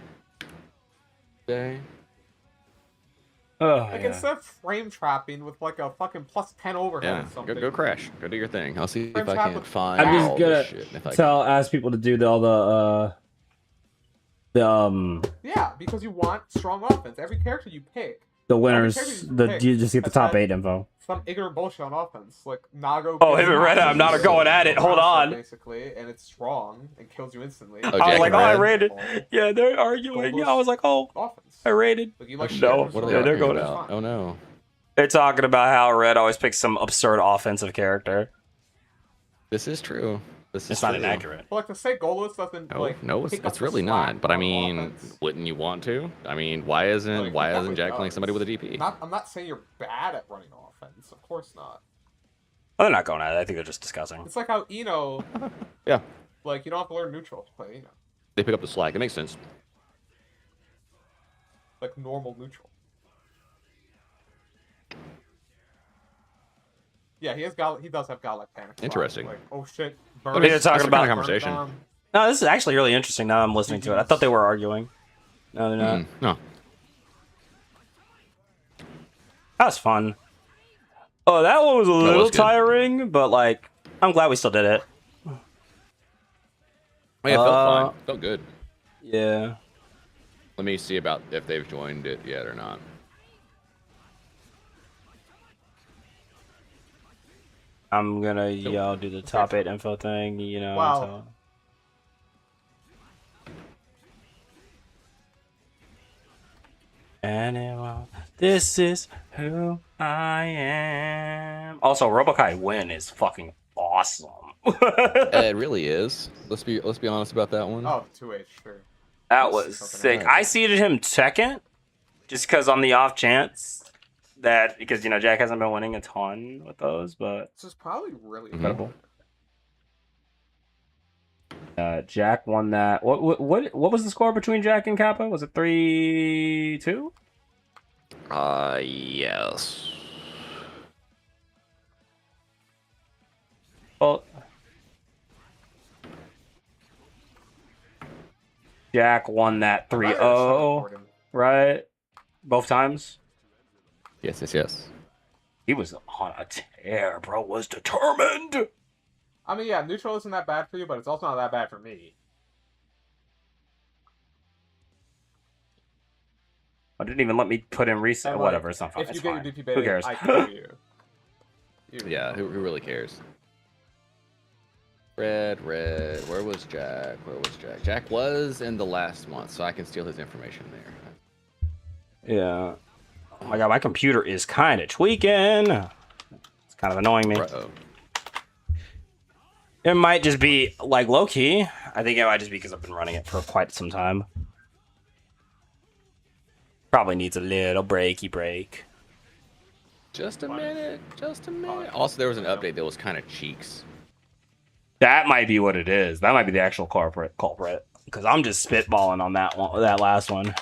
Oh, Like yeah. instead of frame trapping with like a fucking plus 10 overhead Yeah, or something. go crash. Go do your thing. I'll see if Frame I trap can with- find I'm just all gonna this shit. If I can. ask people to do Yeah, because you want strong offense. Every character you pick, the winners, you just get the top 8 info. some ignorant bullshit on offense. Like Nago. Oh, kills him and you Red Eye, I'm not instantly, going at it. Hold on. Basically, and it's strong and kills you instantly. Oh, I was Jack like, and I Red? rated. Yeah, they're arguing. Yeah, I was like, oh, Offense. I rated. Like, you like Oh, the shit. characters What are with they Yeah, they're arguing going about? Oh no. They're talking about how Red always picks some absurd offensive character. This is true. This is It's not true. inaccurate. But like to say goalless doesn't No, like no, pick up it's the really slack not. But I on mean, offense. wouldn't you want to? I mean, why isn't Like, why it isn't definitely Jack playing does. somebody with a DP? I'm not saying you're bad at running offense. Of course not. Oh, they're not going at it. I think they're just discussing. It's like how Eno, Yeah, like you don't have to learn neutral to play Eno, they pick up the slack. It makes sense. like normal neutral. Yeah, he does have godlike panic. Interesting. Like, oh shit. I mean, They're talking that's the about kind of conversation. No, this is actually really interesting now I'm listening to it. I thought they were arguing. No, they're not. No, That was fun. Oh, that one was a little was good. tiring, but like, I'm glad we still did it. oh, yeah, it felt fine. Felt good. Yeah. Let me see about if they've joined it yet or not. I'm gonna y'all do the top 8 info thing, you know. Wow. So. Anyway, this is who I am. Also, Robokai win is fucking awesome. It really is. Let's be honest about that one. Oh, 2H, sure. That was sick. else. I seeded him second, just because on the off chance that because Jack hasn't been winning a ton with those, but This is probably really incredible. Jack won that. What was the score between Jack and Kappa? Was it 3-2? Yes. Well, Jack won that 3-0, right? Both times. Yes. He was on a tear, bro. Was determined. I mean, yeah, neutral isn't that bad for you, but it's also not that bad for me. I didn't even let me put in reset. And, Whatever, like, it's not fun. If It's you get fine. your DP Who baited, cares? I kill you. Yeah, who really cares? Red. Where was Jack? Jack was in the last month, so I can steal his information there. Yeah. Oh my god, my computer is kind of tweaking. It's kind of annoying me. Uh-oh. It might just be like low key. I think it might just be because I've been running it for quite some time. Probably needs a little break. Just a minute. Also, there was an update that was kind of cheeks. That might be what it is. That might be the actual culprit. Because I'm just spitballing on that one, that last one.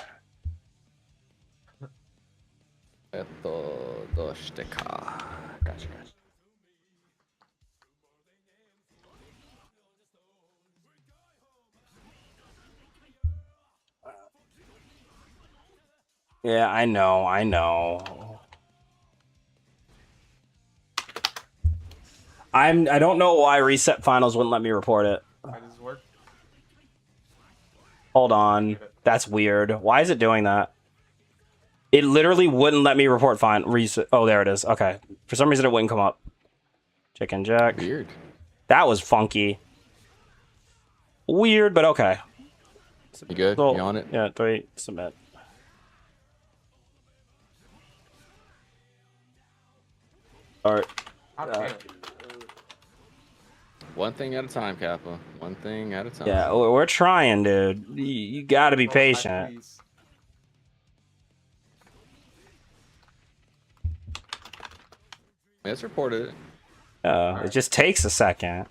Gotcha. Yeah, I know. I don't know why Reset Finals wouldn't let me report it. How does this work? Hold on. That's weird. Why is it doing that? It literally wouldn't let me report reset. Oh, there it is. Okay. For some reason, it wouldn't come up. Chicken Jack. Weird. That was funky. Weird, but okay. You good? So, You on it? Yeah, 3, submit. All right. God damn it. One thing at a time, Kappa. One thing at a time. Yeah, we're trying, dude. You gotta be patient. Please. It's reported. It just takes a second.